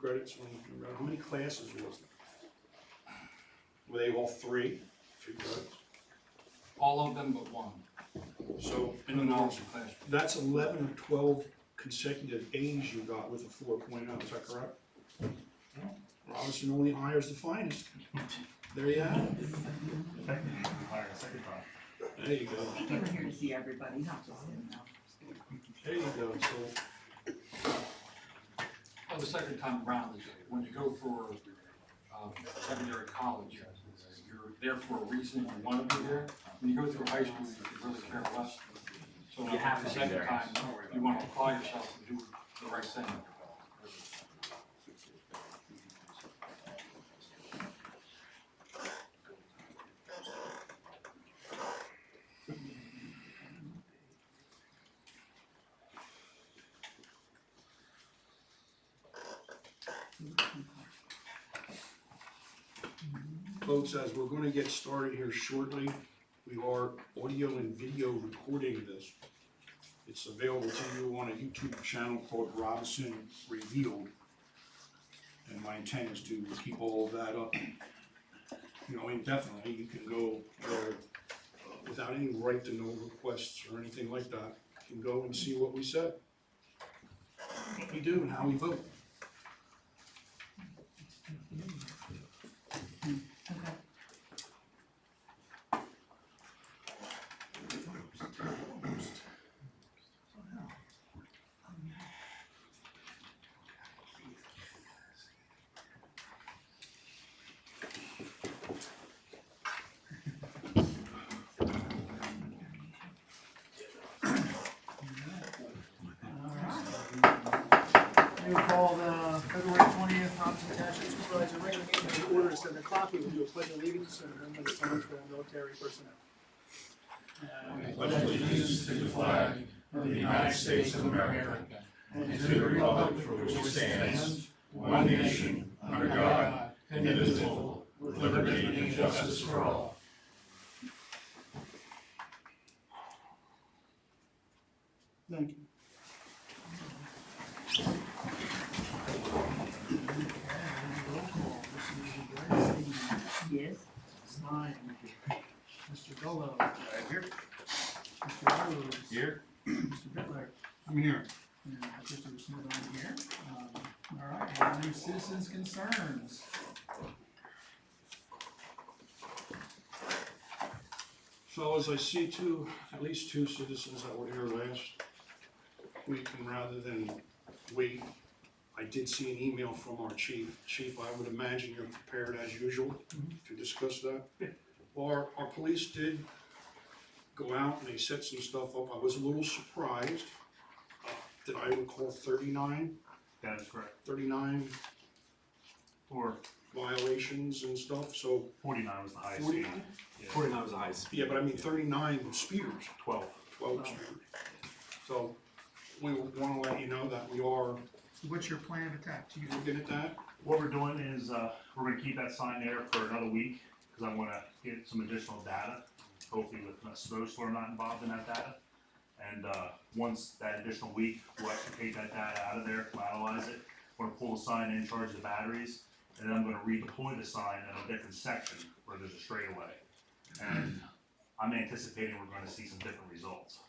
credits. How many classes was there? Were they all three credits? All of them but one, So in the knowledge classroom. that's 11 or 12 consecutive A's you got with a 4.0, is that correct? Robeson only hires the finest. There you have it. Hire a second time. There you go. I think you were here to see everybody, not just him now. There you go. So Well, the second time around is when you go for secondary college, you're there for a reason, you want to be there. When you go through high school, you really care less. So You have the to be second there. time, you want to apply yourself and do the right thing. folks, as we're going to get started here shortly, we are audio and video recording this. It's available to you on a YouTube channel called Robeson Revealed. And my intent is to keep all of that up, indefinitely. You can go there without any right to know requests or anything like that. You can go and see what we said, what we do, and how we vote. We will call the February 20th Robeson Township Supervisor regular meeting to order at 7 o'clock. We will do a pledge of allegiance and remember the songs for our military personnel. I pledge allegiance to the flag of the United States of America and to the republic for which it stands, one nation, under God, indivisible, with liberty and justice for all. Thank you. Yes. Stein. Mr. Gullo. Here. Mr. Rose. Here. Mr. Bitler. I'm here. And Mr. Smith on here. All right, any citizens' concerns? Fellas, I see at least two citizens that were here last week, and rather than wait, I did see an email from our chief. Chief, I would imagine you're prepared as usual to discuss that. Our police did go out and they set some stuff up. I was a little surprised. Did I recall 39 That is correct. Or violations and stuff? So 49 was the highest. 49? Yeah. 49 was the highest speed. Yeah, but I mean 39 speeders. 12. 12 speeders. So we want to let you know that we are What's your plan of attack, Chief? looking at that. What we're doing is we're going to keep that sign there for another week because I want to get some additional data, hopefully with a snowstorm not involved in that data. And once that additional week, we'll actually take that data out of there, analyze it. We're going to pull the sign in, charge the batteries, and then I'm going to redeploy the sign in a different section where there's a straightaway. And I'm anticipating we're going to see some different results.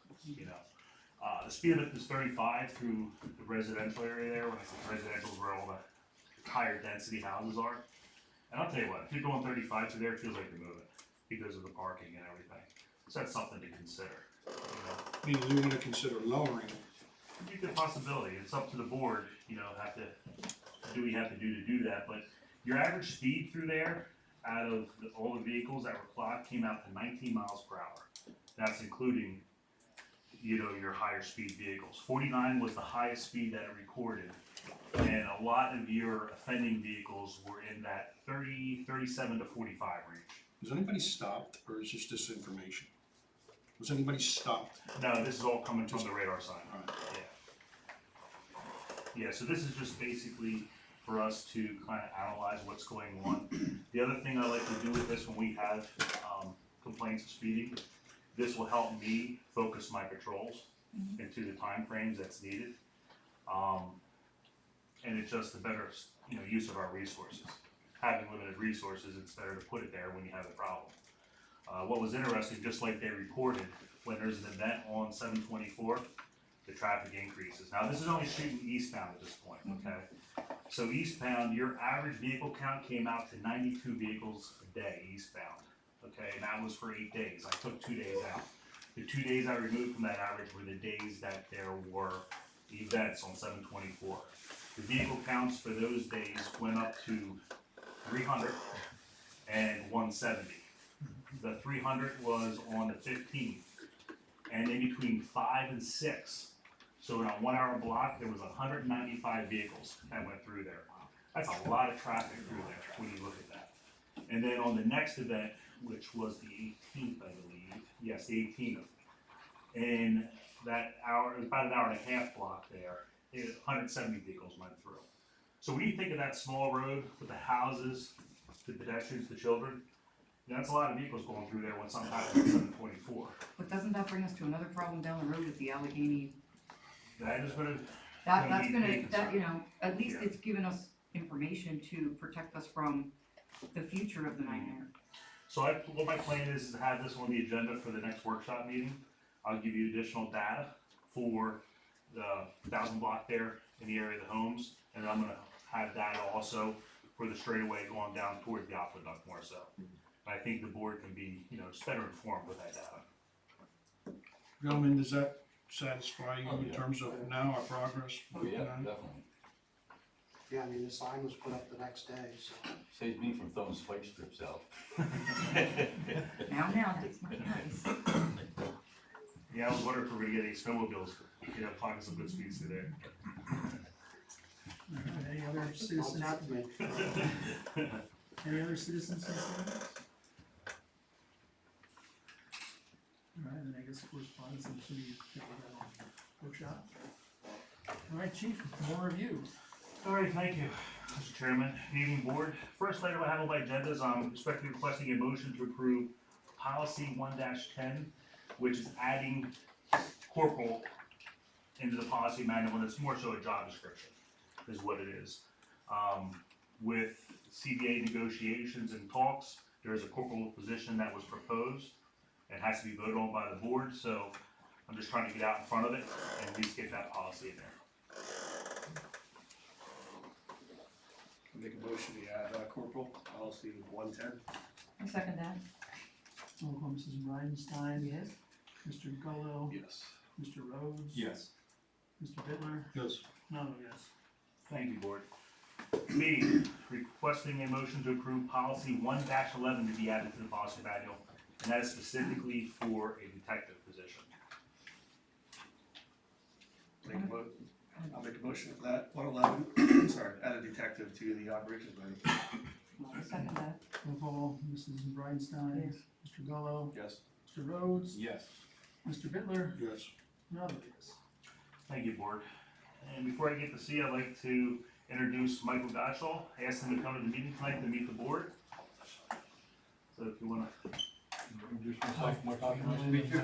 The speed limit is 35 through the residential area there. When I say residential is where all the higher density houses are. And I'll tell you what, if you're going 35 through there, it feels like you're moving because of the parking and everything. So that's something to consider. I mean, you want to consider lowering it. It's a good possibility. It's up to the board, have to do what you have to do that. But your average speed through there, out of all the vehicles that were clocked, came out to 19 miles per hour. That's including, your higher speed vehicles. 49 was the highest speed that it recorded. And a lot of your offending vehicles were in that 37 to 45 range. Was anybody stopped, or is this information? Was anybody stopped? No, this is all coming from the radar sign. All right. Yeah, so this is just basically for us to kind of analyze what's going on. The other thing I like to do with this when we have complaints of speeding, this will help me focus my patrols into the time frames that's needed. And it's just a better, use of our resources. Having limited resources, it's better to put it there when you have a problem. What was interesting, just like they reported, when there's an event on 724, the traffic increases. Now, this is only shooting eastbound at this point, okay? So eastbound, your average vehicle count came out to 92 vehicles a day eastbound, okay? And that was for 8 days. I took 2 days out. The 2 days I removed from that average were the days that there were events on 724. The vehicle counts for those days went up to 300 and 170. The 300 was on the 15th, and in between 5 and 6. So in a 1 hour block, there was 195 vehicles that went through there. That's a lot of traffic through there when you look at that. And then on the next event, which was the 18th, I believe, yes, the 18th, in that hour, it was about an hour and a half block there, 170 vehicles went through. So when you think of that small road with the houses, the pedestrians, the children, that's a lot of vehicles going through there when something happens at 724. But doesn't that bring us to another problem down the road with the Allegheny? That is gonna, That's be gonna, big that, concern. at least Yeah. it's given us information to protect us from the future of the nightmare. So what my plan is to have this on the agenda for the next workshop meeting. I'll give you additional data for the 1,000 block there in the area of the homes, and I'm gonna have data also for the straightaway going down toward the aqueduct more so. I think the board can be, just better informed with that data. Gentlemen, does that satisfy you Oh, in yeah. terms of now our progress? Oh, yeah, definitely. Yeah, I mean, the sign was put up the next day, so. Saves me from throwing spike strips out. Now, that's not nice. Yeah, I was wondering if we're gonna get any snowmobiles, pockets of good speeds through there. Any other Don't citizens, tempt me. any other citizens concerns? All right, then I guess correspondence, I'm assuming you pick that on workshop. All right, chief, more review. All right, thank you, Mr. Chairman, evening board. First item I have on my agenda is I'm respectfully requesting a motion to approve policy 1-10, which is adding corporal into the policy manual, and it's more so a job description, is what it is. With CBA negotiations and talks, there is a corporal position that was proposed. It has to be voted on by the board, so I'm just trying to get out in front of it and at least get that policy in there. Make a motion to add corporal policy 110. I second that. Roll call, Mrs. Bridenstine. Yes. Mr. Gullo. Yes. Mr. Rhodes. Yes. Mr. Bitler. Yes. No, yes. Thank you, board. B, requesting a motion to approve policy 1-11 to be added to the policy manual, and that is specifically for a detective position. I'll make a motion for that, 111, sorry, add a detective to the operations manager. I second that. Roll call, Mrs. Bridenstine. Yes. Mr. Gullo. Yes. Mr. Rhodes. Yes. Mr. Bitler. Yes. No, yes. Thank you, board. And before I get to C, I'd like to introduce Michael Gottschall. I asked him to come to the meeting tonight to meet the board. So if you wanna, Introduce myself, Mike, nice to meet you.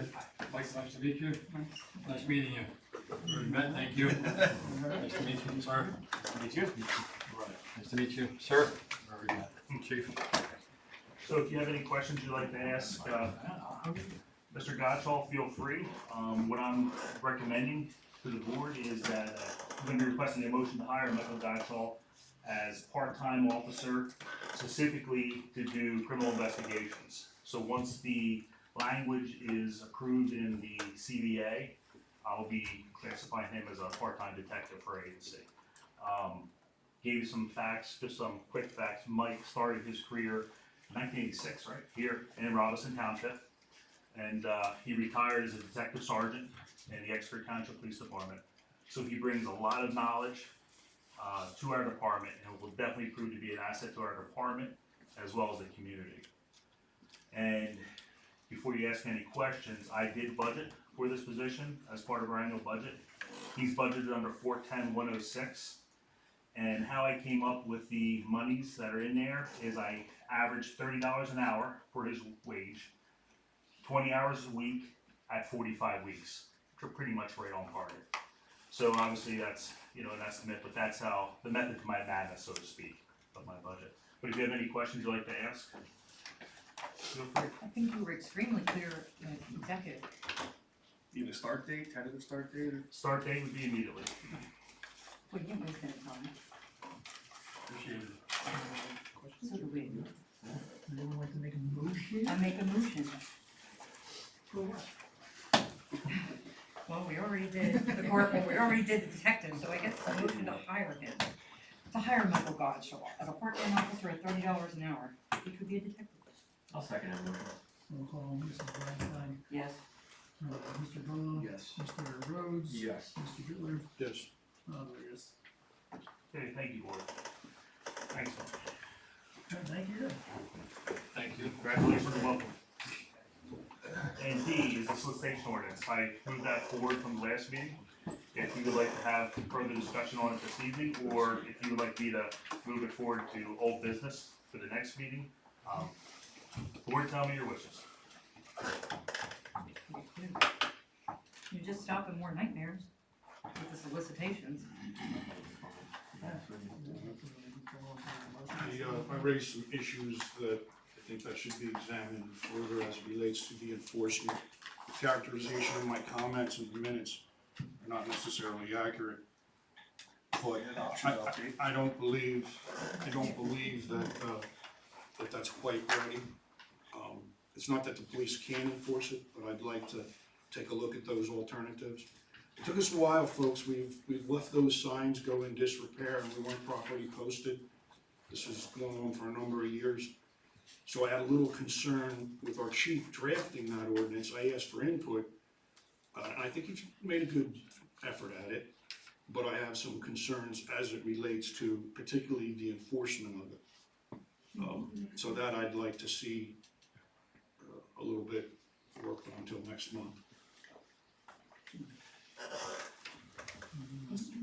Mike, nice to meet you. Nice meeting you. Already met, thank you. Nice to meet you, sir. Nice to meet you. Nice to meet you, sir. Already met. Chief. so if you have any questions you'd like to ask, Mr. Gottschall, feel free. What I'm recommending to the board is that I'm going to be requesting a motion to hire Michael Gottschall as part-time officer specifically to do criminal investigations. So once the language is approved in the CBA, I'll be classifying him as a part-time detective for agency. Gave you some facts, just some quick facts. Mike started his career in 1986, right, here in Robeson Township. And he retired as a detective sergeant in the Exeter Township Police Department. So he brings a lot of knowledge to our department, and will definitely prove to be an asset to our department as well as the community. And before you ask me any questions, I did budget for this position as part of our annual budget. He's budgeted under 410-106. And how I came up with the monies that are in there is I averaged $30 an hour for his wage, 20 hours a week at 45 weeks, which are pretty much right on target. So obviously that's, an estimate, but that's how, the method to my madness, so to speak, of my budget. But if you have any questions you'd like to ask, feel free. I think you were extremely clear, executive. Need a start date, tentative start date, or? Start date would be immediately. Well, you didn't waste any time. Appreciate it. So do we. Would anyone like to make a motion? I make a motion. For what? Well, we already did the corporal, we already did the detective, so I guess it's a motion to hire him. To hire Michael Godshaw as a part-time officer at $30 an hour, which would be a detective. I'll second it. Roll call, Mrs. Blackstein, Yes. Mr. Bruno, Yes. Mr. Rhodes. Yes. Mr. Bitler, Yes. yes. Okay, thank you, board. Thanks. Thank you. Thank you. Congratulations and welcome. And D is the solicitation ordinance. I moved that forward from the last meeting. If you would like to have further discussion on it this evening, or if you would like me to move it forward to old business for the next meeting, board, tell me your wishes. You're just stopping more nightmares with the solicitations. I raised some issues that I think that should be examined further as it relates to the enforcement. Characterization of my comments in the minutes are not necessarily accurate. But I don't believe that that's quite ready. It's not that the police can't enforce it, but I'd like to take a look at those alternatives. It took us a while, folks. We've left those signs go in disrepair and we weren't properly posted. This has gone on for a number of years. So I had a little concern with our chief drafting that ordinance. I asked for input, and I think he's made a good effort at it. But I have some concerns as it relates to particularly the enforcement of it. So that I'd like to see a little bit worked on until next month.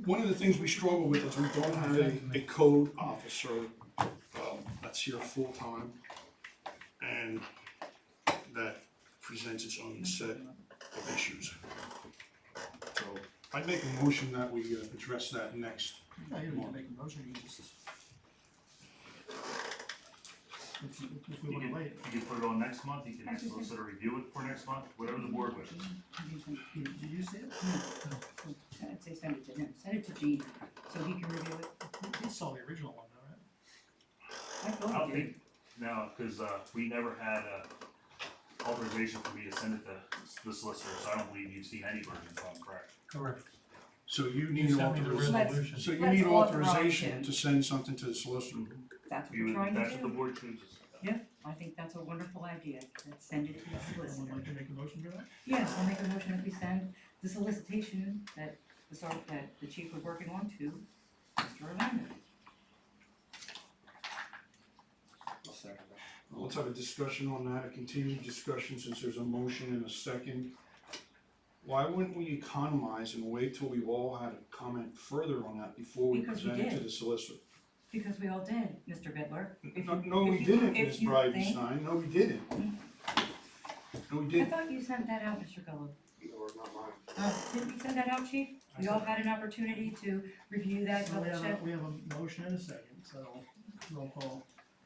One of the things we struggle with is we don't have a code officer that's here full-time, and that presents its own set of issues. So I'd make a motion that we address that next. Yeah, you don't need to make a motion, you just. If we You wanna can, wait. you can put it on next month, you can have solicitor review it for next month, whatever the board wishes. Did you see it? I'd say send it to him, send it to Gene, so he can review it. He saw the original one though, right? I I thought don't he did. think, no, cause, we never had, authorization for me to send it to the solicitor, so I don't believe you've seen any version, if I'm correct. Correct. So you need sent me the authorization, resolution. so you Let's need authorize authorization him. to send something to the solicitor. That's what You we're would, trying that's to what the do. board chooses. Yeah, I think that's a wonderful idea. Let's send it to the Someone solicitor. like to make a motion for that? Yes, I'll make a motion that we send the solicitation that the chief was working on to Mr. Amanda. I'll second that. Let's have a discussion on that, a continued discussion since there's a motion and a second. Why wouldn't we economize and wait till we've all had a comment further on that before we Because we present it to did. the solicitor? Because we all did, Mr. Bittler. If No, you- no, we if you- didn't, if Ms. you think- Bridenstine, no, we didn't. No, we I didn't. thought you sent that out, Mr. Gullo. Or not mine. Didn't we send that out, chief? We all had an opportunity to review that, So we double have check. we have a motion and a second, so roll call.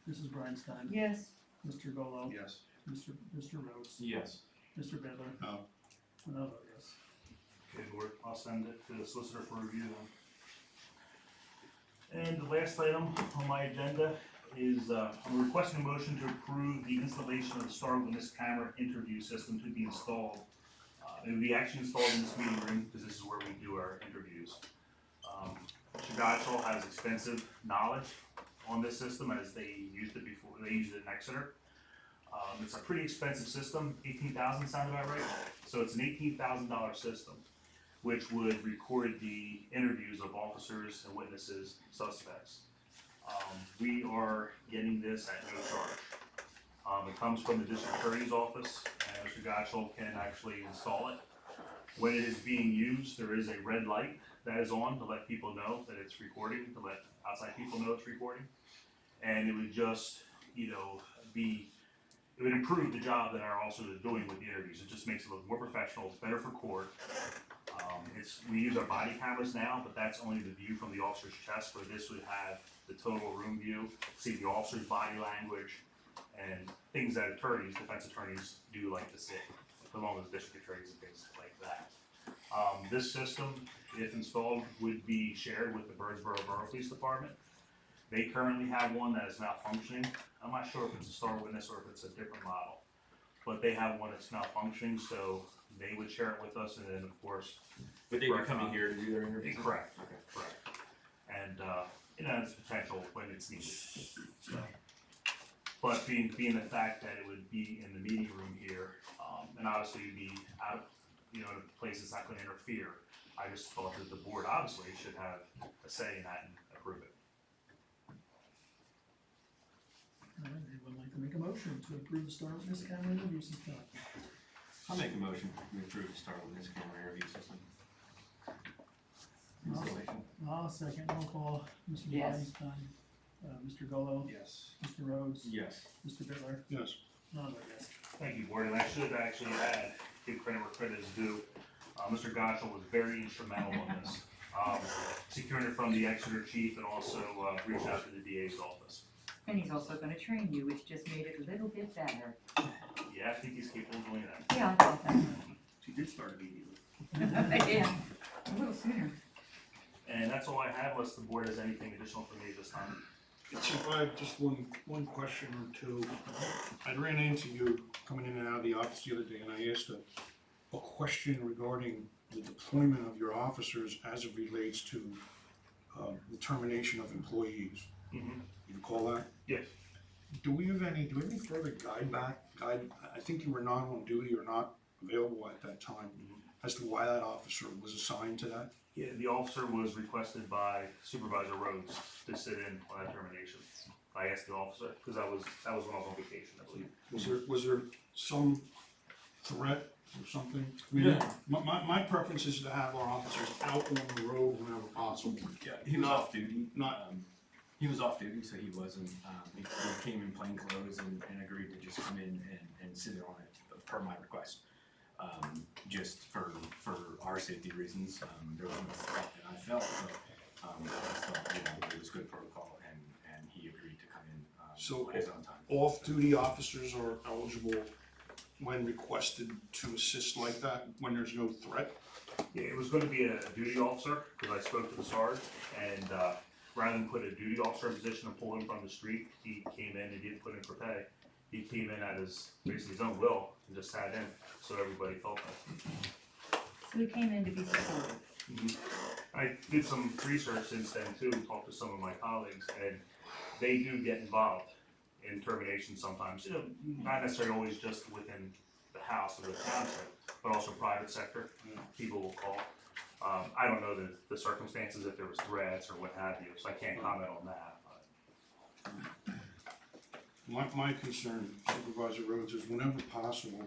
Mrs. Bridenstine. Yes, Mr. Golo. Yes. Mr. Rhodes. Yes. Mr. Bittler. No. And I'll vote yes. Okay, board, I'll send it to the solicitor for review then. And the last item on my agenda is, I'm requesting a motion to approve the installation of the Star Witness camera interview system to be installed. It will be actually installed in this meeting room, because this is where we do our interviews. Mr. Gottschall has extensive knowledge on this system, as they used it before, they used it in Exeter. It's a pretty expensive system, $18,000 sound about right? So it's an $18,000 system, which would record the interviews of officers and witnesses, suspects. We are getting this at no charge. It comes from the district attorney's office, and Mr. Gottschall can actually install it. When it is being used, there is a red light that is on to let people know that it's recording, to let outside people know it's recording. And it would just, it would improve the job that our officers are doing with the interviews. It just makes it look more professional, it's better for court. We use our body cameras now, but that's only the view from the officer's chest, where this would have the total room view, see the officer's body language, and things that defense attorneys do like to see, along with district attorneys and things like that. This system, if installed, would be shared with the Birdsboro Borough Police Department. They currently have one that is malfunctioning. I'm not sure if it's a Star Witness or if it's a different model, but they have one that's malfunctioning, so they would share it with us, and then of course. But they would come in here to do their interviews? Correct. Okay. Correct. And, it's potential when it's needed. So, but being the fact that it would be in the meeting room here, and obviously be out, in a place that's not gonna interfere, I just thought that the board obviously should have a say in that and approve it. All right, anyone like to make a motion to approve the Star Witness camera interview system? I'll make a motion to approve the Star Witness camera interview system. Installation. I'll second, roll call, Mr. Yes. Weinstein, Mr. Golo, Yes. Mr. Rhodes, Yes. Mr. Bitler, Yes. I'll vote yes. Thank you, board, and I should actually add, give credit where credit is due. Mr. Gottschall was very instrumental in this, securing it from the Exeter chief and also, reached out to the DA's office. And he's also gonna train you, which just made it a little bit better. Yeah, I think he's capable of doing that. Yeah, I thought that. She did start immediately. Yeah, a little sooner. And that's all I have, unless the board has anything additional for me this time. Chief, I have just one question or two. I ran into you coming in and out of the office the other day, and I asked a question regarding the deployment of your officers as it relates to the termination of employees. Mm-hmm. You recall that? Yes. Do we have any further guide, I think you were not on duty or not available at that time, as to why that officer was assigned to that? Yeah, the officer was requested by Supervisor Rhodes to sit in on that termination. I asked the officer, because that was when I was on vacation, I believe. Was there some threat or something? I mean, my preference is to have our officers out on the road whenever possible. Yeah, he was off duty. Not, He was off duty, so he wasn't, he came in plain clothes and agreed to just come in and sit on it per my request. Just for our safety reasons, there was no threat that I felt, but, I just thought, it was good protocol and he agreed to come in, So- at his own time. off-duty officers are eligible when requested to assist like that, when there's no threat? Yeah, it was gonna be a duty officer, because I spoke to the sergeant, and, rather than put a duty officer in position to pull him from the street, he came in and didn't put in for pay. He came in at basically his own will, and just sat in, so everybody felt that. So he came in to be supportive. I did some research since then too, talked to some of my colleagues, and they do get involved in termination sometimes, not necessarily always just within the house or the township, but also private sector, people will call. I don't know the circumstances, if there was threats or what have you, so I can't comment on that, but. My concern, Supervisor Rhodes, is whenever possible,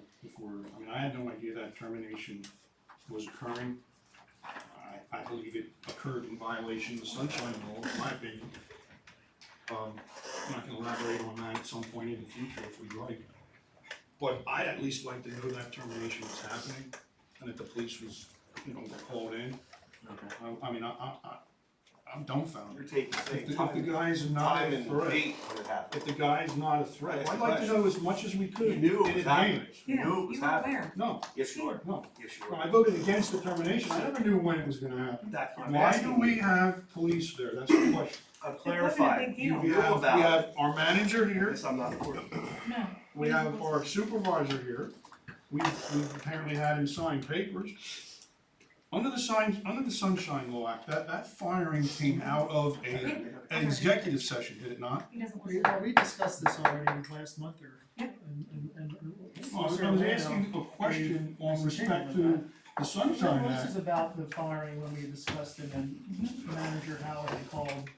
I had no idea that termination was occurring. I believe it occurred in violation of the Sunshine Law, in my opinion. I'm not gonna elaborate on that at some point in the future if we'd like. But I'd at least like to know that termination was happening, and that the police was, were called in. I'm dumbfounded. You're taking, If the guy's not time a and threat, date when it happened. if the guy's not a threat, I'd like to know as much as we could You knew it in was happening. advance. You knew it was You were happening. aware. No, Yes, you were. no. Yes, you No, I were. voted against the termination. I never knew when it was gonna happen. I'm Why do asking we you. have police there? That's the question. Clarify. big You deal. We knew have about our manager it. here, Yes, I'm not important. No. we have our supervisor here. We've apparently had him sign papers. Under the Sunshine Law Act, that firing came out of an executive session, did it not? He doesn't We, listen. we discussed this already last month or. Yep. And. I was asking a question on respect to the Sunshine This Act. is about the firing when we discussed it, and Manager Howard had called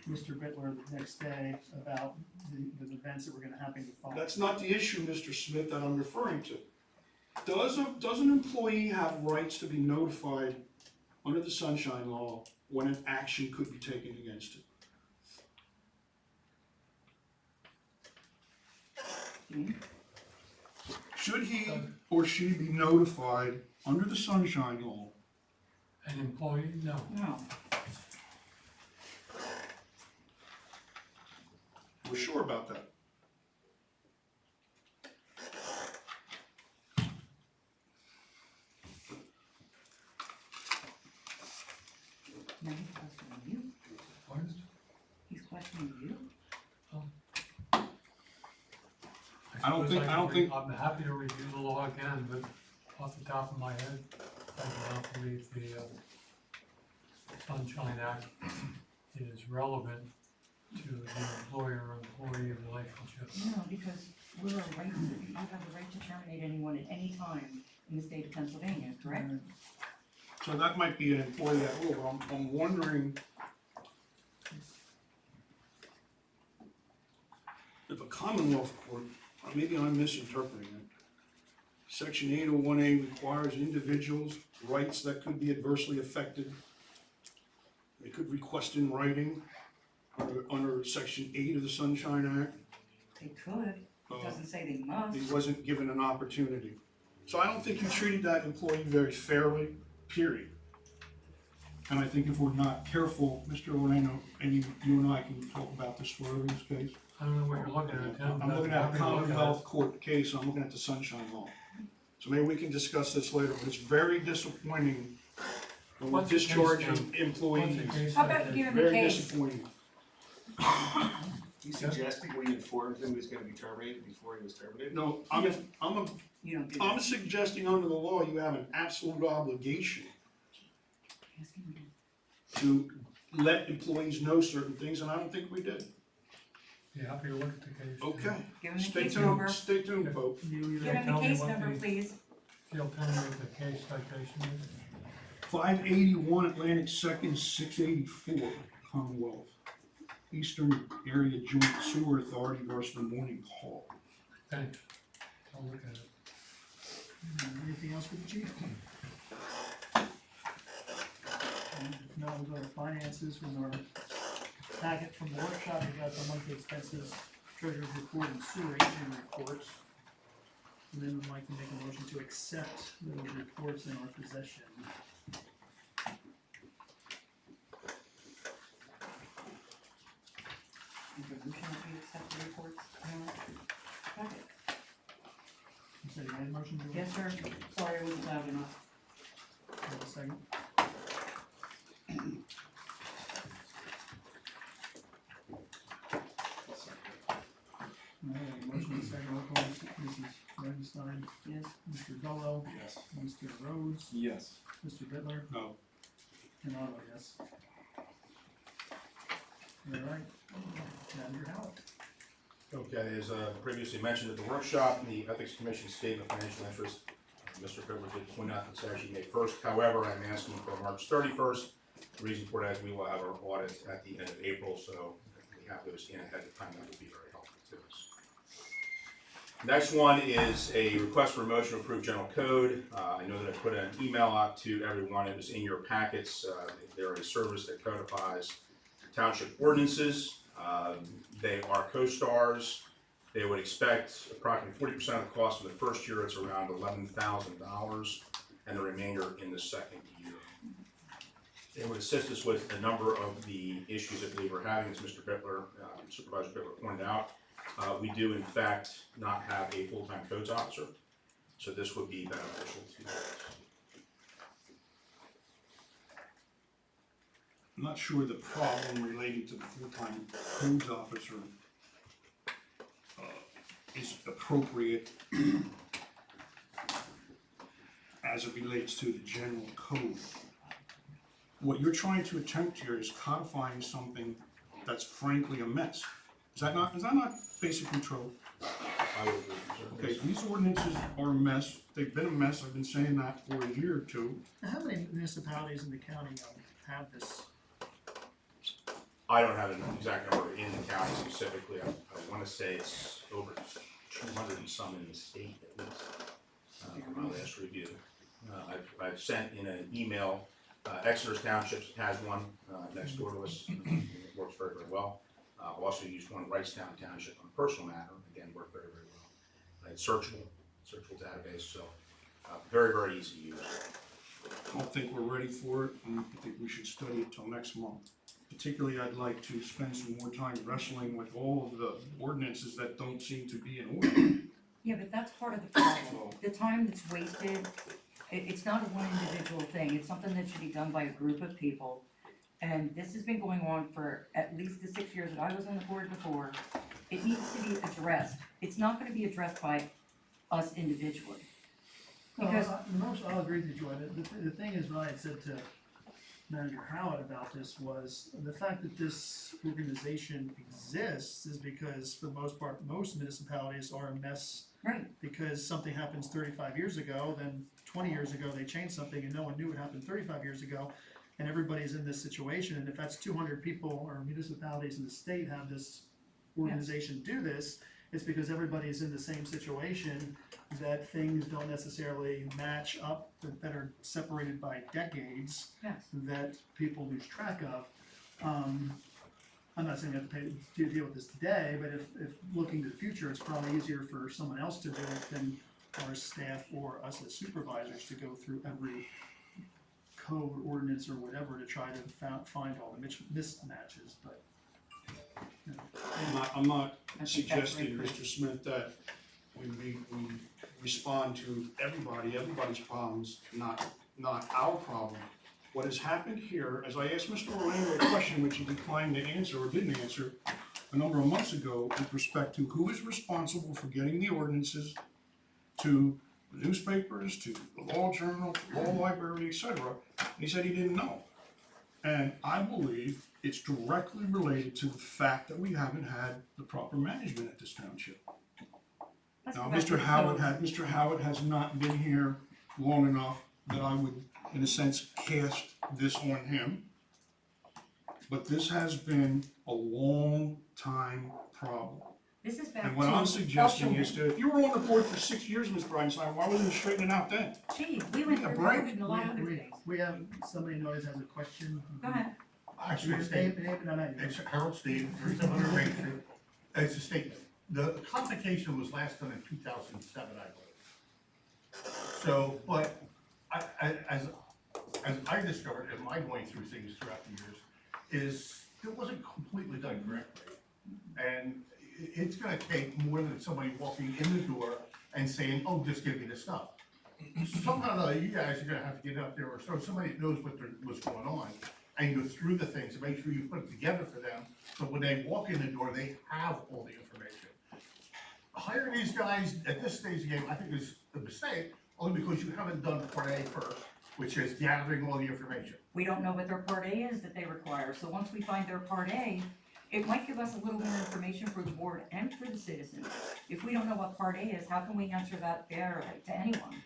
Mr. Bitler the next day about the events that were gonna happen to fire. That's not the issue, Mr. Smith, that I'm referring to. Does an employee have rights to be notified under the Sunshine Law when an action could be taken against him? Should he or she be notified under the Sunshine Law An employee, no. No. We're sure about that. No, he's questioning you. What is it? He's questioning you. I don't suppose think- can I don't re- think- I'm happy to review the law again, but off the top of my head, I do not believe the Sunshine Act is relevant to the employer-employee relationship. No, because we're a right, you have the right to terminate anyone at any time in the state of Pennsylvania, correct? So that might be an employee at will, but I'm wondering if a Commonwealth court, or maybe I'm misinterpreting it. Section 801A requires individuals' rights that could be adversely affected. They could request in writing under Section 8 of the Sunshine Act. They could, it doesn't say they must. He wasn't given an opportunity. So I don't think you treated that employee very fairly, period. And I think if we're not careful, Mr. Moreno, and you and I can talk about this further in this case. I don't know what you're looking at, Tim. but I'm looking at a happy to look at it. Commonwealth Court case, I'm looking at the Sunshine Law. So maybe we can discuss this later, but it's very disappointing when we're What's the case discharging then? What's employees. the case How about like you that? give him the Very case? disappointing. You suggesting we informed him he was gonna be terminated before he was terminated? No, You don't do I'm that. suggesting under the law, you have an absolute obligation Ask him again. to let employees know certain things, and I don't think we did. You happy to look at the case? Okay, Give him the stay case tuned, number. stay tuned, folks. You Give either him tell the me case what number, the, please. if you'll tell me what the case citation is. 581 Atlantic 2nd, 684, Commonwealth. Eastern Area Joint Sewer Authority versus the Morning Call. Thanks. I'll look at it. Anything else for the chief? If not, we'll go to finances from our packet from the workshop. We got the monthly expenses, treasurer's report, and sewer agent reports. And then we'd like to make a motion to accept those reports in our possession. Resolution that we accept the reports. Okay. You said you made a motion, Julie? Yes, sir. Sorry, I wasn't loud enough. Have a second? Alright, motion and second, roll call, Mrs. Regenstein, Yes. Mr. Bello, Yes. Mr. Rhodes, Yes. Mr. Bitler, No. and I'll vote yes. Alright, now your ballot. Okay, as previously mentioned at the workshop, the Ethics Commission statement of financial interest, Mr. Bitler did point out it's actually May 1st. However, I'm asking for March 31st. The reason for that is we will have our audit at the end of April, so if we have those in ahead of time, that would be very helpful to us. Next one is a request for a motion to approve general code. I know that I put an email out to everyone. It was in your packets. They're a service that codifies township ordinances. They are co-stars. They would expect approximately 40% of the cost of the first year. It's around $11,000, and the remainder in the second year. They would assist us with a number of the issues that we were having, as Mr. Bitler, Supervisor Bitler pointed out. We do in fact not have a full-time codes officer, so this would be beneficial to us. I'm not sure the problem relating to the full-time codes officer is appropriate as it relates to the general code. What you're trying to attempt here is codifying something that's frankly a mess. Is that not basic control? I would agree, sir. Okay, these ordinances are a mess. They've been a mess. I've been saying that for a year or two. How many municipalities in the county have this? I don't have an exact number in the county specifically. I want to say it's over 200 and some in the state at least, from my last review. I've sent in an email, Exeter Township has one next door to us. It works very, very well. I've also used one Wrightstown Township on a personal matter, again, worked very, very well. It's searchable database, so very, very easy to use. I don't think we're ready for it, and I think we should study it till next month. Particularly, I'd like to spend some more time wrestling with all of the ordinances that don't seem to be in order. Yeah, but that's part of the problem. The time that's wasted, it's not a one individual thing, it's something that should be done by a group of people. And this has been going on for at least the 6 years that I was on the board before. It needs to be addressed. It's not gonna be addressed by us individually. Because, I'll agree with you, Joy. The thing is, what I had said to Manager Howard about this was, the fact that this organization exists is because, for the most part, most municipalities are a mess. right, Because something happens 35 years ago, then 20 years ago, they changed something and no one knew it happened 35 years ago. And everybody's in this situation, and if that's 200 people or municipalities in the state have this organization do this, it's because everybody's in the same situation, that things don't necessarily match up, that are separated by decades, yes. that people lose track of. I'm not saying you have to deal with this today, but if looking to the future, it's probably easier for someone else to do it than our staff or us as supervisors to go through every code, ordinance, or whatever to try to find all the mismatches, but, you know. I'm not I think that's suggesting, right. Mr. Smith, that we respond to everybody's problems, not our problem. What has happened here, as I asked Mr. Orlando a question which he declined to answer or didn't answer a number of months ago with respect to who is responsible for getting the ordinances to the newspapers, to the law journal, to the law library, etc. And he said he didn't know. And I believe it's directly related to the fact that we haven't had the proper management at this township. Let's Now, go back to Mr. the Howard code. has not been here long enough that I would, in a sense, cast this on him. But this has been a long time problem. This is back And to. what I'm suggesting is Elsham. to, if you were on the board for 6 years, Mr. Einstein, why wasn't you straightening it out then? Gee, we went Take a through break. COVID and a lot of other We- things. We have, somebody knows has a question. Go ahead. Actually, Your it's name, no, it's Harold Steve, 3700 Main Street. It's a statement. The complication was last done in 2007, I believe. So, but as I discovered in my going through things throughout the years, is it wasn't completely done correctly. And it's gonna take more than somebody walking in the door and saying, oh, just give me the stuff. Somehow or other, you guys are gonna have to get up there, or so somebody that knows what's going on, and go through the things and make sure you put it together for them, so when they walk in the door, they have all the information. Hiring these guys at this stage of the game, I think is a mistake, only because you haven't done part A first, which is gathering all the information. We don't know what their part A is that they require, so once we find their part A, it might give us a little more information for the board and for the citizens. If we don't know what part A is, how can we answer that fairly to anyone?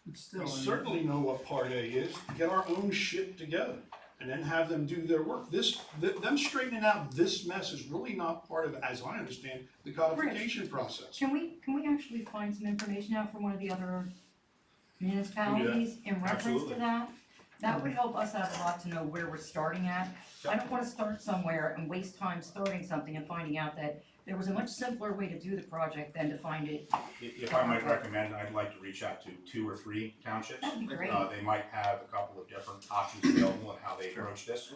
It's still. We I mean, certainly know what Part A is, get our own shit together, and then have them do their work. Them straightening out this mess is really not part of, as I understand, the codification process. Can we actually find some information out from one of the other municipalities in reference Absolutely. to that? That would help us out a lot to know where we're starting at. I don't wanna start somewhere and waste time starting something and finding out that there was a much simpler way to do the project than to find it. If I might recommend, I'd like to reach out to 2 or 3 townships. That'd be great. They might have a couple of different options available and how they approach this.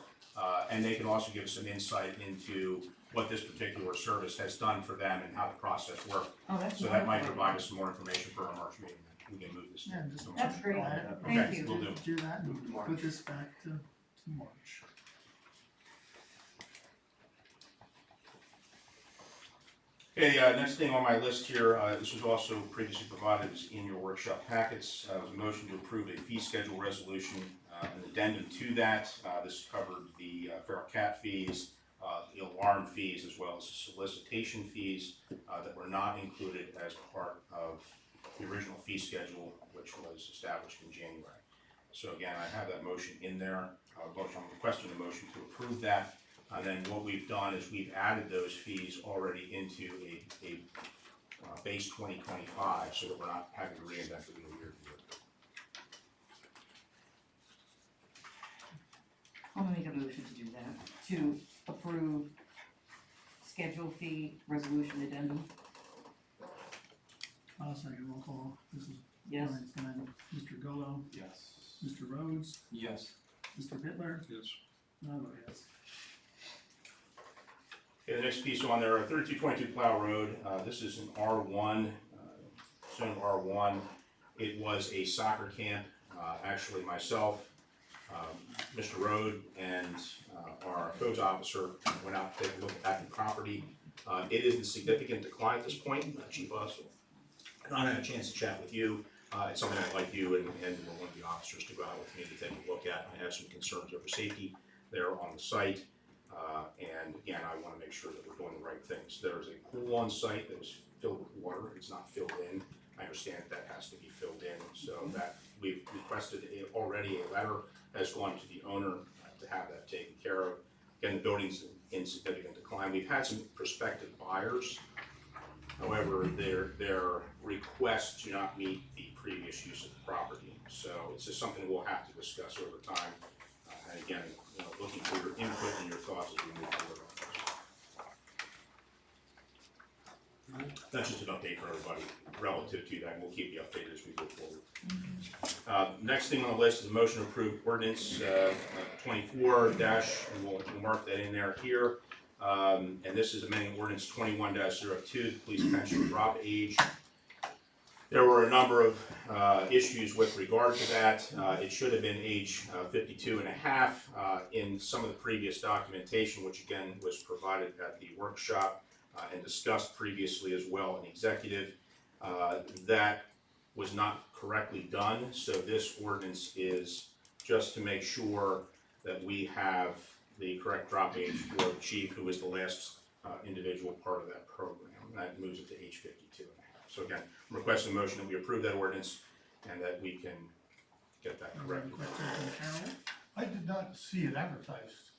And they can also give us some insight into what this particular service has done for them and how the process worked. Oh, that's So that might wonderful. provide us some more information for our March meeting, and we can move this. Yeah, just. to That's great. Thank Okay, you. will do. Do that and put this back to March. Okay, next thing on my list here, this was also previously provided is in your workshop packets, was a motion to approve a fee schedule resolution, an addendum to that. This covered the feral cat fees, the alarm fees, as well as solicitation fees that were not included as part of the original fee schedule, which was established in January. So again, I have that motion in there. I'm requesting a motion to approve that. And then what we've done is we've added those fees already into a base 2025, so that we're not having to reinvent the wheel year to year. I'm gonna make a motion to do that, to approve schedule fee resolution addendum. I'll second roll call. This is Yes. All right, then Mr. Gallo, Yes. Mr. Rhodes, Yes. Mr. Bitler, Yes. and I vote yes. Okay, the next piece on there, 3222 Plow Road, this is an R1, zone of R1. It was a soccer camp, actually myself, Mr. Rode, and our codes officer went out to take a look at the property. It is in significant decline at this point, Chief Russell. I don't have a chance to chat with you. It's something I'd like you and one of the officers to go out with me to take a look at. I have some concerns over safety there on the site. And again, I want to make sure that we're doing the right things. There's a pool on site that was filled with water. It's not filled in. I understand that has to be filled in. So that we've requested already a letter has gone to the owner to have that taken care of. Again, the building's in significant decline. We've had some prospective buyers. However, their requests do not meet the previous use of the property. So it's just something we'll have to discuss over time. And again, looking for your input and your thoughts as we move forward on this. That's just an update for everybody relative to that, and we'll keep you updated as we go forward. Next thing on the list is a motion to approve ordinance 24 and we'll mark that in there here. And this is amending ordinance 21-02, the police pension drop age. There were a number of issues with regard to that. It should have been age 52 and a half in some of the previous documentation, which again was provided at the workshop and discussed previously as well in executive. That was not correctly done, so this ordinance is just to make sure that we have the correct drop age for the chief, who is the last individual part of that program. That moves it to age 52 and a half. So again, I'm requesting a motion that we approve that ordinance and that we can get that corrected. Questions from Harold? I did not see it advertised.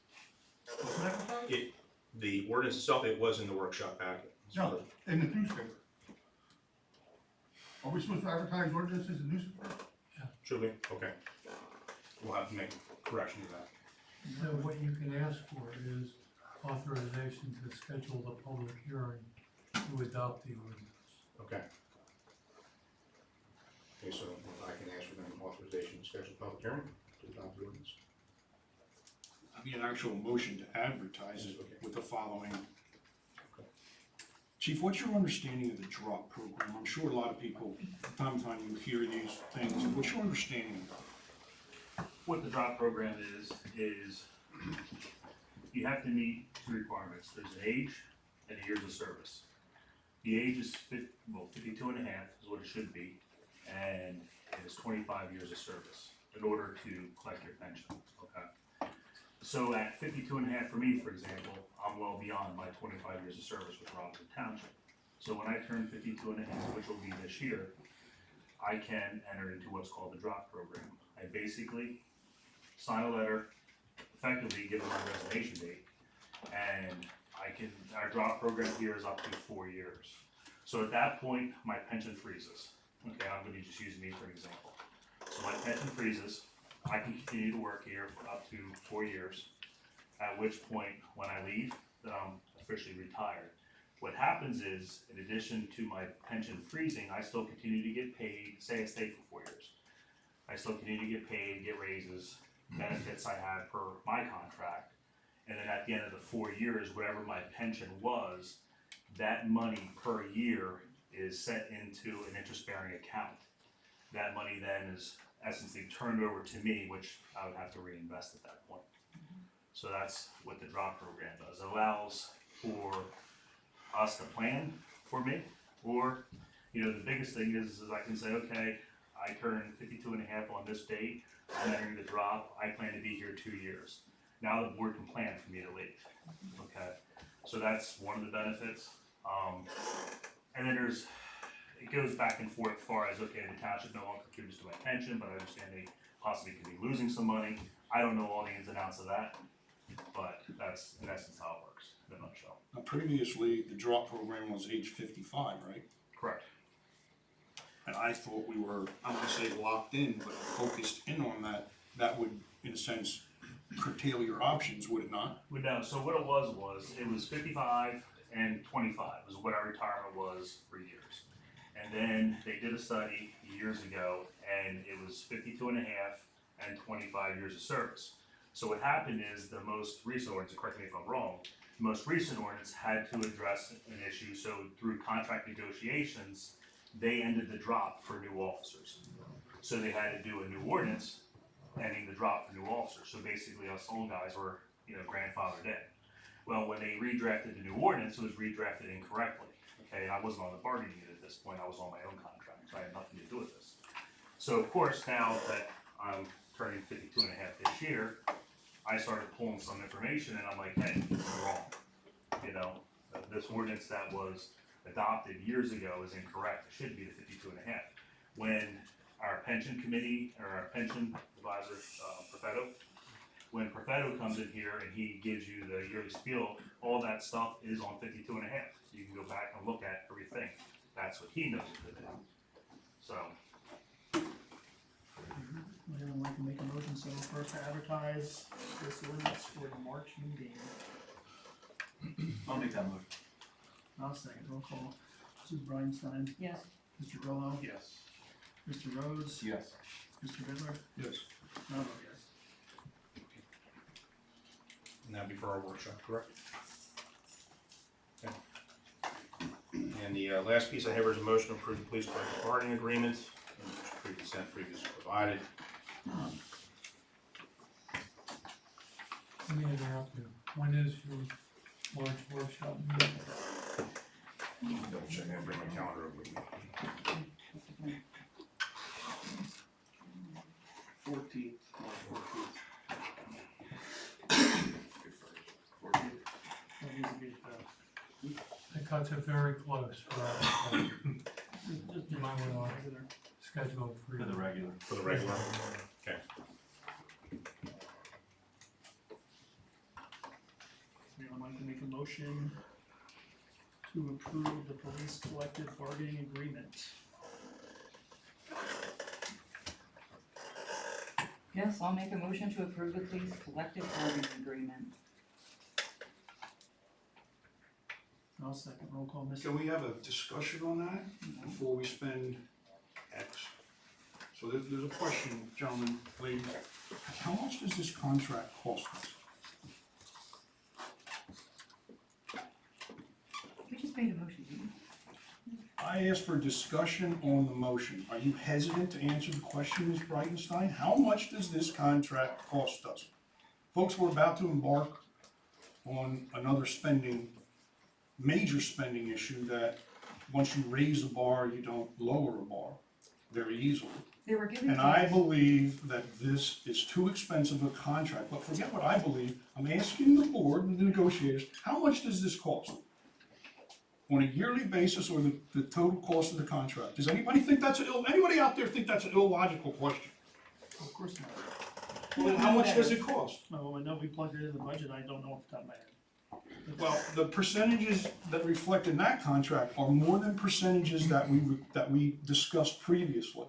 Was it advertised? The ordinance itself, it was in the workshop packet. No, in the newspaper. Are we supposed to advertise ordinances in the newspaper? Should we? Okay. We'll have to make a correction to that. So what you can ask for is authorization to schedule the public hearing to adopt the ordinance. Okay. Okay, so I can ask for them authorization to schedule a public hearing to adopt the ordinance. I mean, an actual motion to advertise it with the following. Chief, what's your understanding of the drop program? I'm sure a lot of people, from time to time, you hear these things. What's your understanding of it? What the drop program is you have to meet two requirements. There's an age and a years of service. The age is 52 and a half is what it should be, and it is 25 years of service in order to collect your pension, okay? So at 52 and a half for me, for example, I'm well beyond my 25 years of service with Robeson Township. So when I turn 52 and a half, which will be this year, I can enter into what's called the drop program. I basically sign a letter, effectively give them my resignation date, and our drop program here is up to 4 years. So at that point, my pension freezes. Okay, I'm gonna just use me for an example. So my pension freezes, I can continue to work here for up to 4 years, at which point, when I leave, then I'm officially retired. What happens is, in addition to my pension freezing, I still continue to get paid, say I stay for 4 years. I still continue to get paid, get raises, benefits I had per my contract. And then at the end of the 4 years, whatever my pension was, that money per year is set into an interest-bearing account. That money then is essentially turned over to me, which I would have to reinvest at that point. So that's what the drop program does. It allows for us to plan for me, or, the biggest thing is I can say, okay, I turn 52 and a half on this date, I'm entering the drop, I plan to be here 2 years. Now the board can plan for me to leave, okay? So that's one of the benefits. And then it goes back and forth as far as, okay, the township no longer contributes to my pension, but I understand they possibly could be losing some money. I don't know all the ins and outs of that, but that's in essence how it works in a nutshell. Now, previously, the drop program was age 55, right? Correct. And I thought we were, I'm gonna say locked in, but focused in on that. That would, in a sense, curtail your options, would it not? No, so what it was 55 and 25 was what our retirement was for years. And then they did a study years ago, and it was 52 and a half and 25 years of service. So what happened is the most recent ordinance, correct me if I'm wrong, the most recent ordinance had to address an issue, so through contract negotiations, they ended the drop for new officers. So they had to do a new ordinance ending the drop for new officers. So basically us old guys were, grandfathered in. Well, when they redrafted the new ordinance, it was redrafted incorrectly. Okay, and I wasn't on the bargaining unit at this point, I was on my own contract, so I had nothing to do with this. So of course, now that I'm turning 52 and a half this year, I started pulling some information and I'm like, hey, this is wrong. This ordinance that was adopted years ago is incorrect, it should be the 52 and a half. When our pension committee, or our pension advisor, when Profetto comes in here and he gives you the yearly spiel, all that stuff is on 52 and a half. So you can go back and look at everything. That's what he knows to do. So, Would anyone like to make a motion, so first to advertise this ordinance for the March meeting? I'll make that motion. I'll second, roll call. Mrs. Breinstein, Yes. Mr. Grillo, Yes. Mr. Rhodes, Yes. Mr. Bittler, Yes. and I'll vote yes. And that'd be for our workshop, correct? Okay. And the last piece I have is a motion to approve the police collective bargaining agreement, which pre-consent previously provided. Let me interrupt you. When is your March workshop meeting? Double check, I bring my calendar over with me. 14th, March 14th. That needs to be, It cuts it very close, right? just You might wanna regular. schedule it for For the you. regular. For the regular? Okay. Anyone like to make a motion to approve the police collective bargaining agreement? Yes, I'll make a motion to approve the police collective bargaining agreement. I'll second, roll call, Mr. Can we have a discussion on that before we spend X? So there's a question, gentlemen, ladies, how much does this contract cost us? We just made a motion, didn't we? I asked for discussion on the motion. Are you hesitant to answer the question, Ms. Breitenstein? How much does this contract cost us? Folks, we're about to embark on another major spending issue that once you raise a bar, you don't lower a bar very easily. They were given And to I us. believe that this is too expensive a contract, but forget what I believe. I'm asking the board and the negotiators, how much does this cost? On a yearly basis or the total cost of the contract? Does anybody think that's anybody out there think that's an illogical question? Of course not. Well, then how much does it cost? Well, I know we plugged it in the budget, I don't know off the top of my head. Well, the percentages that reflect in that contract are more than percentages that we discussed previously.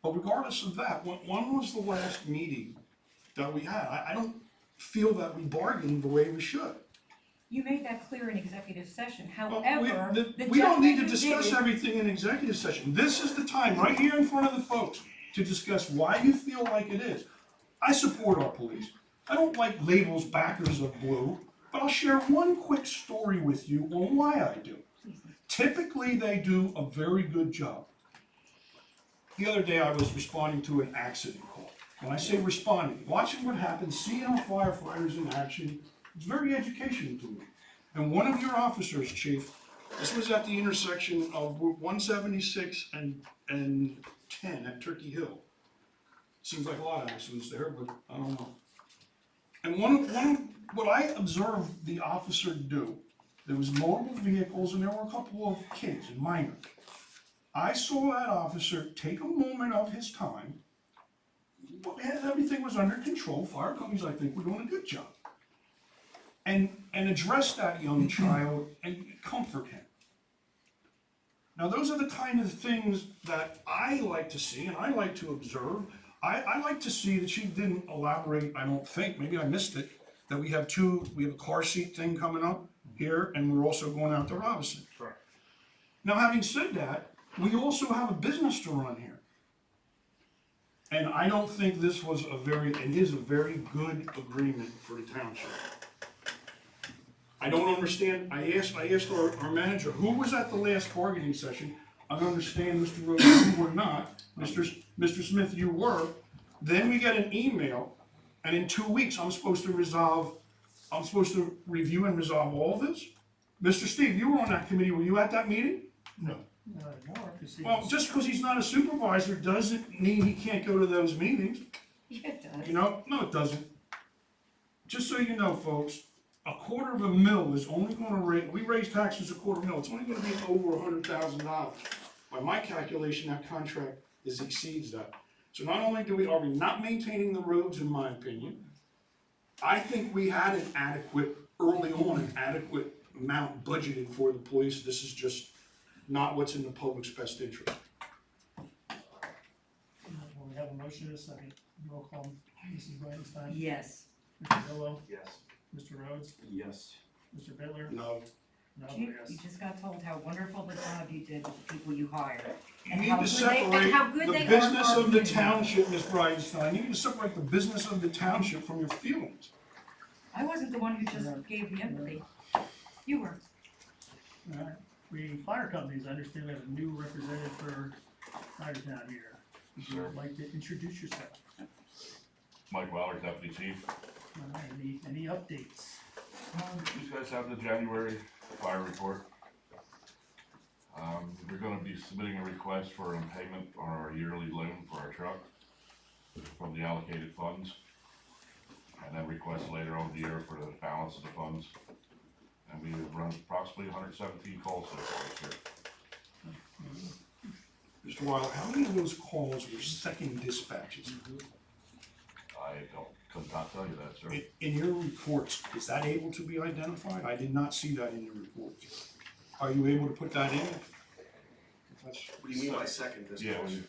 But regardless of that, when was the last meeting that we had? I don't feel that we bargained the way we should. You made that clear in executive session, Well, however, we don't need to gentleman who discuss did it- everything in executive session. This is the time, right here in front of the folks, to discuss why you feel like it is. I support our police. I don't like labels backers of blue, but I'll share one quick story with you on why I do. Typically, they do a very good job. The other day, I was responding to an accident call. When I say responding, watching what happens, seeing our firefighters in action, it's very educational to me. And one of your officers, Chief, this was at the intersection of Route 176 and 10 at Turkey Hill. Seems like a lot of accidents there, but I don't know. And what I observed the officer do, there was multiple vehicles and there were a couple of kids and minors. I saw that officer take a moment of his time. Everything was under control. Fire companies, I think, were doing a good job. And address that young child and comfort him. Now, those are the kind of things that I like to see and I like to observe. I like to see the chief didn't elaborate, I don't think, maybe I missed it, that we have a car seat thing coming up here and we're also going out to Robeson. Sure. Now, having said that, we also have a business to run here. And I don't think this was it is a very good agreement for the township. I don't understand, I asked our manager, who was at the last bargaining session? I understand, Mr. Rhodes, you were not. Mr. Smith, you were. Then we get an email, and in 2 weeks, I'm supposed to review and resolve all this? Mr. Steve, you were on that committee, were you at that meeting? Not anymore, 'cause he Well, was- just because he's not a supervisor doesn't mean he can't go to those meetings. Yeah, it does. You know, no, it doesn't. Just so you know, folks, $0.25 is only gonna we raise taxes $0.25, it's only gonna be over $100,000. By my calculation, that contract exceeds that. So not only are we not maintaining the roads, in my opinion, I think we had early on, an adequate amount budgeted for the police. This is just not what's in the public's best interest. Well, we have a motion in a second. Roll call, Mrs. Bridenstine. Yes. Mr. Gallow. Yes. Mr. Rhodes. Yes. Mr. Bitler. No. No, You yes. just got told how wonderful the job you did with the people you hired. You And need how to good separate how good the they are business for our of the community. township, Ms. Bridenstine. You need to separate the business of the township from your feelings. I wasn't the one who just gave the empathy. You were. Alright, the fire companies, I understand we have a new representative for Rydertown here. Would you like to introduce yourself? Mike Weller, Deputy Chief. Alright, any updates? You guys have the January fire report. We're gonna be submitting a request for a payment on our yearly loan for our truck from the allocated funds. And then request later on in the year for the balance of the funds. And we have run approximately 117 calls so far this year. Mr. Weiler, how many of those calls were second dispatches? Could not tell you that, sir. In your reports, is that able to be identified? I did not see that in your reports. Are you able to put that in? That's What do you mean by second dispatch? Yeah, You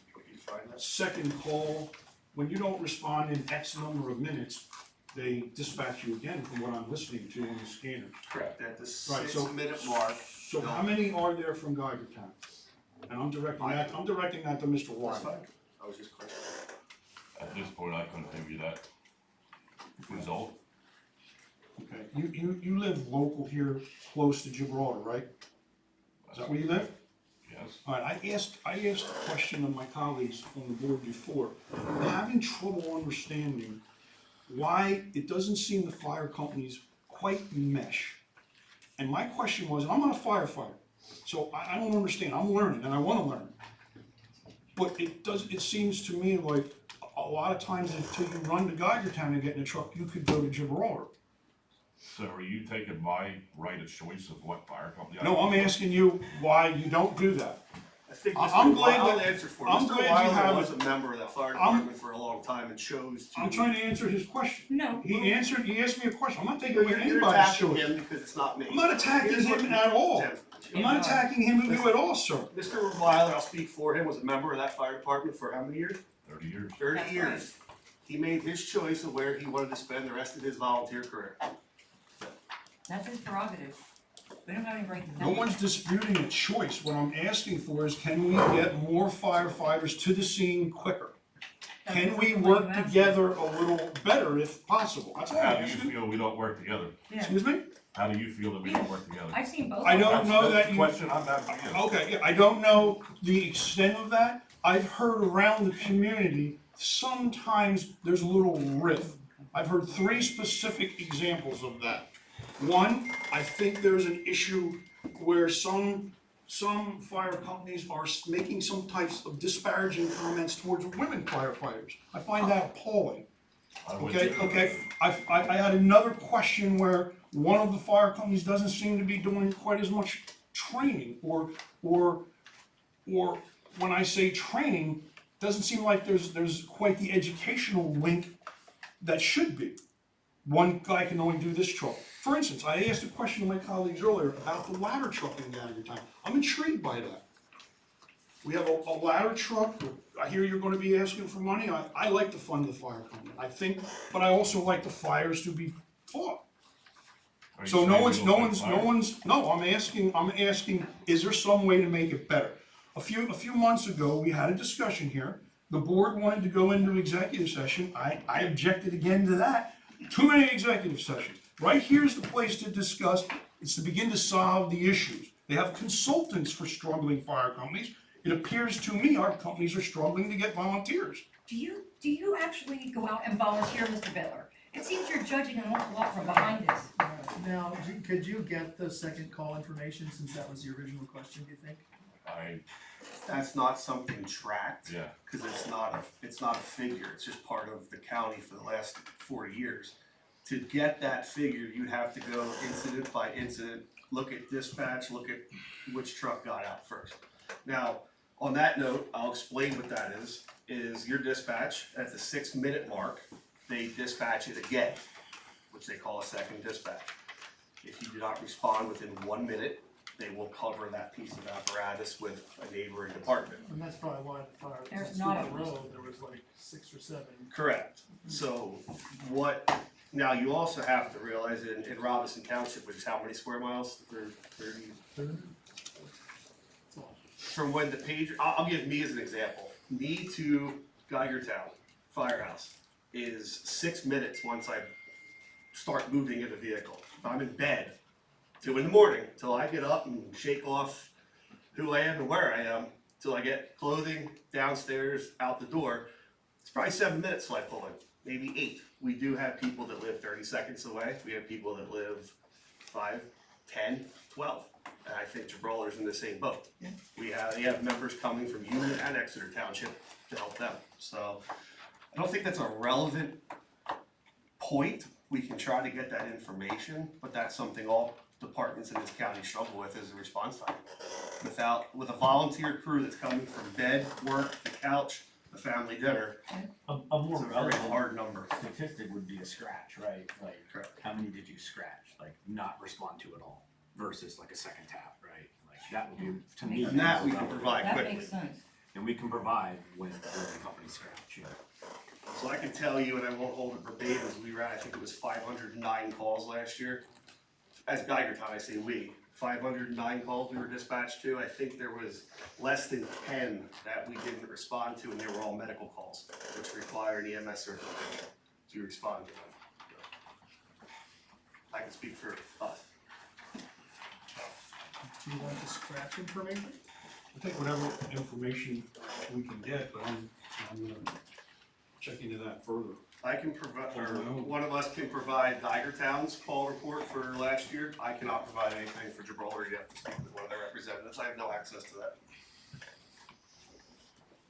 find that? second call, when you don't respond in X number of minutes, they dispatch you again from what I'm listening to on the scanner. Correct, at the Right, so- 6-minute mark. So how many are there from Geigertown? And I'm directing that to Mr. That's Weiler. fine. I was just questioning. At this point, I couldn't give you that result. Okay, you live local here, close to Gibraltar, right? Is that where you live? Yes. All right, I asked a question of my colleagues on the board before. I'm having trouble understanding why it doesn't seem the fire companies quite mesh. And my question was, I'm not a firefighter, so I don't understand. I'm learning and I wanna learn. But it seems to me like a lot of times until you run to Geigertown and get in a truck, you could go to Gibraltar. So are you taking my right of choice of what fire company? No, I'm asking you why you don't do that. I think I'm Mr. glad I'll that- answer for I'm Mr. glad you Weiler have was it. a member of that fire I'm- department for a long time and chose to. I'm trying to answer his question. No. He asked me a question. I'm not taking You're away you're anybody's attacking choice. him because it's not me. I'm not attacking Here's what- him at all. Tim, I'm not attacking him or you at all, sir. Mr. Weiler, I'll speak for him, was a member of that fire department for how many years? 30 years. 30 That's years. He made his choice of where he wanted to spend the rest of his volunteer career. That's his prerogative. We don't have any right to No tell you. one's disputing a choice. What I'm asking for is, can we get more firefighters to the scene quicker? That's Can we exactly what work you asked together a little better if possible? That's all How I'm do you asking. feel we don't work together? Yeah. Excuse me? How do you feel that we don't work together? I've seen both. I of them. don't know that the you. question I'm asking you. Okay, yeah, I don't know the extent of that. I've heard around the community, sometimes there's a little rift. I've heard 3 specific examples of that. One, I think there's an issue where some fire companies are making some types of disparaging comments towards women firefighters. I find that appalling. I would Okay, too. okay, I had another question where one of the fire companies doesn't seem to be doing quite as much training, or when I say training, doesn't seem like there's quite the educational link that should be. One guy can only do this truck. For instance, I asked a question to my colleagues earlier about the ladder truck in Geigertown. I'm intrigued by that. We have a ladder truck. I hear you're gonna be asking for money. I like to fund the fire company. I think, but I also like the fires to be fought. Are you So saying no we one's, don't no fight one's, fire? no one's, no, I'm asking, is there some way to make it better? A few months ago, we had a discussion here. The board wanted to go into executive session. I objected again to that. Too many executive sessions. Right here's the place to discuss. It's to begin to solve the issues. They have consultants for struggling fire companies. It appears to me our companies are struggling to get volunteers. Do you actually go out and volunteer, Mr. Bittler? It seems you're judging an awful lot from behind this. Now, could you get the second call information, since that was the original question, do you think? That's not something tracked. Yeah. Cause it's not a figure, it's just part of the county for the last 4 years. To get that figure, you'd have to go incident by incident, look at dispatch, look at which truck got out first. Now, on that note, I'll explain what that is your dispatch, at the 6-minute mark, they dispatch it again, which they call a second dispatch. If you do not respond within 1 minute, they will cover that piece of apparatus with a neighboring department. And that's probably why the fire was There's on not Super a- Road, there was like 6 or 7. Correct. So now you also have to realize in Robeson Township, which is how many square miles? 30. From when the pager, I'll give me as an example. Me to Geigertown Firehouse is 6 minutes once I start moving in the vehicle. If I'm in bed, 2 in the morning, till I get up and shake off who I am and where I am, till I get clothing downstairs, out the door, it's probably 7 minutes till I pull in, maybe 8. We do have people that live 30 seconds away. We have people that live 5, 10, 12. And I think Gibraltar's in the same boat. They have members coming from Union and Exeter Township to help them. So I don't think that's a relevant point. We can try to get that information, but that's something all departments in this county struggle with is the response time. With a volunteer crew that's coming from bed, work, the couch, the family dinner, A more it's a very relevant hard number. statistic would be a scratch, right? Like, Correct. how many did you scratch? Like, not respond to at all versus like a second tap, right? Like, that would be, to me. And that we more can relevant. provide That quickly. makes sense. And we can provide when the company scratch, yeah. So I can tell you, and I won't hold it verbatim, we ran, I think it was 509 calls last year. As Geigertown, I say we, 509 calls we were dispatched to. I think there was less than 10 that we didn't respond to, and they were all medical calls, which require an EMS certification to respond to them. I can speak for us. Do you want the scratch information? I'll take whatever information we can get, but I'm gonna check into that further. I can provide, or one of us can provide Geigertown's call report for last year. I cannot provide anything for Gibraltar. You have to speak with one of their representatives. I have no access to that.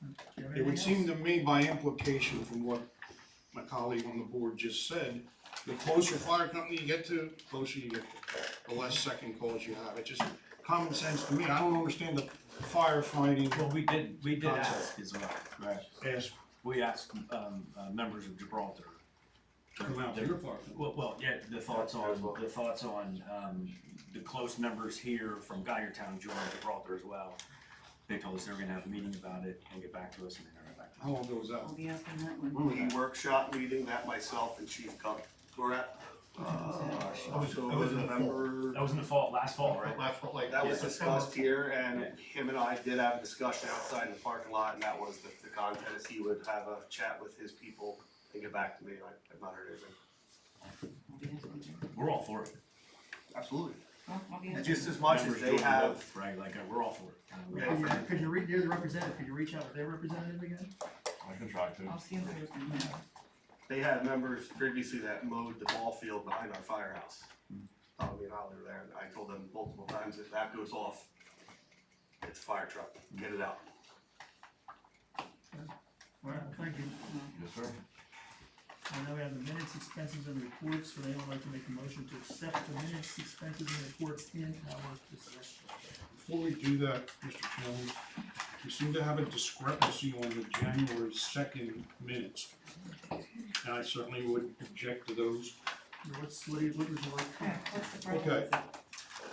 Do you have It would anything seem to me by implication from what my colleague on the board just said, the closer fire company you get to, the closer you get to, the less second calls you have. It's just common sense to me. I don't understand the firefighting. Well, we did Concept. ask as well, right? Ask, We asked, members of Gibraltar. come out to your department. Well, yeah, the thoughts on, the close members here from Geigertown joined Gibraltar as well. They told us they were gonna have a meeting about it and get back to us, and they never got back to us. How long ago was that? I'll be asking that one. The workshop meeting that myself and Chief Cup were at, October, November. That was in the fall, last fall, right? That was discussed here, and him and I did have a discussion outside in the parking lot, and that was the content is he would have a chat with his people and get back to me, and I've not heard anything. I'll be asking that. We're all for it. Absolutely. Well, I'll be And asking. just as much as Members they joined have, both, right, like, we're all for it. Could you reach, you're the representative, could you reach out with their representative again? I can try to. I'll see if there's one. they had members previously that mowed the ball field behind our firehouse. Tommy and Holly were there, and I told them multiple times, if that goes off, it's a fire truck, get it out. All right, thank you. Yes, sir. Now we have the minutes, expenses, and reports. Would anyone like to make a motion to accept the minutes, expenses, and reports in our possession? Before we do that, Mr. Chairman, we seem to have a discrepancy on the January 2nd minutes. And I certainly would object to those. What was your work? Okay, what's the problem Okay. with it?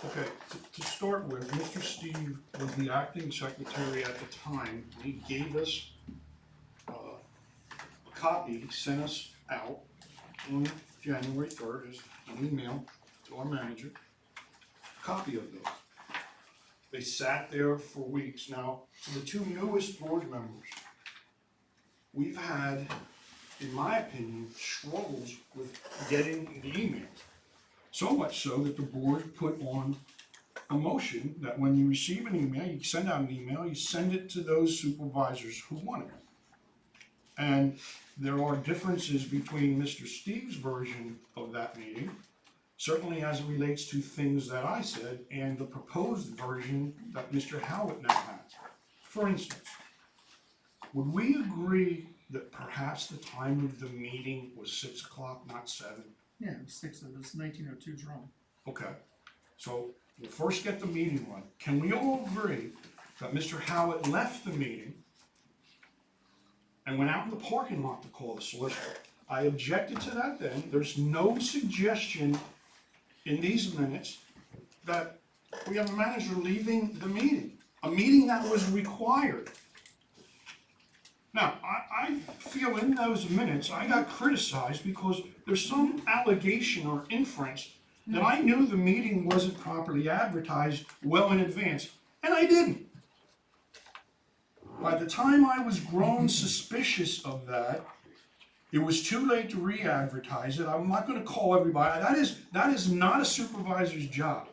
Okay, to start with, Mr. Steve was the acting secretary at the time. He gave us a copy, he sent us out on January 3rd, as an email to our manager, copy of those. They sat there for weeks. Now, for the two newest board members, we've had, in my opinion, struggles with getting the emails. So much so that the board put on a motion that when you receive an email, you send out an email, you send it to those supervisors who want it. And there are differences between Mr. Steve's version of that meeting, certainly as it relates to things that I said, and the proposed version that Mr. Howitt now has. For instance, would we agree that perhaps the time of the meeting was 6 o'clock, not 7? Yeah, it was 6 of this, 1902's wrong. Okay, so we'll first get the meeting right. Can we all agree that Mr. Howitt left the meeting and went out in the parking lot to call the solicitor? I objected to that then. There's no suggestion in these minutes that we have a manager leaving the meeting, a meeting that was required. Now, I feel in those minutes, I got criticized because there's some allegation or inference that I knew the meeting wasn't properly advertised well in advance, and I didn't. By the time I was grown suspicious of that, it was too late to re-advertise it. I'm not gonna call everybody, that is not a supervisor's job.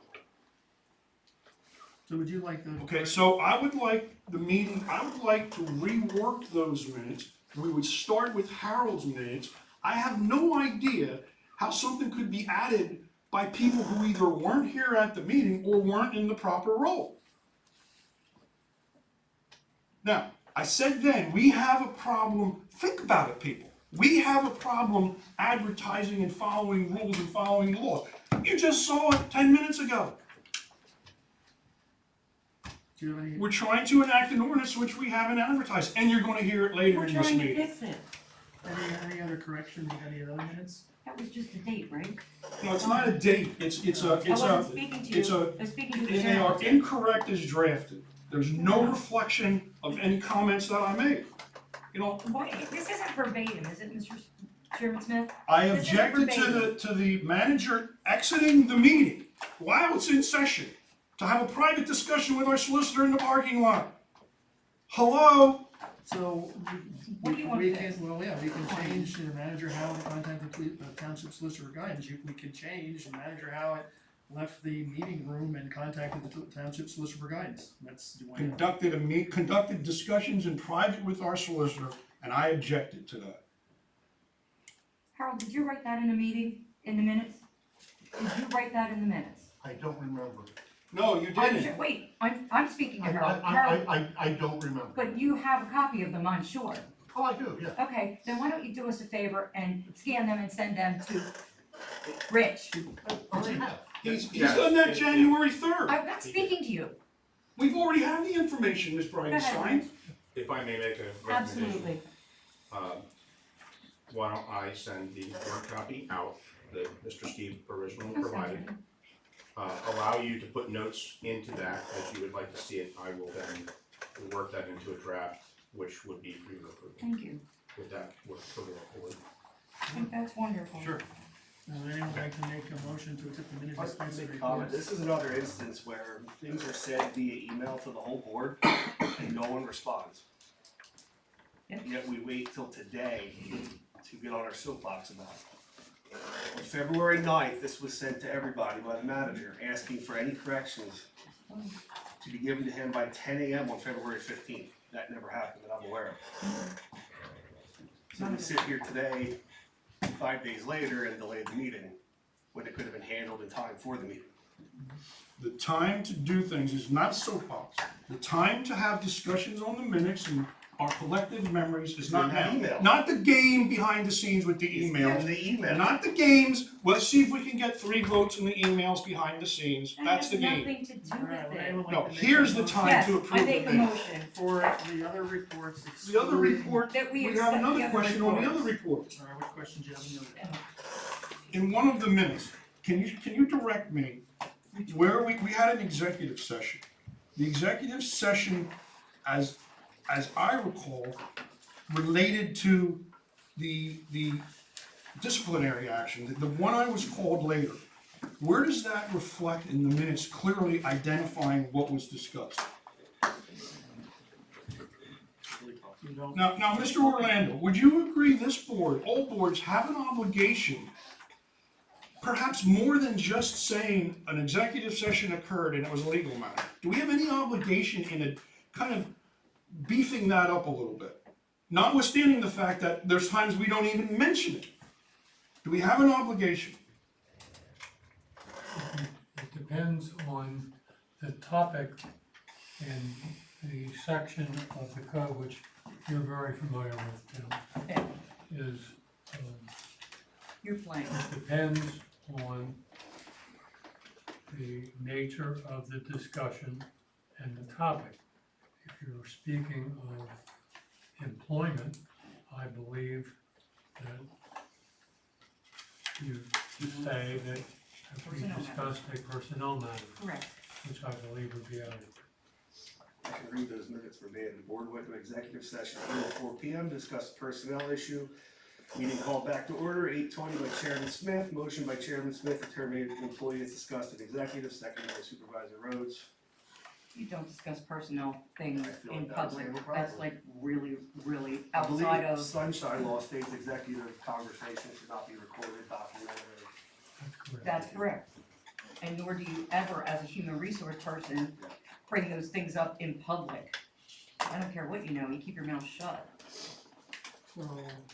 So would you like the? Okay, so I would like the meeting, I would like to rework those minutes. We would start with Harold's minutes. I have no idea how something could be added by people who either weren't here at the meeting or weren't in the proper role. Now, I said then, we have a problem, think about it, people. We have a problem advertising and following rules and following laws. You just saw it 10 minutes ago. Do you have any? We're trying to enact an ordinance which we haven't advertised, and you're gonna hear it later We're in this trying to meeting. fix it. Any other corrections, any other minutes? That was just a date, right? No, it's not a date, it's I wasn't speaking to it's you, a- I was speaking to the and they are chairman. incorrect as drafted. There's no reflection of any comments that I made. You know, Why, this isn't verbatim, is it, Mr. Chairman Smith? I This is objected verbatim. to the manager exiting the meeting while it's in session to have a private discussion with our solicitor in the parking lot. Hello? So, What do you want we fixed? can, well, yeah, we can change the manager how to contact the township solicitor guidance. We can change the manager how it left the meeting room and contacted the township solicitor for guidance. That's, do you want? Conducted discussions in private with our solicitor, and I objected to that. Harold, did you write that in a meeting, in the minutes? Did you write that in the minutes? I don't remember. No, you didn't. Wait, I'm speaking to Harold. Harold, I don't remember. but you have a copy of them, I'm sure. Oh, I do, yeah. Okay, then why don't you do us a favor and scan them and send them to Rich? Oh, they have. He's done that January 3rd. I'm not speaking to you. We've already had the information, Ms. Go ahead, Bridenstine. Rich. If I may make a recommendation. Absolutely. Why don't I send the hard copy out that Mr. Steve originally That's provided? fine. Allow you to put notes into that as you would like to see it. I will then work that into a draft, which would be for your approval. Thank you. Would that work for the board? I think that's wonderful. Sure. Would anyone like to make a motion to accept the minutes I'd like to dispensary make a comment. reports? This is another instance where things are said via email to the whole board and no one responds. Yep. Yet we wait till today to get on our soapbox about it. On February 9th, this was sent to everybody by the manager, asking for any corrections to be given to him by 10 a.m. on February 15th. That never happened that I'm aware of. So we sit here today, 5 days later, and delay the meeting, when it could have been handled in time for the meeting. The time to do things is not soapbox. The time to have discussions on the minutes and our collective memories is not In that now. email. Not the game behind the scenes with the It's emails. in the email. Not the games. Let's see if we can get 3 votes in the emails behind the scenes. That That's the has game. nothing to do Alright, with would it. anyone like No, to make here's a the motion time Yes, to I approve the make a minutes. motion. For the other reports. The other excluding- report, That we we accept have the another other question on the other reports. reports. Alright, what questions do you have in the other? In one of the minutes, can you direct me where we had an executive session? The executive session, as I recall, related to the disciplinary action, the one I was called later. Where does that reflect in the minutes clearly identifying what was discussed? You don't, Now, Mr. Orlando, would you agree this board, all boards have an obligation, perhaps more than just saying an executive session occurred and it was a legal matter? Do we have any obligation in a kind of beefing that up a little bit? Notwithstanding the fact that there's times we don't even mention it. Do we have an obligation? It depends on the topic and the section of the code, which you're very familiar with, Tim, Yeah, is, you're playing. it depends on the nature of the discussion and the topic. If you're speaking of employment, I believe that you say that if we Personnel matter. discussed a personnel matter, Correct. which I believe would be adequate. I can read those minutes verbatim. The board went to executive session at 4 p.m., discussed personnel issue. Meeting called back to order, 8:20 by Chairman Smith, motion by Chairman Smith to terminate an employee as discussed in executive, second by Supervisor Rhodes. You don't discuss personnel things I feel in like that was public, handled that's properly. like really, really I believe outside of, Sunshine Law states executive conversation should not be recorded, documented, or That's correct. that's correct. And nor do you ever, as a human resource person, bring those things up in public. I don't care what you know, you keep your mouth shut. so,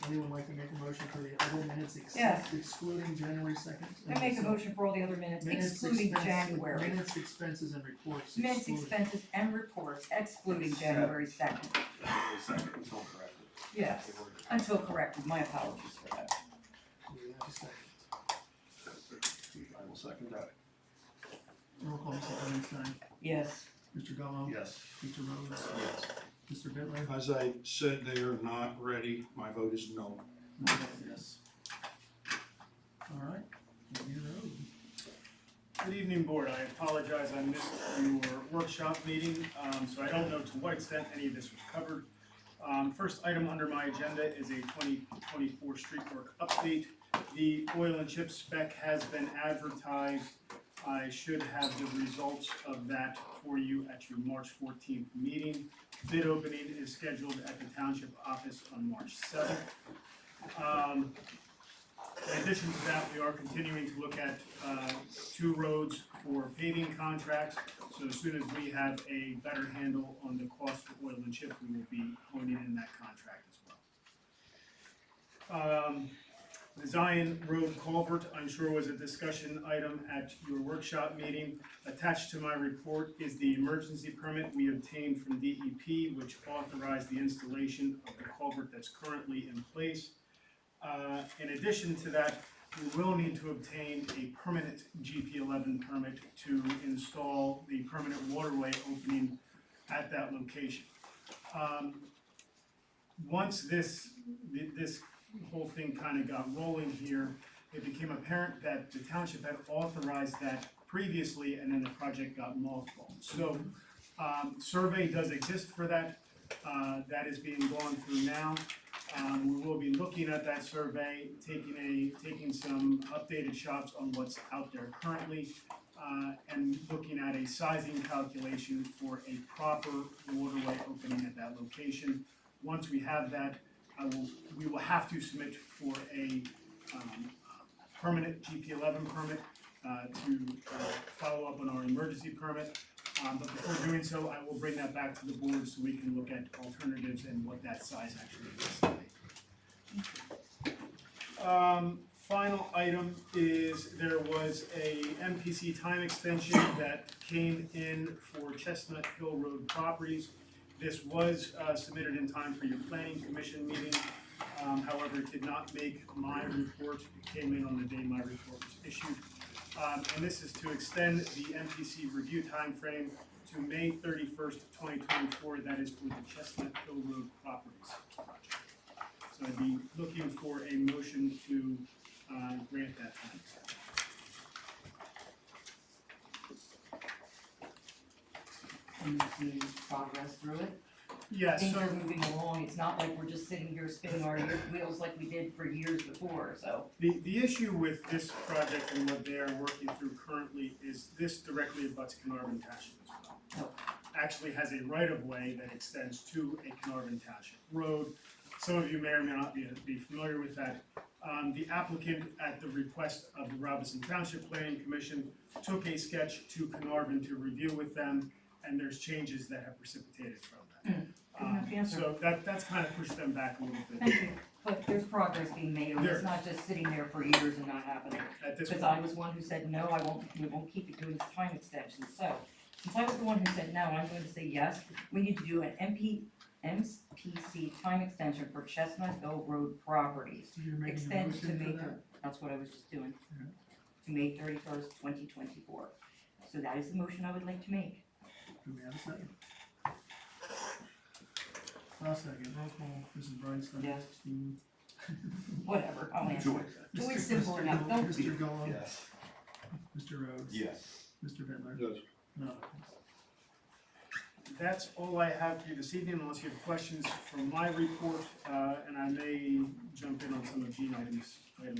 anyone like to make a motion for the other minutes Yeah. excluding January 2nd? I make a motion for all the other minutes Minutes, excluding expense- January. Minutes, expenses, and reports. Minutes, excluded. expenses, and reports excluding January 2nd. second until corrected. Yes, until corrected, my apologies for that. Do we have a second? I will second that. Roll call, Mr. Einstein, Yes, Mr. Gallow, Yes. Mr. Rhodes, Yes. Mr. Bitler. As I said, they are not ready. My vote is no. Yes. All right, Mr. Rhodes. Good evening, Board. I apologize, I missed your workshop meeting, so I don't know to what extent any of this was covered. First item under my agenda is a 2024 street work update. The oil and chip spec has been advertised. I should have the results of that for you at your March 14th meeting. Bid opening is scheduled at the Township office on March 7th. In addition to that, we are continuing to look at 2 roads for paving contracts. So as soon as we have a better handle on the cost for oil and chip, we will be honing in that contract as well. The Zion Road culvert, I'm sure was a discussion item at your workshop meeting. Attached to my report is the emergency permit we obtained from DEP, which authorized the installation of the culvert that's currently in place. In addition to that, we will need to obtain a permanent GP11 permit to install the permanent waterway opening at that location. Once this whole thing kind of got rolling here, it became apparent that the township had authorized that previously, and then the project got mothballed. So, survey does exist for that. That is being gone through now. We will be looking at that survey, taking some updated shots on what's out there currently, and looking at a sizing calculation for a proper waterway opening at that location. Once we have that, we will have to submit for a permanent GP11 permit to follow up on our emergency permit. But before doing so, I will bring that back to the board so we can look at alternatives and what that size actually is. Final item is there was a MPC time extension that came in for Chestnut Hill Road properties. This was submitted in time for your planning commission meeting. However, it did not make my report. It came in on the day my report was issued. And this is to extend the MPC review timeframe to May 31st, 2024. That is for the Chestnut Hill Road properties project. So I'd be looking for a motion to grant that time extension. and making progress through it. Yeah, things so are moving along, it's not like we're just sitting here spinning our wheels like we did for years before, so. the issue with this project and what they are working through currently is this directly abuts Carnarvon Township as well. Actually has a right-of-way that extends to a Carnarvon Township road. Some of you may or may not be familiar with that. The applicant, at the request of the Robeson Township Planning Commission, took a sketch to Carnarvon to review with them, and there's changes that have precipitated from that. Good enough answer. So that's kind of pushed them back a little bit. Thank you, but there's progress being made, and There it's not just sitting there for years and not happening. At this Because point, I was one who said, no, we won't keep it doing this time extension, so, since I was the one who said no, I'm going to say yes, we need to do an MPC time extension for Chestnut Hill Road properties. So you're making a Extend to motion May, for that? that's what I was just doing, Yeah. to May 31st, 2024. So that is the motion I would like to make. Do we have a second? I'll second, roll call, Mrs. Brightson. Yes. Steve. Whatever, I'll answer. Joy. Joy's simple Mr. enough, Gold, don't be. Mr. Gold. Yes. Mr. Rhodes. Yes. Mr. Bitler. Yes. No. that's all I have for you this evening, unless you have questions from my report, and I may jump in on some of Gene items here.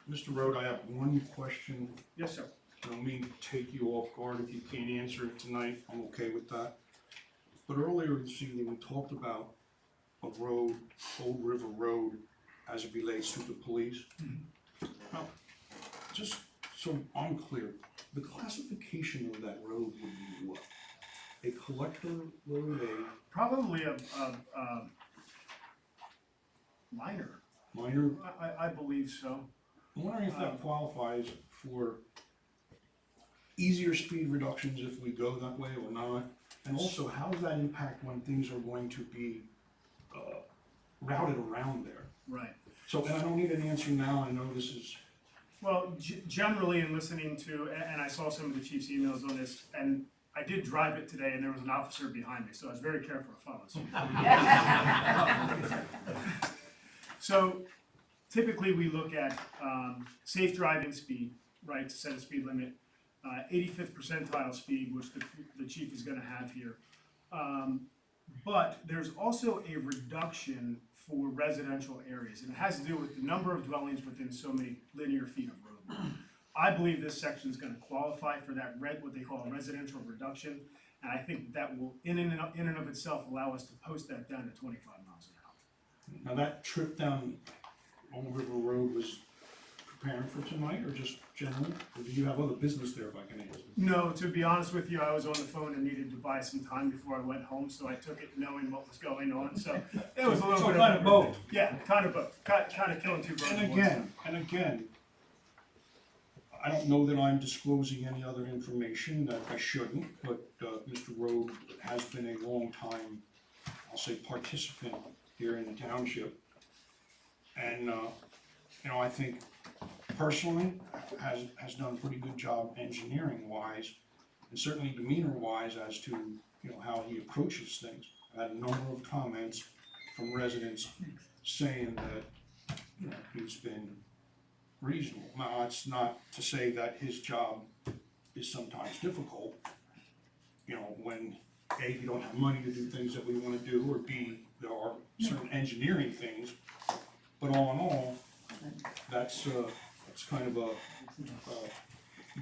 Mr. Road, I have one question. Yes, sir. I don't mean to take you off guard if you can't answer it tonight, I'm okay with that. But earlier this evening, we talked about a road, Old River Road, as it relates to the police. Now, just so I'm clear, the classification of that road would be what? A collector road, Probably a minor, a minor? I believe so. I'm wondering if that qualifies for easier speed reductions if we go that way or not? And also, how does that impact when things are going to be routed around there? Right. So, and I don't need an answer now, I know this is, Well, generally in listening to, and I saw some of the chief's emails on this, and I did drive it today and there was an officer behind me, so I was very careful to follow suit. So typically we look at safe driving speed, right, to set a speed limit, 85th percentile speed, which the chief is gonna have here. But there's also a reduction for residential areas, and it has to do with the number of dwellings within so many linear feet of road. I believe this section is gonna qualify for that what they call a residential reduction, and I think that will, in and of itself, allow us to post that down to 25 miles an hour. now that trip down Old River Road was preparing for tonight, or just general? Or do you have other business there, if I can ask? No, to be honest with you, I was on the phone and needed to buy some time before I went home, so I took it knowing what was going on, so it was a little So bit of. kind of both. Yeah, kind of both, kind of killing two birds with one stone. And again, I don't know that I'm disclosing any other information that I shouldn't, but Mr. Rode has been a long time, I'll say, participant here in the township. And, you know, I think personally has done a pretty good job engineering wise, and certainly demeanor wise as to, you know, how he approaches things. I had a number of comments from residents saying that, you know, he's been reasonable. Now, it's not to say that his job is sometimes difficult, you know, when A, you don't have money to do things that we wanna do, or B, there are certain engineering things. But all in all, that's kind of a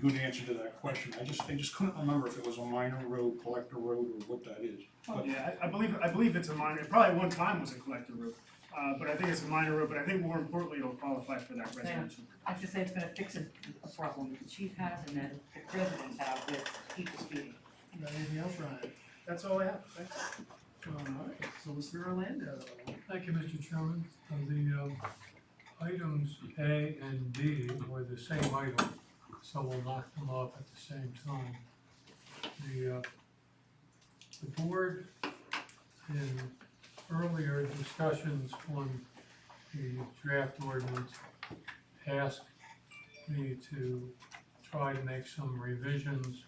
good answer to that question. I just couldn't remember if it was a minor road, collector road, or what that is. But Yeah, I believe it's a minor, it probably one time was a collector road, but I think it's a minor road, but I think more importantly, it'll qualify for that residential. I should say it's gonna fix a problem that the chief has and that the residents have with people speeding. Got anything else, Ryan? That's all I have, thanks. Alright, so Mr. Orlando. Thank you, Mr. Chairman. The items A and D were the same item, so we'll knock them off at the same time. The board, in earlier discussions on the draft ordinance, asked me to try to make some revisions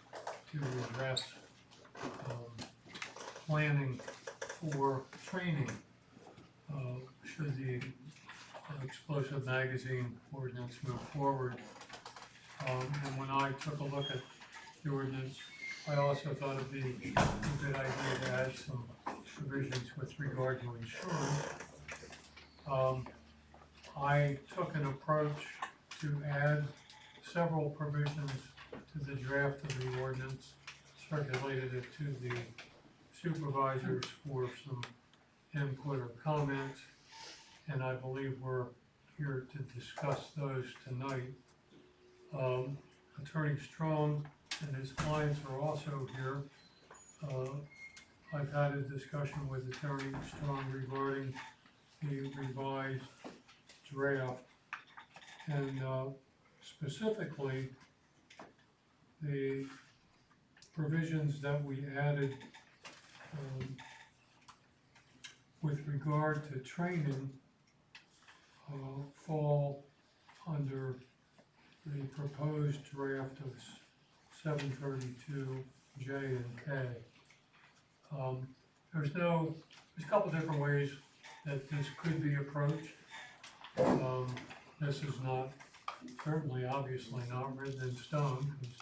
to address planning for training, should the explosive magazine ordinance move forward. And when I took a look at the ordinance, I also thought it'd be a good idea to add some provisions with regard to insurance. I took an approach to add several provisions to the draft of the ordinance, circulated it to the supervisors for some input or comments, and I believe we're here to discuss those tonight. Attorney Strong and his clients are also here. I've had a discussion with Attorney Strong regarding the revised draft, and specifically the provisions that we added with regard to training fall under the proposed draft of 732 J and K. There's a couple different ways that this could be approached. This is not, certainly, obviously not written in stone, because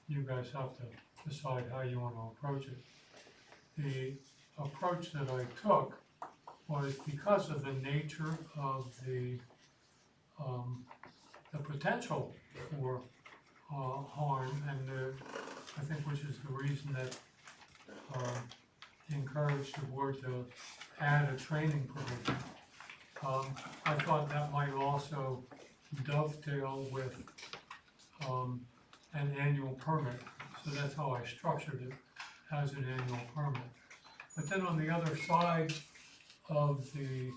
you guys have to decide how you want to approach it. The approach that I took was because of the nature of the potential for harm, and I think which is the reason that encouraged the board to add a training provision. I thought that might also dovetail with an annual permit, so that's how I structured it, as an annual permit. But then on the other side of the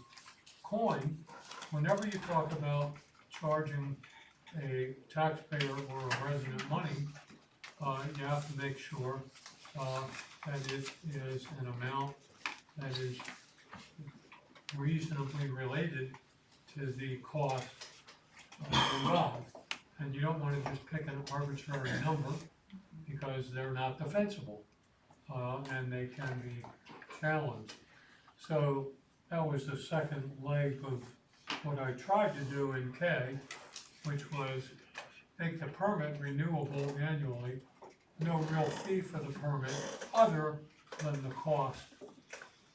coin, whenever you talk about charging a taxpayer or a resident money, you have to make sure that it is an amount that is reasonably related to the cost involved. And you don't want to just pick an arbitrary number, because they're not defensible, and they can be challenged. So that was the second leg of what I tried to do in K, which was make the permit renewable annually, no real fee for the permit other than the cost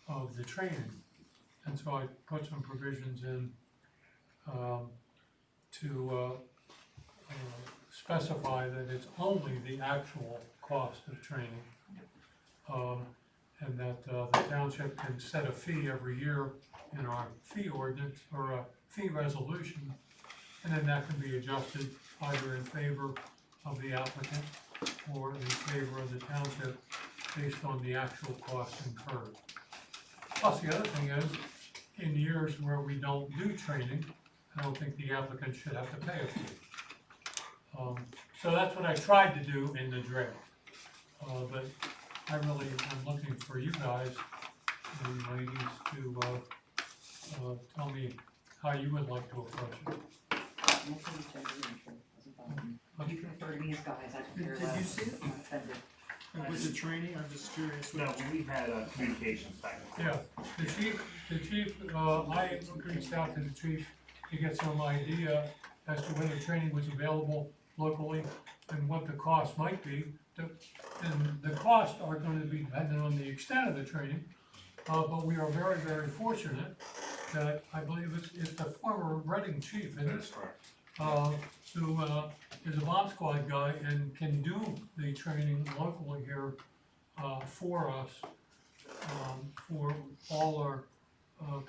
of the training. And so I put some provisions in to specify that it's only the actual cost of training, and that the township can set a fee every year in our fee ordinance, or a fee resolution, and then that can be adjusted either in favor of the applicant or in favor of the township based on the actual costs incurred. Plus, the other thing is, in years where we don't do training, I don't think the applicant should have to pay a fee. So that's what I tried to do in the draft. But I really am looking for you guys and ladies to tell me how you would like to approach it. You can refer to me as guys, I can care Did you less. see it? I'm offended. Was it training? I'm just curious. No, we had communications back and forth. Yeah, the chief, I reached out to the chief to get some idea as to whether training was available locally and what the cost might be. And the costs are going to be dependent on the extent of the training, but we are very, very fortunate that I believe it's the former Reading chief, isn't it? That's correct. Who is a bomb squad guy and can do the training locally here for us, for all our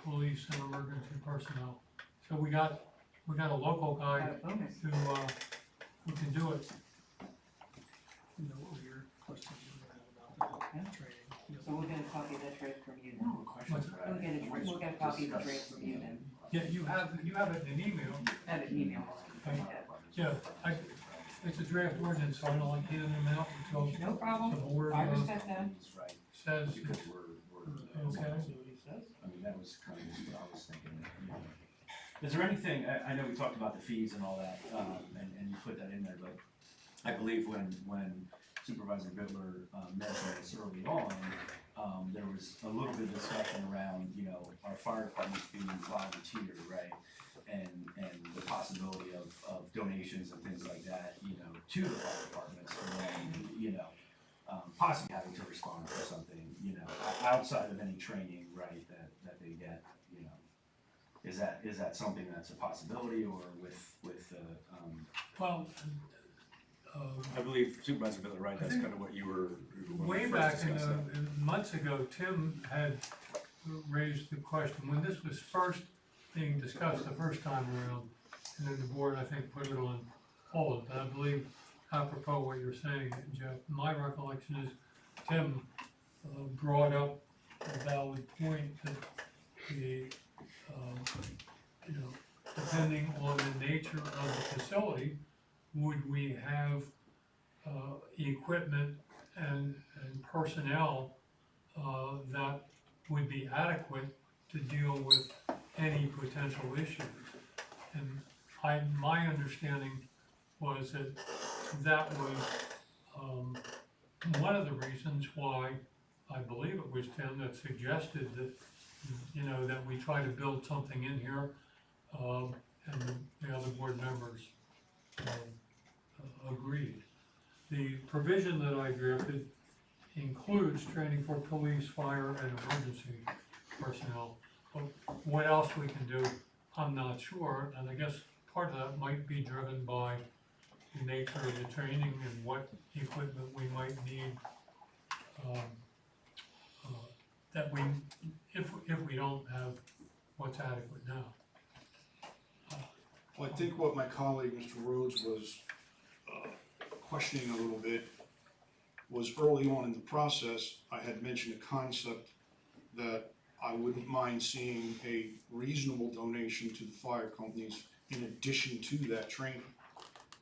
police and emergency personnel. So we got a local guy Got a bonus. who can do it. You know what your question about training. So we'll get a copy of that draft from you then. What's- We'll get a copy of the draft from you then. Yeah, you have it in an email. Have it emailed. Okay. Yeah, it's a draft ordinance, so I don't like handing them out until No the problem, board I respect that. says it's Because we're, okay. I mean, that was kind of what I was thinking. You know. Is there anything, I know we talked about the fees and all that, and you put that in there, but I believe when Supervisor Bittler mentioned this early on, there was a little bit of discussion around, you know, our fire departments being volunteer, right? And the possibility of donations and things like that, you know, to the fire departments, and then, you know, possibly having to respond to something, you know, outside of any training, right, that they get, you know. Is that something that's a possibility, or with, Well, I believe Supervisor Miller, right, that's think kind of what you were. when we way first back in discussed that. months ago, Tim had raised the question, when this was first being discussed the first time around, and then the board, I think, put it on hold, and I believe, apropos what you're saying, Jeff, my recollection is Tim brought up a valid point that the, you know, depending on the nature of the facility, would we have equipment and personnel that would be adequate to deal with any potential issues? And my understanding was that was one of the reasons why, I believe it was Tim that suggested that, you know, that we try to build something in here, and the other board members agreed. The provision that I drafted includes training for police, fire, and emergency personnel. But what else we can do, I'm not sure, and I guess part of that might be driven by the nature of the training and what equipment we might need, that we, if we don't have what's adequate now. Well, I think what my colleague, Mr. Rhodes, was questioning a little bit was early on in the process, I had mentioned a concept that I wouldn't mind seeing a reasonable donation to the fire companies in addition to that training.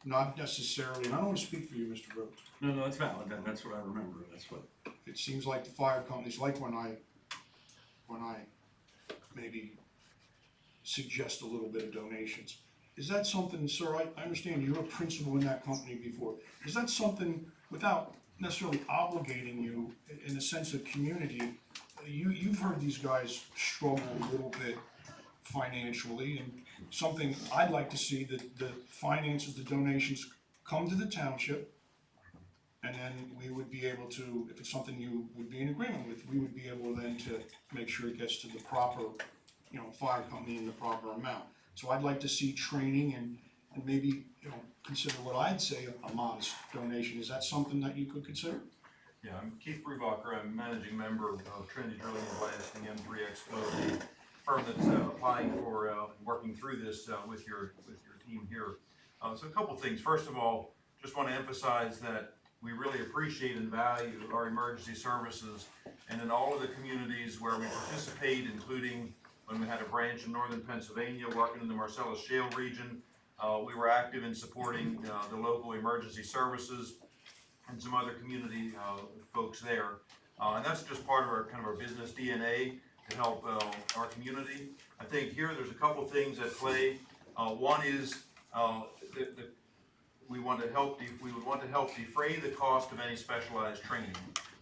Not necessarily, and I don't want to speak for you, Mr. Rhodes. No, that's valid, that's what I remember, that's what. It seems like the fire companies, like when I maybe suggest a little bit of donations. Is that something, sir, I understand you're a principal in that company before. Is that something, without necessarily obligating you in a sense of community, you've heard these guys struggle a little bit financially, and something I'd like to see, that the finances, the donations come to the township, and then we would be able to, if it's something you would be in agreement with, we would be able then to make sure it gets to the proper, you know, fire company in the proper amount. So I'd like to see training and maybe, you know, consider what I'd say a modest donation. Is that something that you could consider? Yeah, I'm Keith Brebacher. I'm managing member of Trinity Drilling and Blasting M3 Expo, the firm that's applying for and working through this with your team here. So a couple things. First of all, just want to emphasize that we really appreciate and value our emergency services, and in all of the communities where we participate, including when we had a branch in northern Pennsylvania working in the Marcellus Shale region, we were active in supporting the local emergency services and some other community folks there. And that's just part of our business DNA to help our community. I think here there's a couple things at play. One is we would want to help defray the cost of any specialized training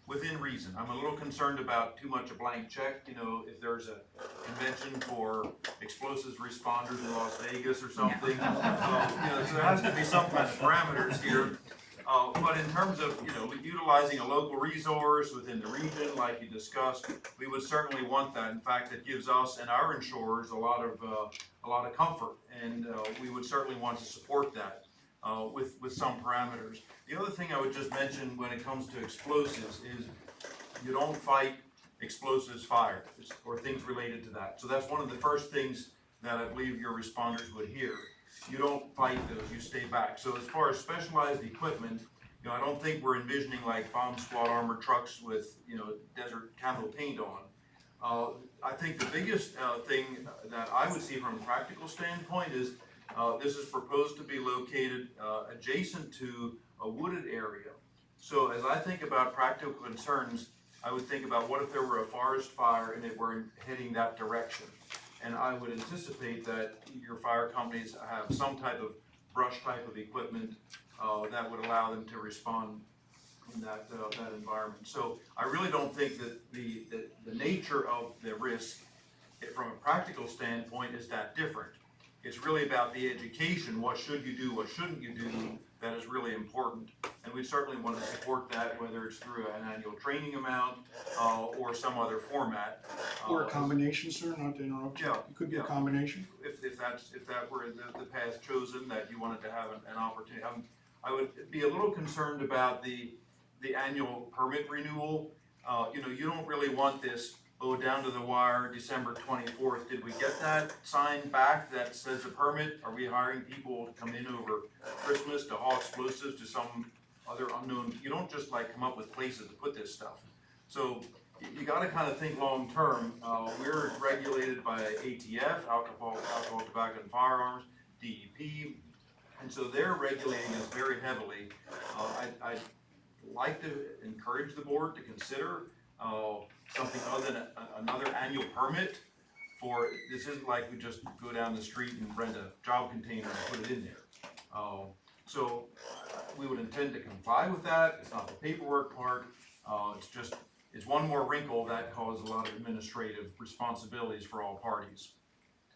within reason. I'm a little concerned about too much a blank check. You know, if there's a convention for explosives responders in Las Vegas or something, you know, so there has to be some kind of parameters here. But in terms of, you know, utilizing a local resource within the region, like you discussed, we would certainly want that. In fact, it gives us and our insurers a lot of comfort, and we would certainly want to support that with some parameters. The other thing I would just mention when it comes to explosives is you don't fight explosives fire or things related to that. So that's one of the first things that I believe your responders would hear. You don't fight those, you stay back. So as far as specialized equipment, you know, I don't think we're envisioning like bomb squad armored trucks with, you know, desert camo paint on. I think the biggest thing that I would see from a practical standpoint is this is proposed to be located adjacent to a wooded area. So as I think about practical concerns, I would think about what if there were a forest fire and it were heading that direction. And I would anticipate that your fire companies have some type of brush type of equipment that would allow them to respond in that environment. So I really don't think that the nature of the risk from a practical standpoint is that different. It's really about the education, what should you do, what shouldn't you do, that is really important. And we certainly want to support that, whether it's through an annual training amount, or some other format. Or a combination, sir, not to interrupt you. Yeah, It could be a yeah. combination. If that were the path chosen, that you wanted to have an opportunity. I would be a little concerned about the annual permit renewal. You know, you don't really want this, down to the wire, December 24th. Did we get that sign back that says the permit? Are we hiring people to come in over Christmas to haul explosives to some other unknown? You don't just like come up with places to put this stuff. So you gotta kind of think long-term. We're regulated by ATF, Alcohol, Tobacco and Firearms, DEP, and so they're regulating us very heavily. I'd like to encourage the board to consider something other than another annual permit for, this isn't like we just go down the street and rent a job container and put it in there. So we would intend to comply with that. It's not the paperwork part. It's one more wrinkle that causes a lot of administrative responsibilities for all parties.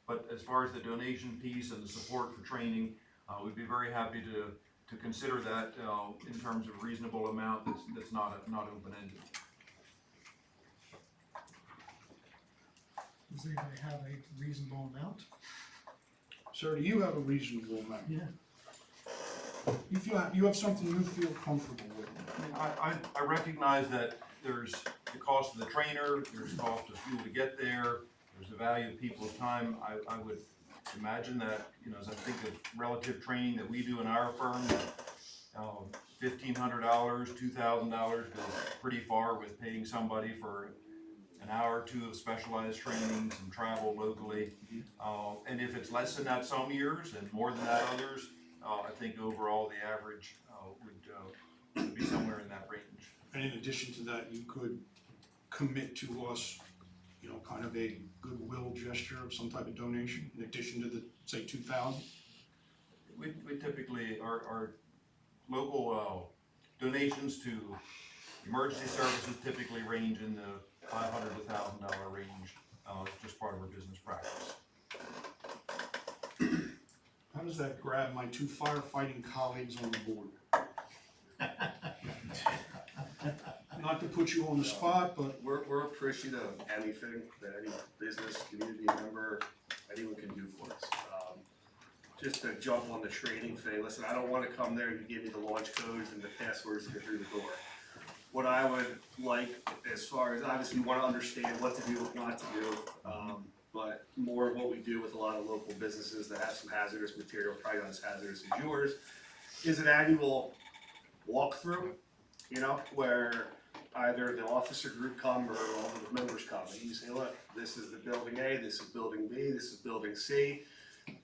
But as far as the donation piece and the support for training, we'd be very happy to consider that in terms of reasonable amount that's not open-ended. Does anybody have a reasonable amount? Sir, do you have a reasonable amount? Yeah. You have something you feel comfortable with? I recognize that there's the cost of the trainer, there's the cost of fuel to get there, there's the value of people's time. I would imagine that, you know, as I think of relative training that we do in our firm, $1,500, $2,000 goes pretty far with paying somebody for an hour or two of specialized training, some travel locally. And if it's less than that some years and more than that others, I think overall the average would be somewhere in that range. And in addition to that, you could commit to us, you know, kind of a goodwill gesture of some type of donation in addition to the, say, 2,000? We typically, our local donations to emergency services typically range in the $500 to $1,000 range. It's just part of our business practice. How does that grab my two firefighting colleagues on the board? Not to put you on the spot, but We're appreciative of anything that any business, community member, anyone can do for us. Just to jump on the training thing, listen, I don't wanna come there and you give me the launch codes and the passwords to get through the door. What I would like, as far as, obviously, we wanna understand what to do, what not to do, but more of what we do with a lot of local businesses that have some hazardous material, probably not as hazardous as yours, is an annual walkthrough, you know, where either the officer group come or all of the members come, and you say, look, this is the building A, this is building B, this is building C,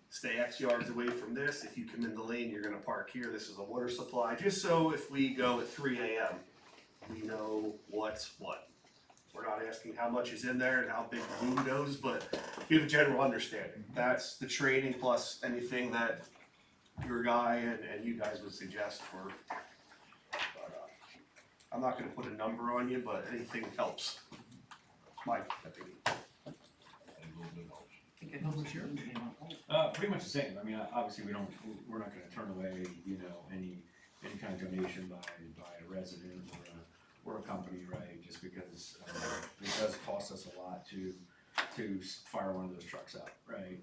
stay X yards away from this, if you come in the lane, you're gonna park here, this is a water supply, just so if we go at 3 AM, we know what's what. We're not asking how much is in there and how big the room goes, but we have a general understanding. That's the training plus anything that your guy and you guys would suggest for. I'm not gonna put a number on you, but anything helps. Mike, I think. Numbers here? Pretty much the same. I mean, obviously, we're not gonna turn away, you know, any kind of donation by a resident or a company, right? Just because it does cost us a lot to fire one of those trucks up, right?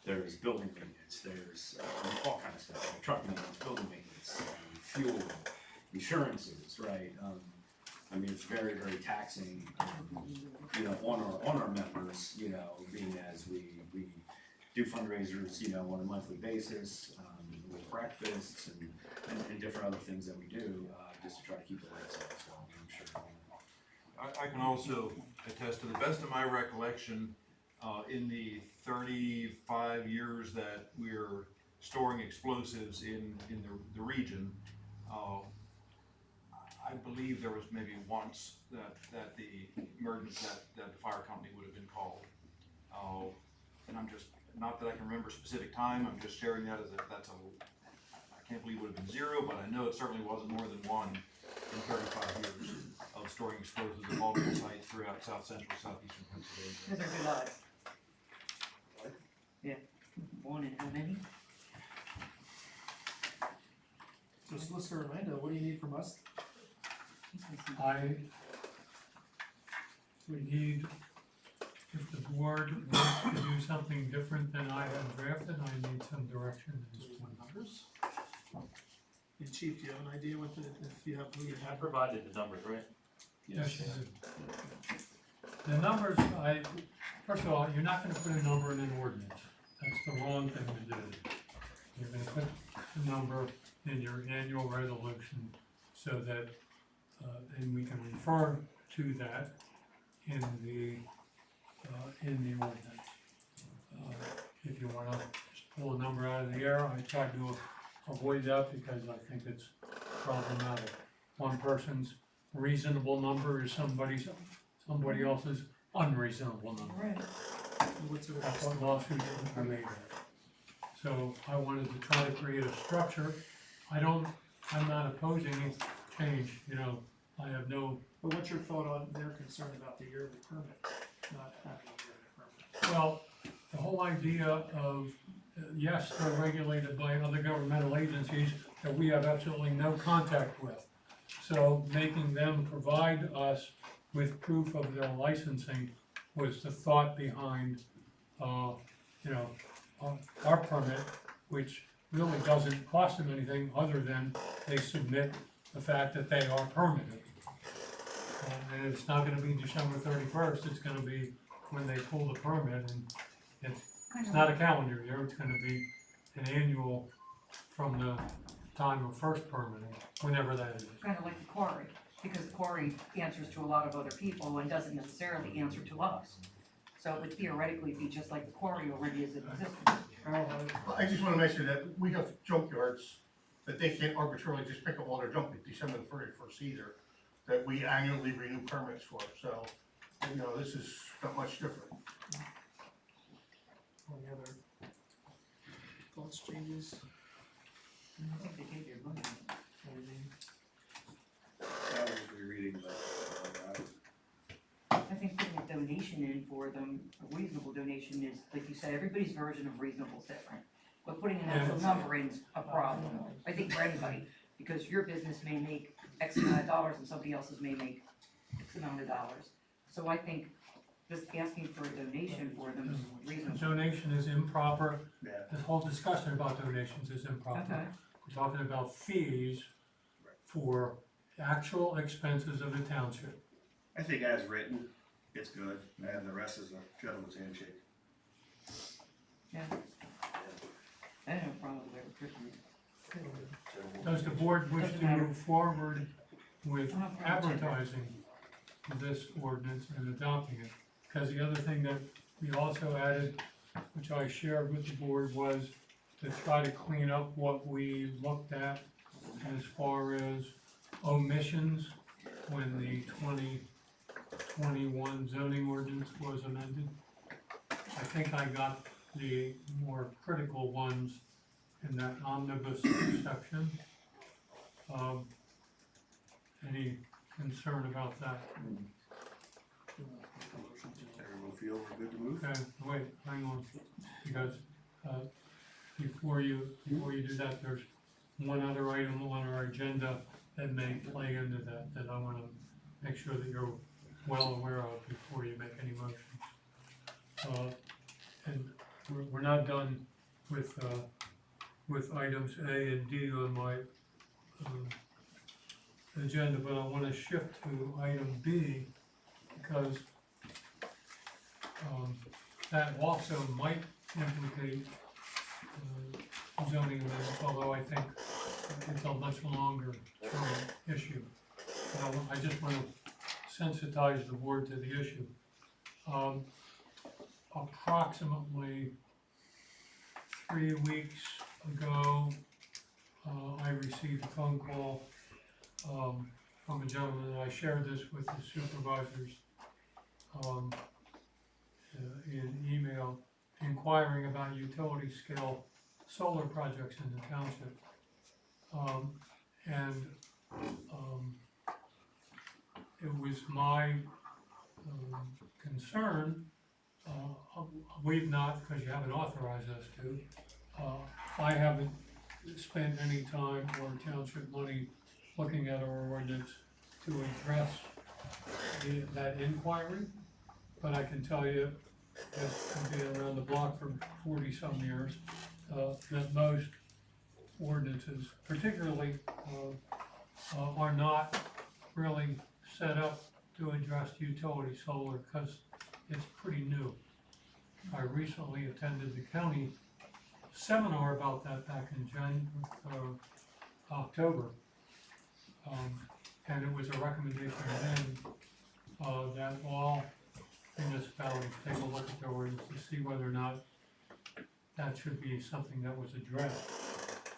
There's building maintenance, there's all kind of stuff, like truck maintenance, building maintenance, fuel, insurances, right? I mean, it's very, very taxing, you know, on our members, you know, being as we do fundraisers, you know, on a monthly basis, with breakfasts and different other things that we do, just to try to keep the lights on, so I'm sure. I can also attest to the best of my recollection, in the 35 years that we're storing explosives in the region, I believe there was maybe once that the emergency, that the fire company would have been called. And I'm just, not that I can remember a specific time, I'm just sharing that as I can't believe it would have been 0, but I know it certainly wasn't more than 1 in 35 years of storing explosives at multiple sites throughout south central, southeastern Pennsylvania. Those are good odds. Yeah, 1 in how many? So Solicitor Orlando, what do you need from us? We need, if the board wants to do something different than I have drafted, I need some direction at this point. Numbers? And Chief, do you have an idea what the, if you have, who you I have? provided the numbers, right? Yes, you do. The numbers, first of all, you're not gonna put a number in an ordinance. That's the wrong thing to do. You're gonna put the number in your annual resolution so that, and we can refer to that in the ordinance. If you wanna just pull a number out of the air, I try to avoid that because I think it's problematic. One person's reasonable number is somebody else's unreasonable number. Right. What's the That's what lawsuits are made of. So I wanted to try to create a structure. I'm not opposing change, you know, I have no, But what's your thought on their concern about the yearly permit, not having a yearly permit? well, the whole idea of, yes, they're regulated by other governmental agencies that we have absolutely no contact with. So making them provide us with proof of their licensing was the thought behind, you know, our permit, which really doesn't cost them anything other than they submit the fact that they are permitted. And it's not gonna be December 31st, it's gonna be when they pull the permit, and it's not a calendar year, it's gonna be an annual from the time of first permitting, whenever that is. Kind of like the quarry, because the quarry answers to a lot of other people and doesn't necessarily answer to us. So it would theoretically be just like the quarry already is in existence. I just wanna mention that we have junkyards that they can't arbitrarily just pick up all their junk at December the 31st either, that we annually renew permits for, so, you know, this is not much different. Any other thoughts, changes? I think they gave you a bunch. Anything? I was rereading, but, I think putting a donation in for them, a reasonable donation is, like you said, everybody's version of reasonable is different. But putting an actual number in is a problem, I think for anybody, because your business may make X amount of dollars and somebody else's may make X amount of dollars. So I think just asking for a donation for them is reasonable. Donation is improper, yeah. this whole discussion about donations is improper. Okay. We're talking about fees for actual expenses of the township. I think as written, it's good, and the rest is a gentleman's handshake. Yeah. I don't have a problem with it. Does the board wish Doesn't to matter. move forward with I don't have a problem with it. advertising this ordinance and adopting it? Because the other thing that we also added, which I shared with the board, was to try to clean up what we looked at as far as omissions when the 2021 zoning ordinance was amended. I think I got the more critical ones in that omnibus section. Any concern about that? Everyone feel we're good to move? Okay, wait, hang on, because, before you do that, there's one other item on our agenda that may play into that I wanna make sure that you're well aware of before you make any motions. And we're not done with items A and D on my, agenda, but I wanna shift to item B, because that also might implicate zoning amendments, although I think it's a much longer term issue. I just want to sensitize the board to the issue. Approximately 3 weeks ago, I received a phone call from a gentleman, and I shared this with the supervisors in email, inquiring about utility scale solar projects in the township. It was my concern, we've not, because you haven't authorized us to, I haven't spent any time or township money looking at our ordinance to address that inquiry, but I can tell you, just from being around the block for 40-some years, that most ordinances, particularly, are not really set up to address utility solar, because it's pretty new. I recently attended the county seminar about that back in October. And it was a recommendation then, that all municipalities take a look at their ordinance to see whether or not that should be something that was addressed.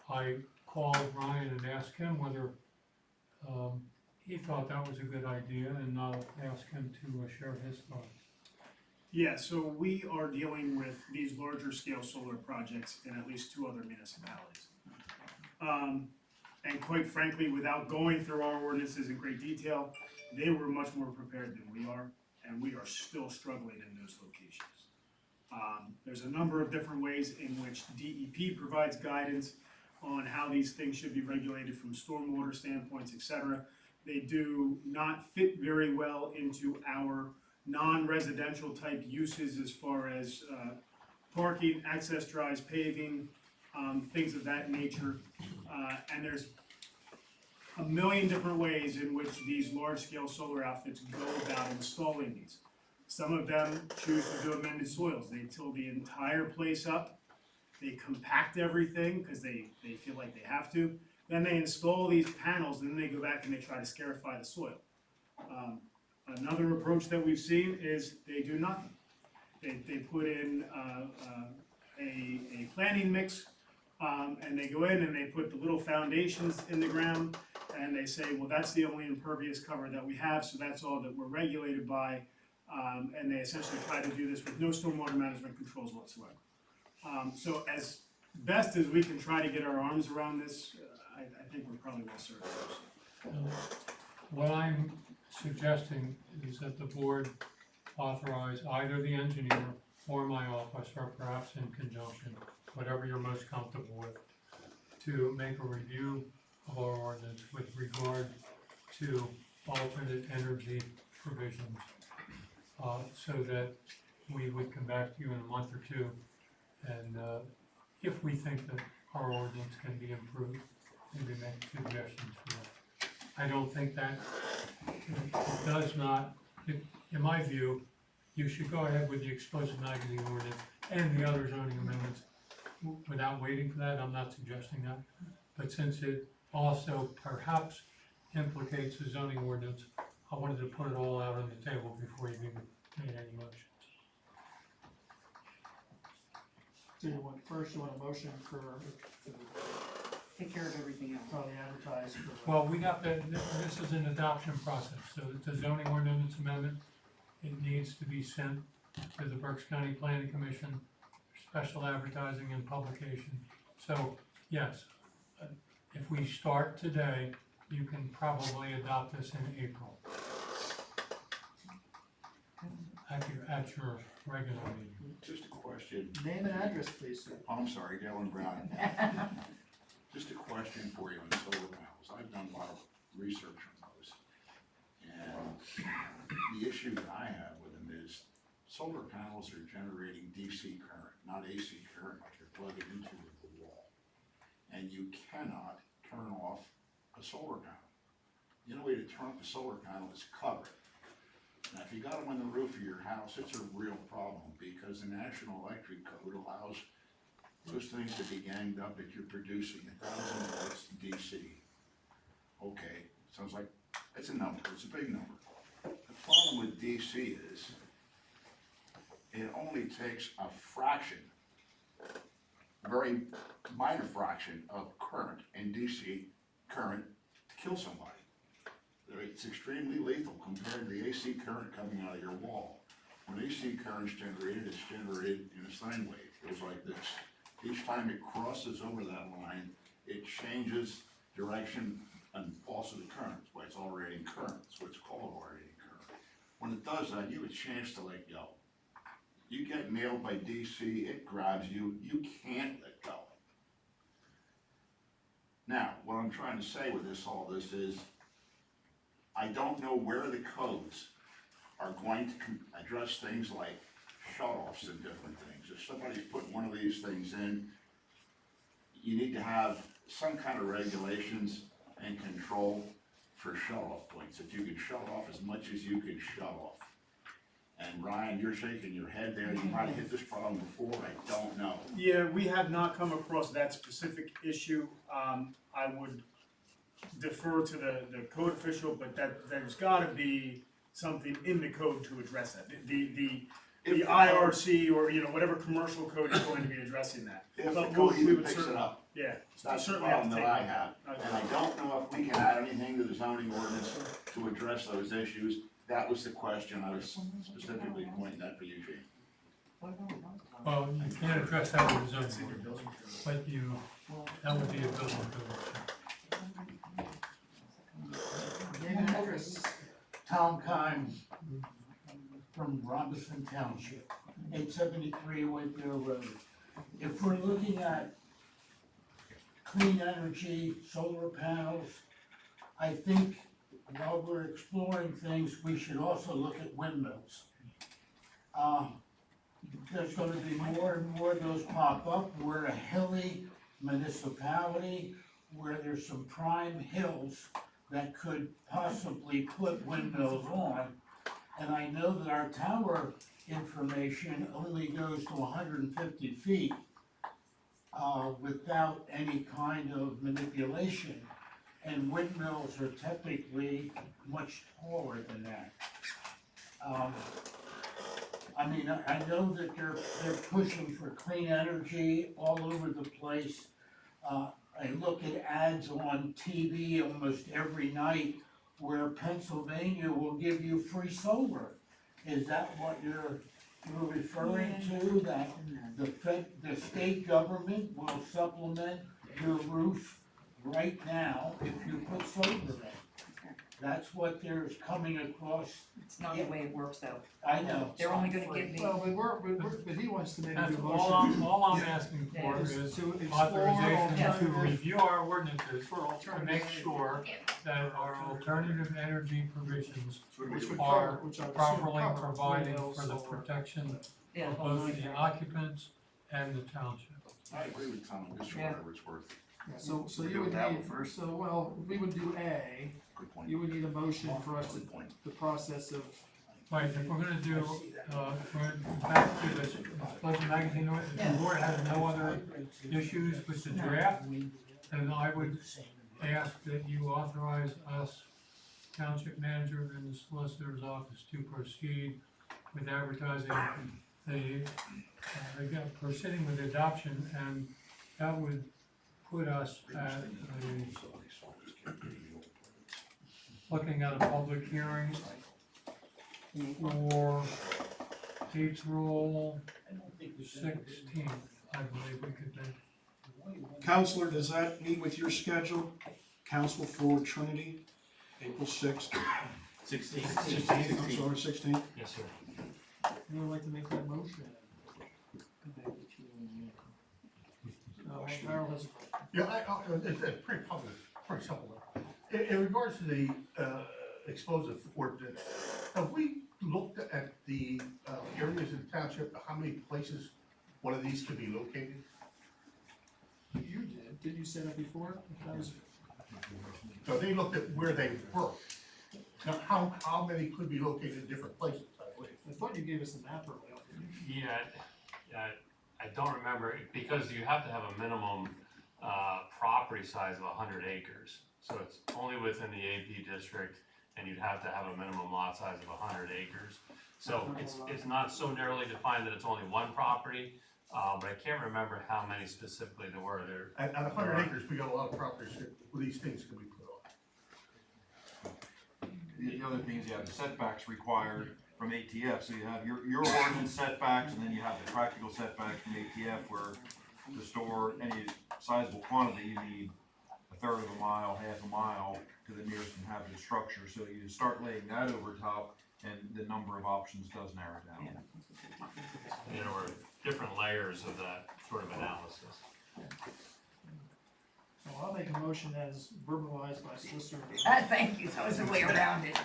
I called Ryan and asked him whether, he thought that was a good idea, and I'll ask him to share his thoughts. Yeah, so we are dealing with these larger scale solar projects in at least 2 other municipalities. And quite frankly, without going through our ordinances in great detail, they were much more prepared than we are, and we are still struggling in those locations. There's a number of different ways in which DEP provides guidance on how these things should be regulated from stormwater standpoints, et cetera. They do not fit very well into our non-residential type uses as far as parking, access drives, paving, things of that nature. And there's a million different ways in which these large-scale solar outfits go about installing these. Some of them choose to do amended soils. They till the entire place up. They compact everything because they feel like they have to. Then they install these panels, and then they go back and they try to scarify the soil. Another approach that we've seen is they do nothing. They put in a planting mix, and they go in and they put the little foundations in the ground, and they say, well, that's the only impervious cover that we have, so that's all that we're regulated by. And they essentially try to do this with no stormwater management controls whatsoever. So as best as we can try to get our arms around this, I think we're probably well served. What I'm suggesting is that the board authorize either the engineer or my office, or perhaps in conjunction, whatever you're most comfortable with, to make a review of our ordinance with regard to alternate energy provisions, so that we would come back to you in a month or two, and if we think that our ordinance can be improved, maybe make suggestions for that. I don't think that it does not, in my view, you should go ahead with the explosive magazine ordinance and the other zoning amendments without waiting for that. I'm not suggesting that. But since it also perhaps implicates the zoning ordinance, I wanted to put it all out on the table before you even made any motions. So you want, first you want a motion for, Take care of everything else. probably advertise for. Well, we got the, this is an adoption process, so it's a zoning ordinance amendment. It needs to be sent to the Berks County Planning Commission, special advertising and publication. So, yes, if we start today, you can probably adopt this in April. At your regular meeting. Just a question. Name and address, please, sir. Oh, I'm sorry, Dallin Brown. Just a question for you on solar panels. I've done a lot of research on those. And the issue that I have with them is solar panels are generating DC current, not AC current like you're plugging into the wall. And you cannot turn off a solar panel. The only way to turn off a solar panel is cover it. Now, if you got them on the roof of your house, it's a real problem because the National Electric Code allows those things to be ganged up that you're producing 1,000 volts DC. Okay, sounds like it's a number, it's a big number. The problem with DC is it only takes a fraction, a very minor fraction of current in DC current to kill somebody. It's extremely lethal compared to the AC current coming out of your wall. When AC current is generated, it's generated in a sine wave. It goes like this. Each time it crosses over that line, it changes direction and also the current. That's why it's alternating current. That's what it's called, alternating current. When it does that, you have a chance to let go. You get nailed by DC, it grabs you, you can't let go. I'm trying to say with all this is, I don't know where the codes are going to address things like shut-offs and different things. If somebody's putting one of these things in, you need to have some kind of regulations and control for shut-off points, that you can shut off as much as you can shut off. And Ryan, you're shaking your head there, you might have hit this problem before, I don't know. Yeah, we have not come across that specific issue. I would defer to the code official, but there's gotta be something in the code to address that. The IRC or, you know, whatever commercial code is going to be addressing that. If But the code we even would picks it certainly- up, Yeah. that's the certainly have to problem that take I it. have. Okay. And I don't know if we can add anything to the zoning ordinance to address those issues. That was the question, I was specifically pointing that for you, Gene. Well, you can't address that with zoning ordinance, but that would be a building code. Name and address, Tom Kine from Robeson Township, 873 Whitetail Road. If we're looking at clean energy, solar panels, I think while we're exploring things, we should also look at windmills. There's gonna be more and more of those pop up. We're a hilly municipality where there's some prime hills that could possibly put windmills on. And I know that our tower information only goes to 150 feet without any kind of manipulation. And windmills are typically much taller than that. I mean, I know that they're pushing for clean energy all over the place. I look at ads on TV almost every night where Pennsylvania will give you free solar. Is that what you're referring to? That the state government will supplement your roof right now if you put solar in? That's what there's coming across. It's not the way it works though. I know. They're only gonna give me. Well, but he wants to maybe That's do a all motion. all I'm asking for Is is to explore authorization to alternative- review our ordinances For to alternative. make sure that our alternative energy provisions Which would are cover, which I would assume properly cover providing windmills, for the solar. protection Yeah, of the whole both nine the yards. occupants and the township. I agree with Tom, just for Yeah. whatever it's worth. Yeah, so We you go would with that need, one first? so, well, we would do A, Good point. you would need a motion for us to, Good point. the process of, Right, if we're gonna do, we're back to this Pleasant Magazine, if the board has no other issues with the draft, then I would ask that you authorize us, township manager and the solicitor's office to proceed with advertising proceeding with adoption, and that would put us at looking at a public hearing for April 16th, I believe we could do. Counselor, does that meet with your schedule? Council for Trinity, April 6th? 16th, I'm sorry, 16th? Yes, sir. you would like to make that motion? Harold has a Yeah, it's pretty public, pretty simple. In regards to the explosive ordinance, have we looked at the areas in the township, how many places one of these could be located? You did you say that before? That was, So they looked at where they were. Now, how many could be located in different places, I believe? I thought you gave us a map earlier. Yeah, I don't remember, because you have to have a minimum, property size of 100 acres. So it's only within the AP district, and you'd have to have a minimum lot size of 100 acres. So it's not so narrowly defined that it's only one property, but I can't remember how many specifically there were there. At 100 acres, we got a lot of properties where these things can be put on. The other thing is you have the setbacks required from ATF, so you have your ordinance setbacks, and then you have the practical setbacks from ATF, where to store any sizable quantity, you need a third of a mile, half a mile to the nearest inhabited structure, so you start laying that over top, and the number of options does narrow down. There were different layers of that sort of analysis. Well, I'll make a motion as verbalized by solicitor. Thank you, that was the way around it.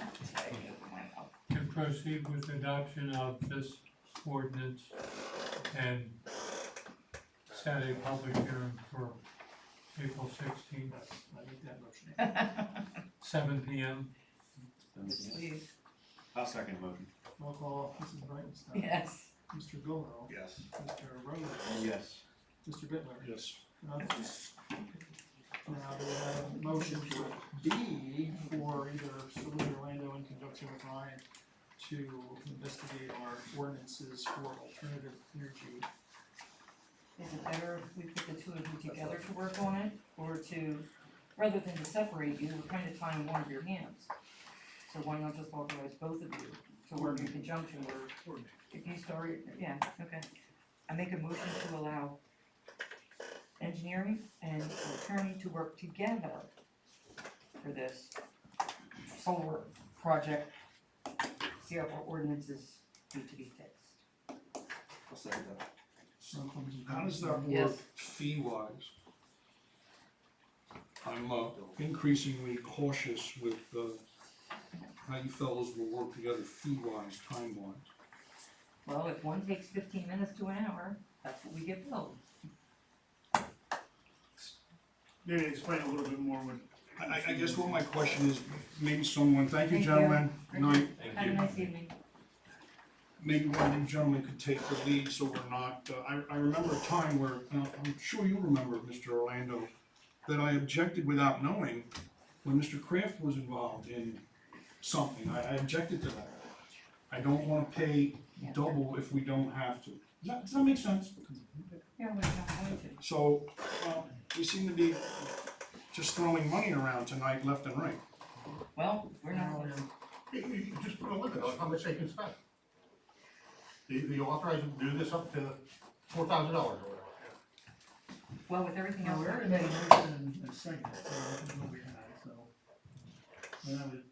To proceed with adoption of this ordinance and set a public hearing for April 16th, I make that motion. 7 PM. Please, I'll second the motion. Roll call, Mrs. Breitenstein. yes. Mr. Gilmore. Yes. Mr. Rose. Yes. Mr. Bitler. Yes. Now, do we have a motion for B for either Solicitor Orlando in conjunction with Ryan to investigate our ordinances for alternative energy? Is it better if we put the two of you together to work on it, or to, rather than to separate you, we're kind of tying one of your hands? So why not just authorize both of you to work in conjunction, or if you start, yeah, okay. I make a motion to allow engineering and attorney to work together for this solar project, see if our ordinances need to be fixed. I'll second that. How does that work Yes. fee-wise? I'm increasingly cautious with how you fellows will work together fee-wise, time-wise. Well, if one takes 15 minutes to an hour, that's what we get billed. Maybe explain a little bit more what. I guess what my question is, maybe someone, thank you Thank you. gentlemen, good night. Have a nice evening. Maybe one of you gentlemen could take the lead so we're not, I remember a time where, I'm sure you remember, Mr. Orlando, that I objected without knowing when Mr. Kraft was involved in something. I objected to that. I don't wanna pay double if we don't have to. Does that make sense? Yeah, we're not going to. So, we seem to be just throwing money around tonight, left and right. Well, we're not. You just put a limit on how much they can spend. The authorized to do this up to $4,000 or whatever. Well, with everything Now, else. we already we're made a doing- motion in a second, so this is what we had, so. Then I would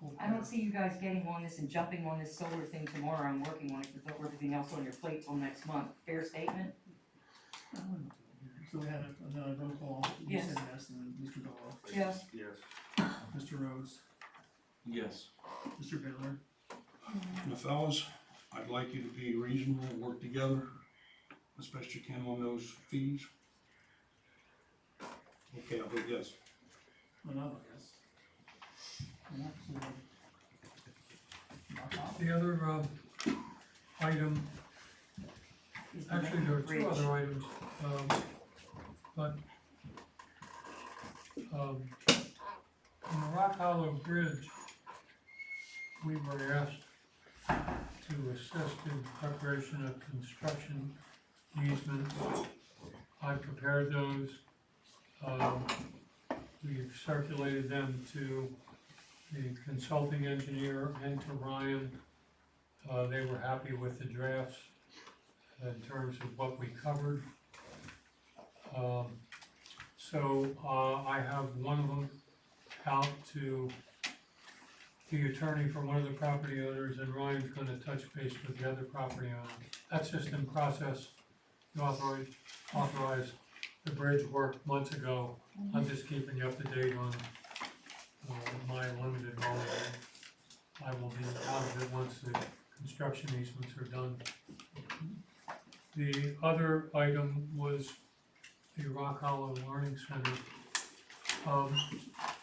hope. I don't see you guys getting on this and jumping on this solar thing tomorrow. I'm working on it to throw everything else on your plate till next month. Fair statement? So we had another roll call, you Yes. said yes, and then Mr. Gallow, Yes. Yes. Mr. Rhodes, Yes. Mr. Bitler. And fellas, I'd like you to be reasonable and work together as best you can on those fees. Okay, I'll vote yes. Another yes. And that's, knock off. The other item, Is the actually, there are bridge. two other items, but on the Rock Hollow Bridge, we were asked to assist in preparation of construction easements. I prepared those. We've circulated them to the consulting engineer and to Ryan. They were happy with the drafts in terms of what we covered. I have one of them out to the attorney for one of the property owners, and Ryan's gonna touch base with the other property owner. That's just in process. You authorized the bridge work months ago. I'm just keeping you up to date on my limited knowledge. I will be out of it once the construction easements are done. The other item was the Rock Hollow Learning Center.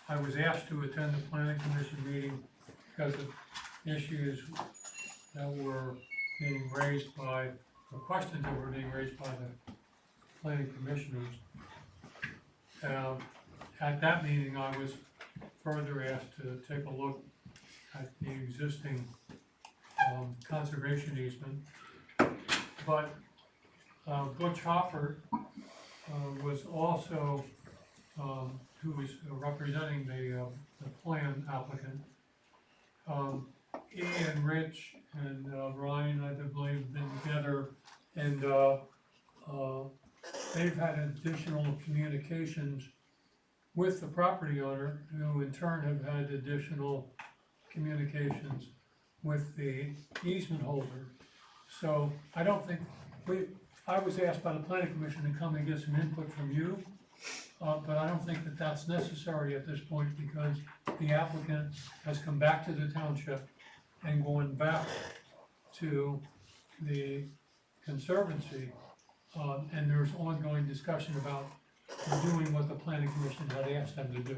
I was asked to attend the planning commission meeting because of issues that were being raised by, or questions that were being raised by the planning commissioners. At that meeting, I was further asked to take a look at the existing conservation easement. But Butch Hopper was also, who was representing the plan applicant. He and Rich and Ryan, I believe, have been together, and they've had additional communications with the property owner, who in turn have had additional communications with the easement holder. So I don't think, I was asked by the planning commission to come and get some input from you but I don't think that that's necessary at this point because the applicant has come back to the township and going back to the conservancy, and there's ongoing discussion about doing what the planning commission had asked them to do.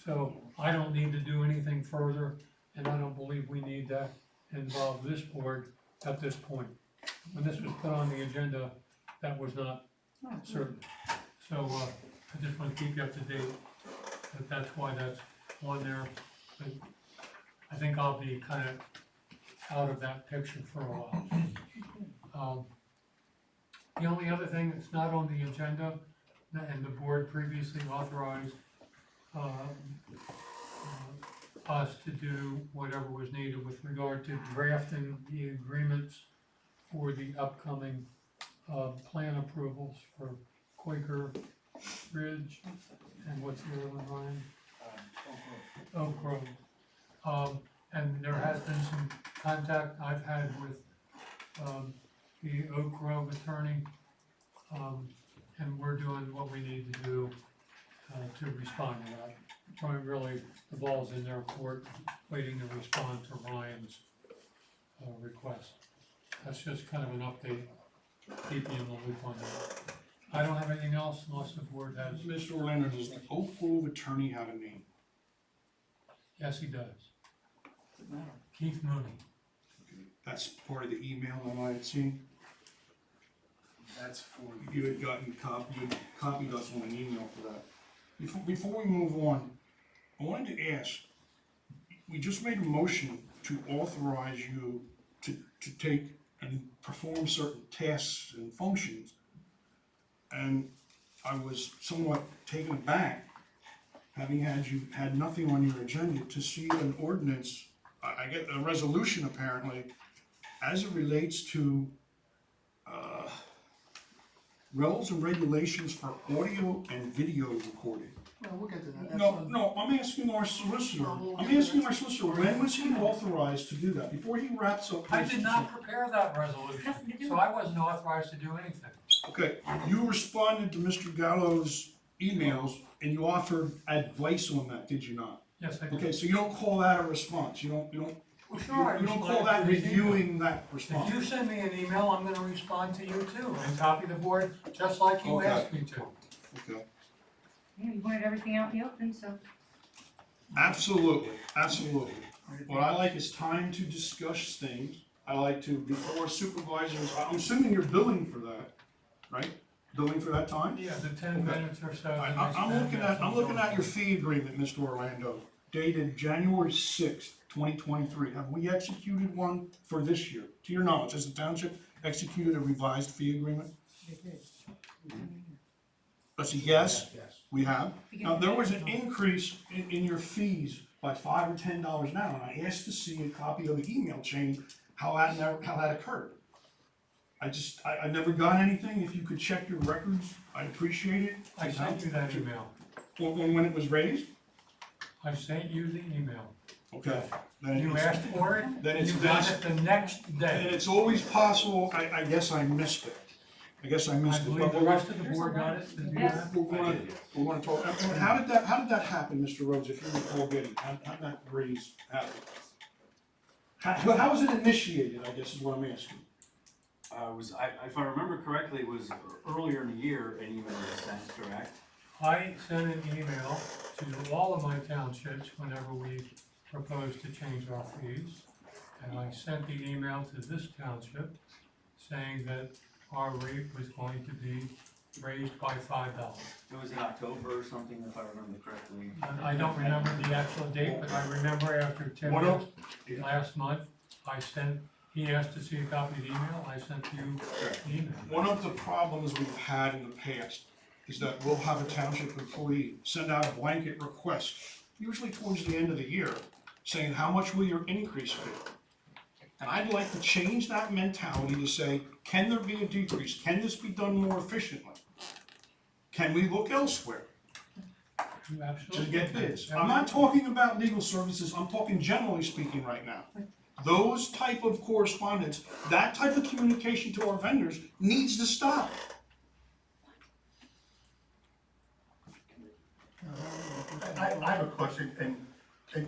So I don't need to do anything further, and I don't believe we need to involve this board at this point. When this was put on the agenda, that was not certain. So, I just want to keep you up to date, that's why that's on there. But I think I'll be kind of out of that picture for a while. The only other thing that's not on the agenda, and the board previously authorized us to do whatever was needed with regard to drafting the agreements for the upcoming plan approvals for Quaker Ridge, and what's the other one, Ryan? Oak Grove. And there has been some contact I've had with the Oak Grove attorney, and we're doing what we need to do to respond to that. Trying really, the ball's in their court, waiting to respond to Ryan's request. That's just kind of an update, keep you in the loop on that. I don't have anything else unless the board has. Mr. Orlando, does the Oak Grove attorney have a name? Yes, he does. Keith Mooney. That's part of the email that I had seen. That's for. You had gotten copied us on an email for that. Before we move on, I wanted to ask, we just made a motion to authorize you to take and perform certain tasks and functions. And I was somewhat taken aback, having had nothing on your agenda, to see an ordinance, I get a resolution apparently, as it relates to rules and regulations for audio and video recording. Well, we'll get to that. No, I'm asking our solicitor, when was he authorized to do that, before he wraps up? I did not prepare that resolution, so I wasn't authorized to do anything. Okay, you responded to Mr. Gallo's emails and you offered advice on that, did you not? Yes, I did. Okay, so you don't call that a response, you don't Well, sure, I you don't responded call that to his email. reviewing that response? If you send me an email, I'm gonna respond to you too, and copy the board, just like you Okay. asked me to. Okay, Yeah, you wanted everything out in the open, so. absolutely. What I like is time to discuss things. I like to, before supervisors, I'm assuming you're billing for that, right? Billing for that time? Yeah, the 10 minutes or so. I'm looking at your fee agreement, Mr. Orlando, dated January 6th, 2023. Have we executed one for this year? To your knowledge, has the township executed a revised fee agreement? That's a yes? Yes. We have. Now, there was an increase in your fees by $5 or $10 an hour, and I asked to see a copy of the email chain, how that occurred. I never got anything. If you could check your records, I'd appreciate it. I sent you that email. When it was raised? I sent you the email. Okay. You asked for it, Then and it's, you got it the next and day. it's always possible, I guess I missed it. I believe the rest of the board got it. Did you Yes. not? We're gonna talk, how did that happen, Mr. Rhodes, if you recall getting, how did that raise happen? How was it initiated, I guess is what I'm asking. If I remember correctly, it was earlier in the year an email was sent, correct? I sent an email to all of my townships whenever we proposed to change our fees. And I sent the email to this township saying that our rate was going to be raised by $5. It was in October or something, if I remember correctly. And I don't remember the actual date, but I remember after Tim What else? asked last month, he asked to see a copy of the email, I sent you the email. One of the problems we've had in the past is that we'll have a township employee send out a blanket request, usually towards the end of the year, saying, how much will your increase be? And I'd like to change that mentality to say, can there be a decrease? Can this be done more efficiently? Can we look elsewhere You to absolutely get can. bids? I'm not talking about legal services, I'm talking generally speaking right now. Those type of correspondence, that type of communication to our vendors needs to stop. I have a question, and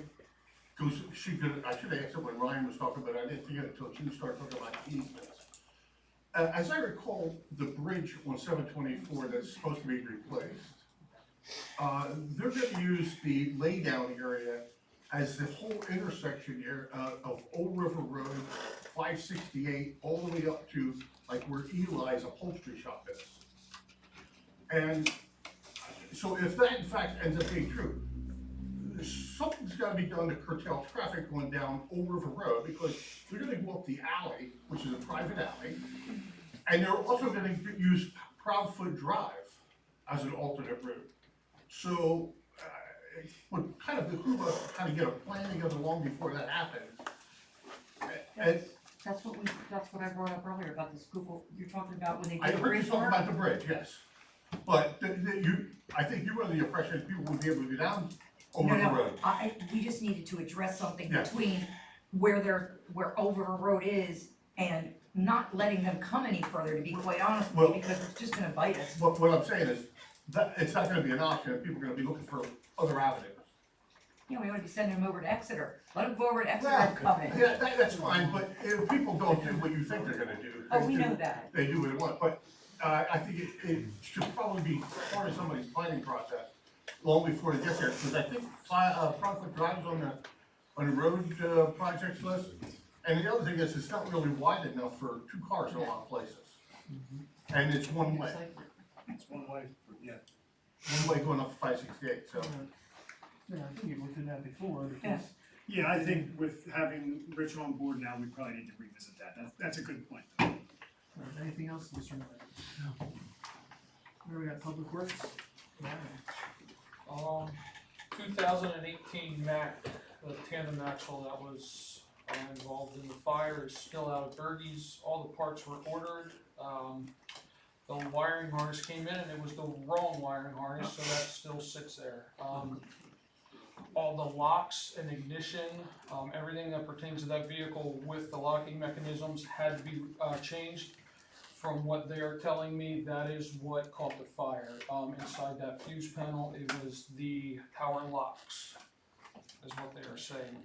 goes, I should have asked it when Ryan was talking, but I didn't think of it until you started talking about easements. As I recall, the bridge on 724 that's supposed to be replaced, they're gonna use the laydown area as the whole intersection here of Old River Road, 568, all the way up to like where Eli's upholstery shop is. And so if that in fact ends up being true, something's gotta be done to curtail traffic going down Old River Road, because they're gonna go up the alley, which is a private alley, and they're also gonna use Proudfoot Drive as an alternate route. So, it would kind of behoove us to kind of get a plan together long before that happens. And That's what I brought up earlier about the scoop, you're talking about when they I did the heard you bridge talk work? about the bridge, yes. But I think you were under the impression that people would be able to go down over the road. We just needed to address something Yeah. between where Old River Road is and not letting them come any further, to be quite honest with Well- you, because it's just gonna bite us. What I'm saying is, that, it's not gonna be an option, people are gonna be looking for other avenues. You know, we ought to be sending them over to Exeter, let them go over to Exeter and come in. Yeah, that's fine, but if people don't do what you think they're gonna do. Oh, they we do- know that. They do what they want, but, I think it should probably be part of somebody's planning process long before they get there, because I think, Proudfoot Drive is on the road, projects list. And the other thing is, it's not really wide enough for two cars in a lot of places. And it's one way, It's one way, yeah. one way going up to 568, so. Yeah, I think you looked at that before, Yeah. because Yeah, I think with having Rich on board now, we probably need to revisit that. That's a good point. anything else, Mr. Miller? No. Where we got Public Works? Um, 2018 Mack, the tandem axle that was involved in the fire is still out of Bergey's. All the parts were ordered. The wiring harness came in and it was the wrong wiring harness, so that still sits there. All the locks and ignition, everything that pertains to that vehicle with the locking mechanisms had to be changed. From what they are telling me, that is what caught the fire. Inside that fuse panel, it was the power locks, is what they are saying.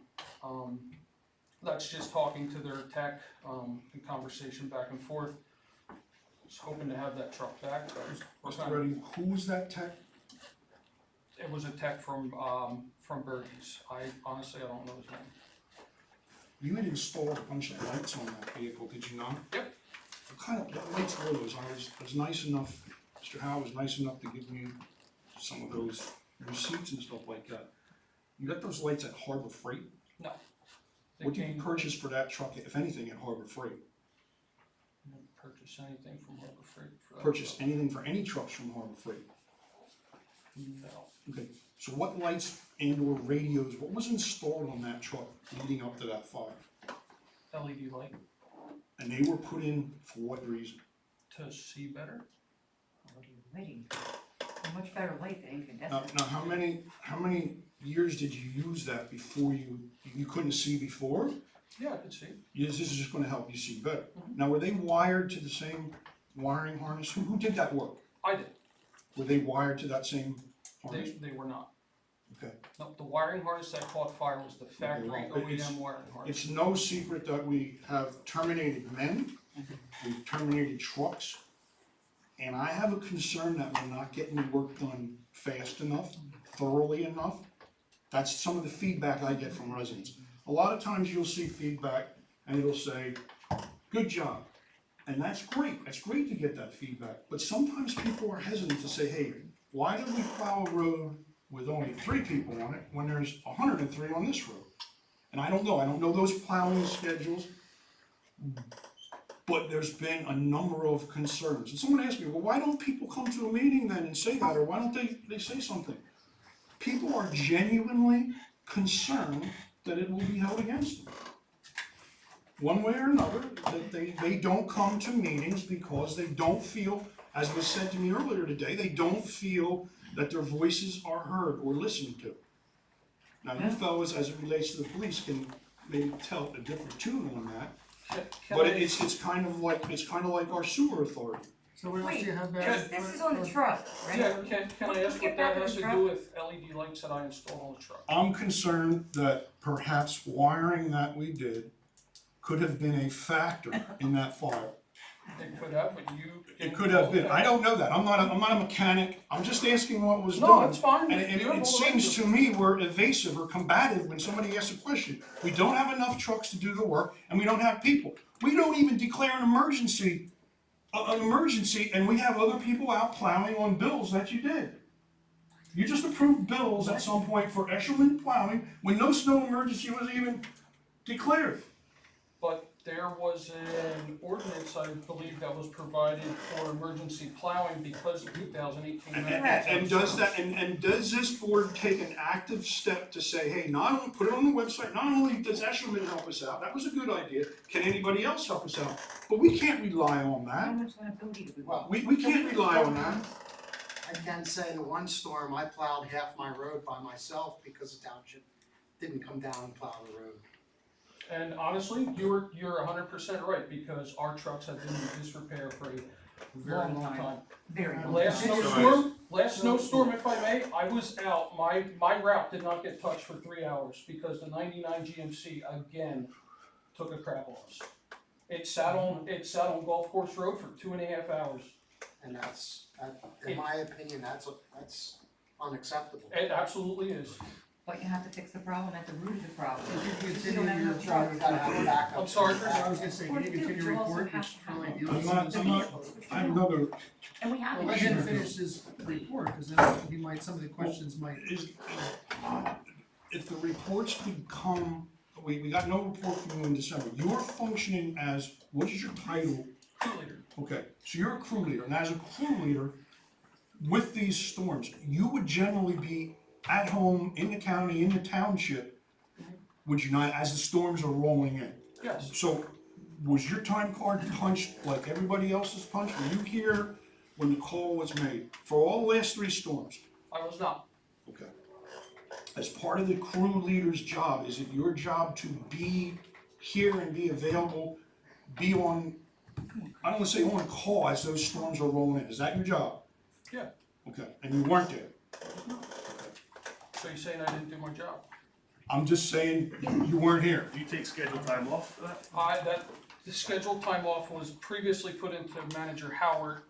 That's just talking to their tech, and conversation back and forth. Just hoping to have that truck back, but we're Mr. kind Reddy, who was that tech? it was a tech from Bergey's. I honestly, I don't know his name. You had installed a bunch of lights on that vehicle, did you not? Yep. What lights were those? I was nice enough, Mr. Howe was nice enough to give me some of those receipts and stuff like that. You got those lights at Harbor Freight? No. They What did you came- purchase for that truck, if anything, at Harbor Freight? I didn't purchase anything from Harbor Freight for that. Purchase anything for any trucks from Harbor Freight? No. Okay, so what lights and or radios, what was installed on that truck leading up to that fire? LED light And they were put in for what reason? to see better. Lighting, a much better light than incandescent. Now, how many years did you use that before you couldn't see before? Yeah, I could see. Yes, this is just gonna help you see better. Now, were they wired to the same wiring harness? Who did that work? I did. Were they wired to that same harness? They were not. Okay. No, the wiring harness that caught fire was the factory well, it's- OEM wiring harness. It's no secret that we have terminated men, we've terminated trucks, and I have a concern that we're not getting the work done fast enough, thoroughly enough. That's some of the feedback I get from residents. A lot of times you'll see feedback and it'll say, good job. And that's great to get that feedback, but sometimes people are hesitant to say, hey, why did we plow a road with only 3 people on it when there's 103 on this road? And I don't know those plowing schedules, but there's been a number of concerns. And someone asked me, well, why don't people come to a meeting then and say that, or why don't they say something? People are genuinely concerned that it will be held against them. One way or another, that they don't come to meetings because they don't feel, as was said to me earlier today, they don't feel that their voices are heard or listened to. Now, you fellas, as it relates to the police, can maybe tell a different tune on that. But it's kind of like our sewer authority. So what else do you have back? This is on the truck, right? Yeah, can I Let's ask get what back that to has the to truck. do with LED lights that I installed on the truck? I'm concerned that perhaps wiring that we did could have been a factor in that fire. It could have, but you. It could have been, I don't know that, I'm not a mechanic, I'm just asking what was No, done. that's fine. And You have it all the seems right to me we're evasive or combative when somebody asks a question. We don't have enough trucks to do the work, and we don't have people. We don't even declare an emergency, and we have other people out plowing on bills that you did. You just approved bills at some point for Eshelman plowing when no snow emergency was even declared. But there was an ordinance, I believe, that was provided for emergency plowing because of 2018. And does that, and does this board take an active step to say, hey, not only put it on the website, not only does Eshelman help us out, that was a good idea, can anybody else help us out? But we can't rely on How that. much liability do we want? We can't rely on that. I can say the one storm, I plowed half my road by myself because the township didn't come down and plow the road. And honestly, you're 100% right, because our trucks have been in disrepair for a very long time. Very long. Last snowstorm, if I may, I was out, my route did not get touched for 3 hours because the 99 GMC again took a crap on us. It sat on Golf Course Road for 2.5 hours. And that's, in my opinion, that's unacceptable. It absolutely is. But you have to fix the problem at the root of the problem. You You continue don't have your enough trucks. We gotta have a backup. I'm sorry, Chris. I was gonna say, What you do continue you your do? Also report, have which to have really the deals I'm with not, some I'm of not, these issues. I have another, And we have Well, an let issue. him finish his report, cause then he might, some of the questions might. if the reports become, we got no report from you in December, you're functioning as, what is your title? Crew leader. Okay, so you're a crew leader, and as a crew leader, with these storms, you would generally be at home, in the county, in the township, would you not, as the storms are rolling in? Yes. So, was your time card punched like everybody else's punched? Were you here when the call was made for all the last 3 storms? I was not. Okay. As part of the crew leader's job, is it your job to be here and be available, be on, I don't wanna say on call as those storms are rolling in? Is that your job? Yeah. Okay, and you weren't there? So you're saying I didn't do my job? I'm just saying you weren't here. Do you take scheduled time off for that? The scheduled time off was previously put into Manager Howard,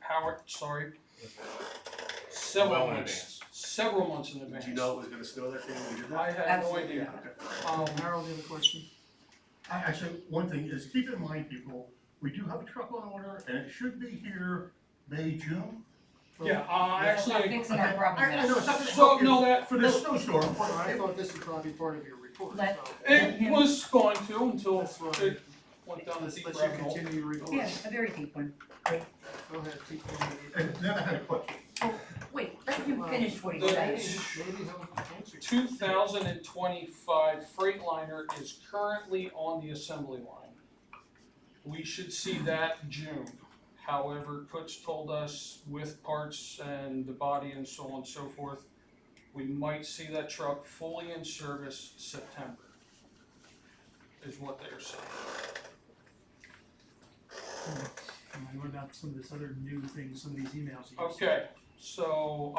several months in advance. Did you know it was gonna snow that day when you did that? I had no Absolutely. idea. Harold, you have a question? Actually, one thing is, keep in mind, people, we do have a truck on order, and it should be here May, June. Yeah, Not actually, fixing our problem. I know, it's not gonna So, help no, you that- for this snowstorm. I thought this would probably be part of your report, Let- so. it was going to until That's fine. it went down the deep Let's rabbit hole. continue your report. Yeah, a very deep one. Go ahead, keep going. And then I had a question. Wait, let him finish what he's The- saying. Maybe he'll answer. 2025 Freightliner is currently on the assembly line. We should see that June. However, Kutz told us with parts and the body and so on and so forth, we might see that truck fully in service September, is what they're saying. What about some of this other new things, some of these emails? you received? Okay, so,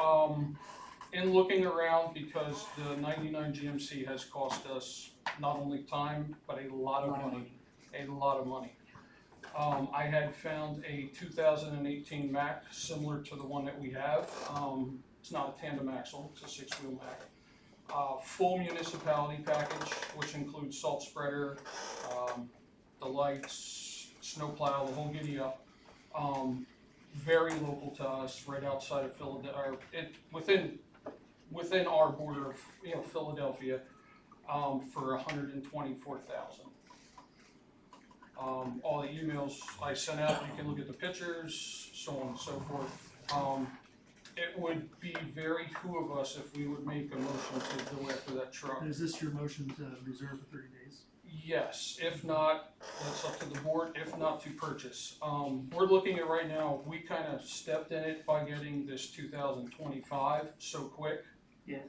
in looking around, because the 99 GMC has cost us not only time, but a lot of money. I had found a 2018 Mack, similar to the one that we have. It's not a tandem axle, it's a 6-wheel Mack. Full municipality package, which includes salt spreader, the lights, snowplow, the whole giddy up. Very local to us, right outside of Philadelphia, within our border of, Philadelphia, for $124,000. All the emails I sent out, you can look at the pictures, so on and so forth. It would be very who of us if we would make a motion to go after that truck. Is this your motion to reserve for 30 days? Yes, if not, that's up to the board, if not to purchase. We're looking at right now, we kind of stepped in it by getting this 2025 so quick. Yeah.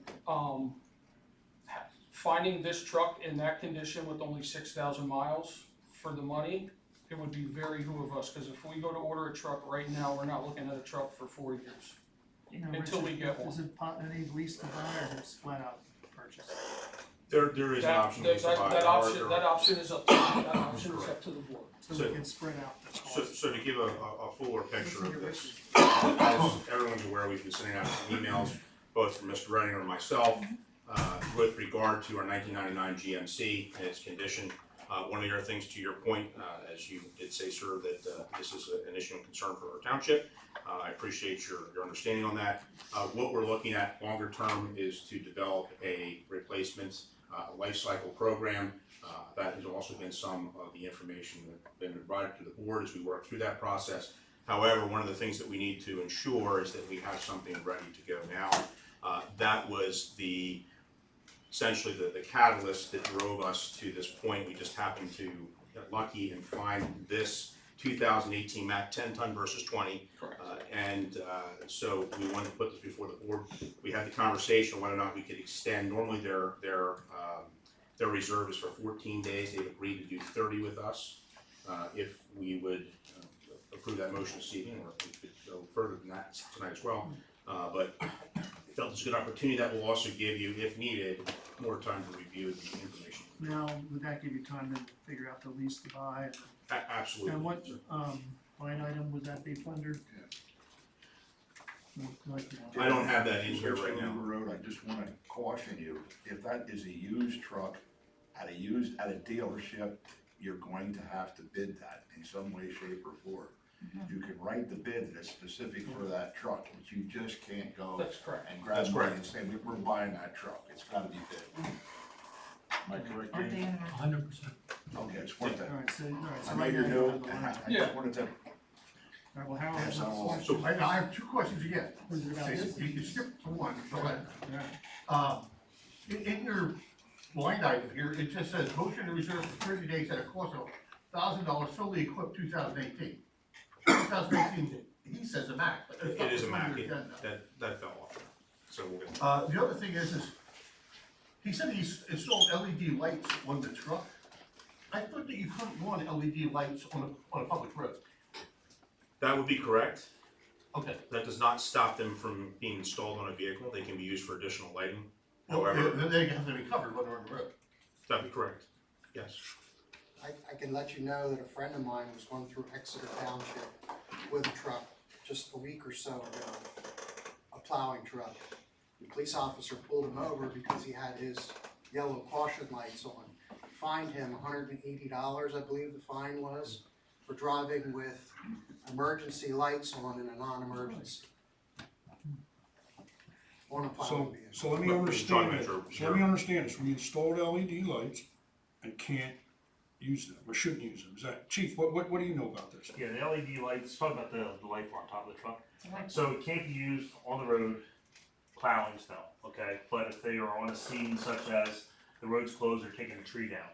Finding this truck in that condition with only 6,000 miles for the money it would be very who of us, cause if we go to order a truck right now, we're not looking at a truck for 4 years. You know, Until we get one. Is it any lease to buy or just flat out purchase? There is an option to buy. That option is up, that option is up to the board. So we can spread out the cost. So to give a fuller picture of this, as everyone's aware, we've been sending out some emails, both from Mr. Reddinger and myself, with regard to our 1999 GMC and its condition. One of the other things, to your point, as you did say, sir, that this is an issue and concern for our township. I appreciate your understanding on that. What we're looking at longer term is to develop a replacement life cycle program. That has also been some of the information that's been provided to the board as we work through that process. However, one of the things that we need to ensure is that we have something ready to go now. That was essentially the catalyst that drove us to this point. We just happened to get lucky and find this 2018 Mack 10-ton versus 20. So we wanted to put this before the board. We had the conversation whether or not we could extend. Normally their reserve is for 14 days. They've agreed to do 30 with us. If we would approve that motion this evening, or if we could go further than that tonight as well. But I felt it's a good opportunity. That will also give you, if needed, more time to review the information. Now, would that give you time to figure out the lease to buy? Absolutely. And what, line item would that be funded? I don't have that in here right now. On the road, I just wanna caution you, if that is a used truck at a dealership, you're going to have to bid that in some way, shape, or form. You can write the bid that's specific for that truck, but you just can't go That's correct. and grab money and say, we're buying that truck, it's gotta be bid. Am I correct, Aren't they James? in 100%. Okay, it's worth that. Alright, so I know right you're now new, you have the and line. I just wanted to Alright, well, Harold, pass on along. So I have two questions again. Was it about this? You can skip to one, go ahead. Alright. In your line item here, it just says motion to reserve for 30 days at a cost of $1,000 solely equipped 2018. 2018, he says a Mac, but it's not It is a on Mac. your agenda. That fell off. So we're gonna. The other thing is he said he's installed LED lights on the truck. I thought that you couldn't run LED lights on a public road. That would be correct. Okay. That does not stop them from being installed on a vehicle. They can be used for additional lighting. Well, However, they have to be covered when they're on the road. that'd be correct. Yes. I can let you know that a friend of mine was going through Exeter Township with a truck just a week or so ago, a plowing truck. The police officer pulled him over because he had his yellow caution lights on. Fined him $180, I believe the fine was, for driving with emergency lights on in a non-emergency. On a plowing vehicle. So let me But understand John, it. your- So let me understand this. We installed LED lights and can't use them, or shouldn't use them. Is that, Chief, what do you know about this? Yeah, the LED lights, talk about the light bar on top of the truck. So it can't be used on the road plowing snow, okay? But if they are on a scene such as the road's closed or taking a tree down,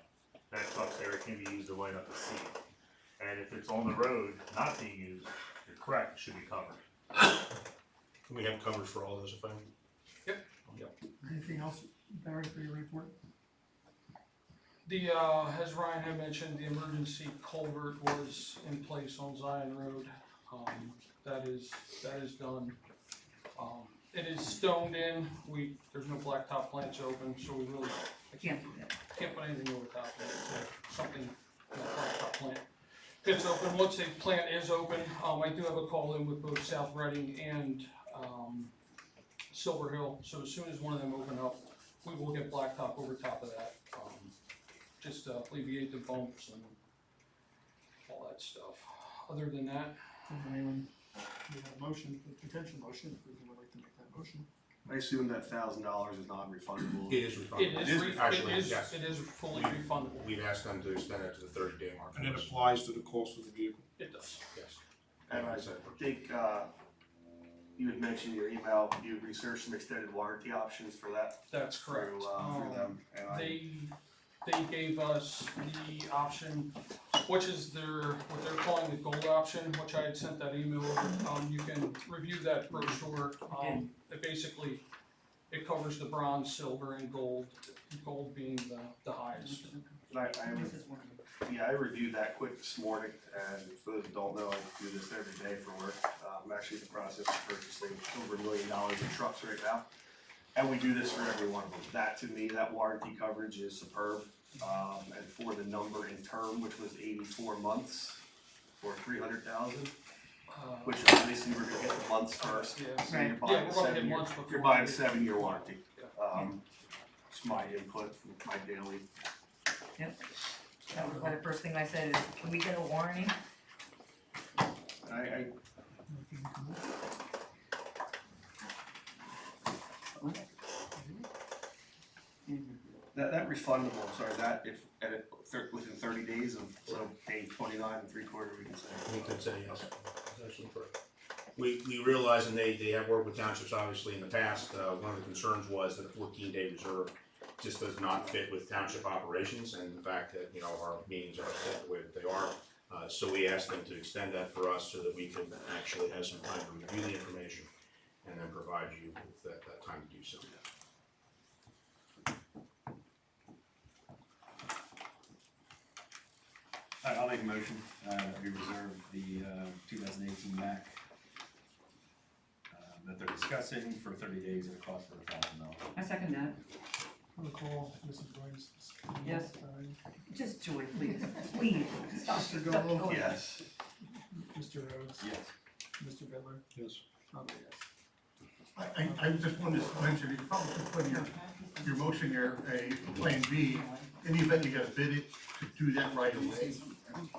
that truck's there, it can be used to light up the scene. And if it's on the road not being used, you're correct, it should be covered. Can we have coverage for all those if I may? Anything else, Barry, for your report? As Ryan had mentioned, the emergency culvert was in place on Zion Road. That is done. It is stoned in. There's no blacktop plants open, so we really Can't do that. can't put anything over top of it, so something, in that blacktop plant. It's open. Once a plant is open, I do have a call in with both South Reading and, Silver Hill, so as soon as one of them open up, we will get blacktop over top of that. Just to alleviate the bumps and all that stuff. Other than that, Does anyone, we have a motion, a potential motion, if anyone would like to make that motion? I assume that $1,000 is not refundable. It is refundable. Actually, yes. it is fully refundable. We've asked them to extend it to the 30-day mark. And it applies to the cost of the vehicle. It does. Yes. And I think, you had mentioned in your email, you researched some extended warranty options for that. That's correct. For them, and They gave us the option, which is what they're calling the gold option, which I had sent that email over. You can review that brochure. It basically, it covers the bronze, silver, and gold, gold being the highest. I have Yeah, I reviewed that quick this morning, and for those who don't know, I do this every day for work. I'm actually in the process of purchasing over $1 million in trucks right now. And we do this for every one of them. That, to me, that warranty coverage is superb. And for the number in term, which was 84 months for 300,000, which obviously we're gonna get the months first. Yeah. So you're Yeah, buying we're a gonna hit 7-year, months before you're buying a we- 7-year warranty. It's my input, my daily. Yep. That was why the first thing I said is, can we get a warranty? I that refundable, I'm sorry, that if, within 30 days of, so paying 29 3/4, we can say. We could say yes. That's absolutely correct. We realize, and they have worked with townships obviously in the past, one of the concerns was that a 14-day reserve just does not fit with township operations, and the fact that, you know, our meetings are set the way that they are. So we asked them to extend that for us so that we can actually have some time to review the information and then provide you with that time to do so. I'll make a motion, that we reserve the, 2018 Mac, that they're discussing for 30 days at a cost of $1,000. I second that. On the call, Mrs. Rice. Yes. Just Joy, please, please, stop. Mr. Stop Gallow? going. Yes. Mr. Rhodes? Yes. Mr. Bittler? Yes. I'll vote yes. I just wanted to mention, you probably should put in your motion there, a plan B, in the event you gotta bid it, to do that right away. I think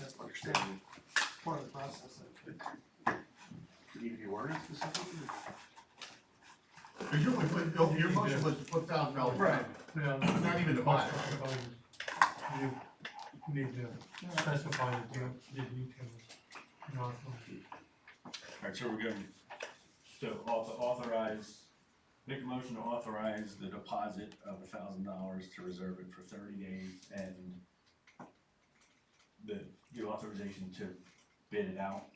that's part of the process. Do you need to be worded specifically? Cause your motion was to put $1,000 Right. down, not even the buy. You need to specify the details, you know, Alright, so we're going to authorize, make a motion to authorize the deposit of $1,000 to reserve it for 30 days and the authorization to bid it out,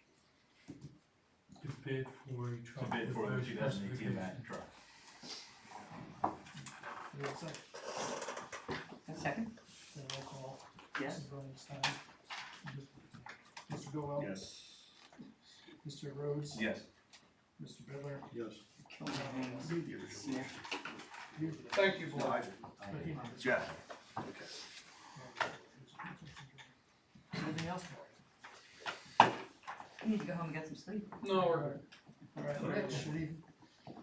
to bid for a truck. to bid for the with those 2018 Mack specifications. truck. You want a second? A second? Then roll call. Yes. Mrs. Bernstein. Mr. Gallow? Yes. Mr. Rhodes? Yes. Mr. Bittler? Yes. Thank you, No, board. I did. Jeff. Okay. Anything else? You need to go home and get some sleep. No, we're good. All right, Rich,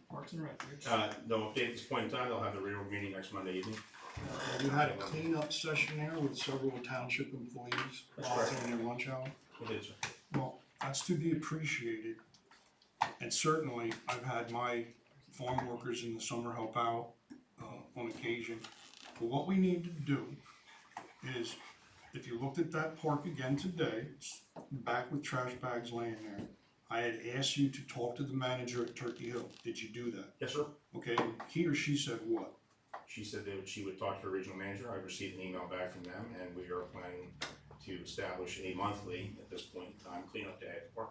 Parks and Rec, Rich. No update at this point in time, they'll have the reorg meeting next Monday evening. You had a cleanup session there with several township employees while taking their lunch hour. We did, sir. Well, that's to be appreciated. And certainly, I've had my farm workers in the summer help out, on occasion. But what we need to do is, if you looked at that park again today, it's back with trash bags laying there. I had asked you to talk to the manager at Turkey Hill. Did you do that? Yes, sir. Okay, he or she said what? She said that she would talk to the regional manager. I received an email back from them, and we are planning to establish a monthly, at this point in time, cleanup day at the park.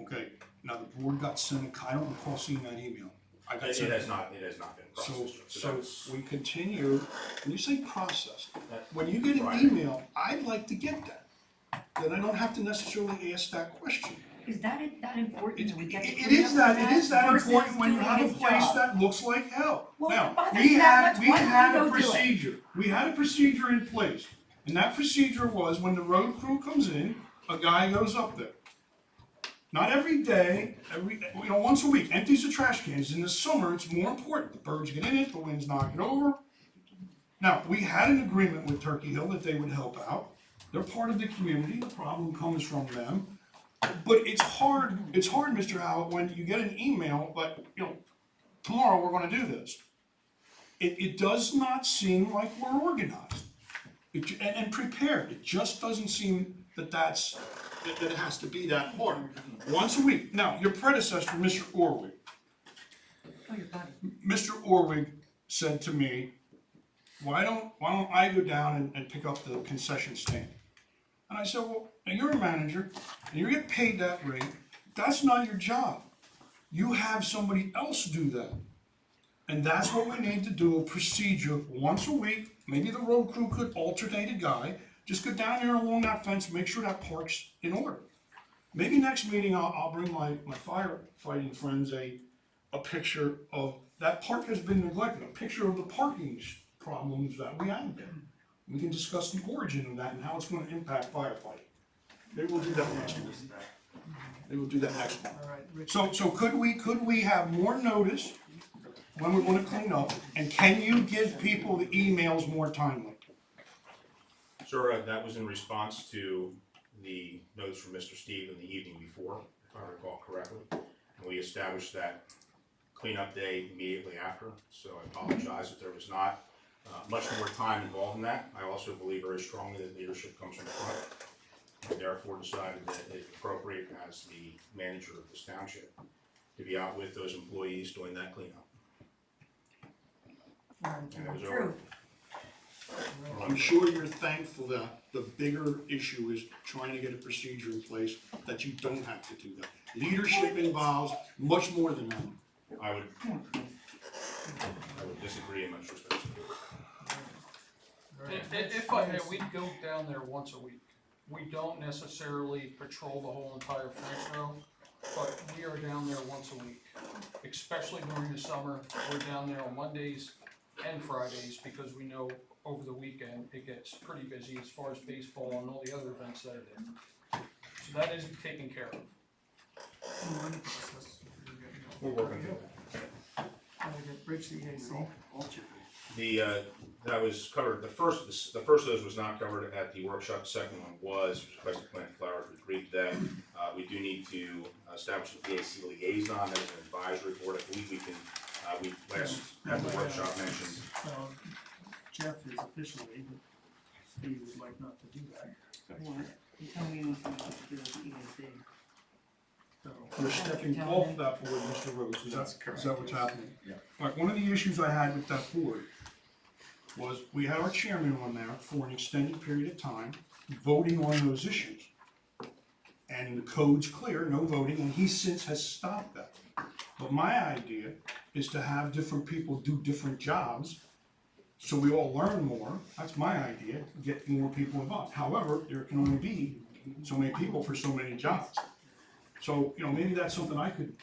Okay, now the board got sent, I don't recall seeing that email. I got It sent. has not been So, processed. so we continue, when you say process, That- when you get an Right. email, I'd like to get that. Then I don't have to necessarily ask that question. Is that important that we get the It is that versus important when you doing have a his place job? that looks like hell. Well, Now, if it bothers we you that had, much, we why don't had you a go do it? procedure, we had a procedure in place. And that procedure was when the road crew comes in, a guy goes up there. Not every day, once a week, empties the trash cans. In the summer, it's more important. The birds get in it, the winds knock it over. Now, we had an agreement with Turkey Hill that they would help out. They're part of the community, the problem comes from them. But it's hard, Mr. Howard, when you get an email, like, tomorrow we're gonna do this. It does not seem like we're organized and prepared. It just doesn't seem that it has to be that hard. Once a week. Now, your predecessor, Mr. Orwig. Oh, your body. Mr. Orwig said to me, why don't I go down and pick up the concession stand? And I said, well, now you're a manager, and you get paid that rate, that's not your job. You have somebody else do that. And that's what we need to do, a procedure once a week, maybe the road crew could alternate a guy, just go down there along that fence, make sure that park's in order. Maybe next meeting, I'll bring my firefighting friends a picture of, that park has been neglected, a picture of the parking problems that we have there. We can discuss the origin of that and how it's gonna impact firefighting. Maybe we'll do that next month. Maybe we'll do that next month. All right, Rich. So could we have more notice when we're gonna clean up? And can you give people the emails more timely? Sir, that was in response to the notes from Mr. Steve in the evening before, if I recall correctly. And we established that cleanup day immediately after, so I apologize if there was not much more time involved in that. I also believe very strongly that leadership comes from the front, and therefore decided that it's appropriate as the manager of this township to be out with those employees doing that cleanup. And it was over. True. I'm sure you're thankful that the bigger issue is trying to get a procedure in place that you don't have to do that. Leadership involves much more than that. I would disagree in much respect. If I may, we go down there once a week. We don't necessarily patrol the whole entire fence row, but we are down there once a week. Especially during the summer, we're down there on Mondays and Fridays because we know over the weekend it gets pretty busy as far as baseball and all the other events that are there. So that is taken care of. We're working on Rich, the EAC. That was covered, the first of those was not covered at the workshop, the second one was requested plant flowers, we agreed to that. We do need to establish a PAC liaison, that is an advisory board, I believe we can, we last, at the workshop mentioned. Jeff is officially, but he would like not to do that. What? You tell me what's going to do with EAC. You're stepping off that board, Mr. Rhodes, is that what's happening? Yeah. All right, one of the issues I had with that board was we had our chairman on there for an extended period of time, voting on those issues. And the code's clear, no voting, and he since has stopped that. But my idea is to have different people do different jobs, so we all learn more. That's my idea, get more people involved. However, there can only be so many people for so many jobs. So, maybe that's something I could,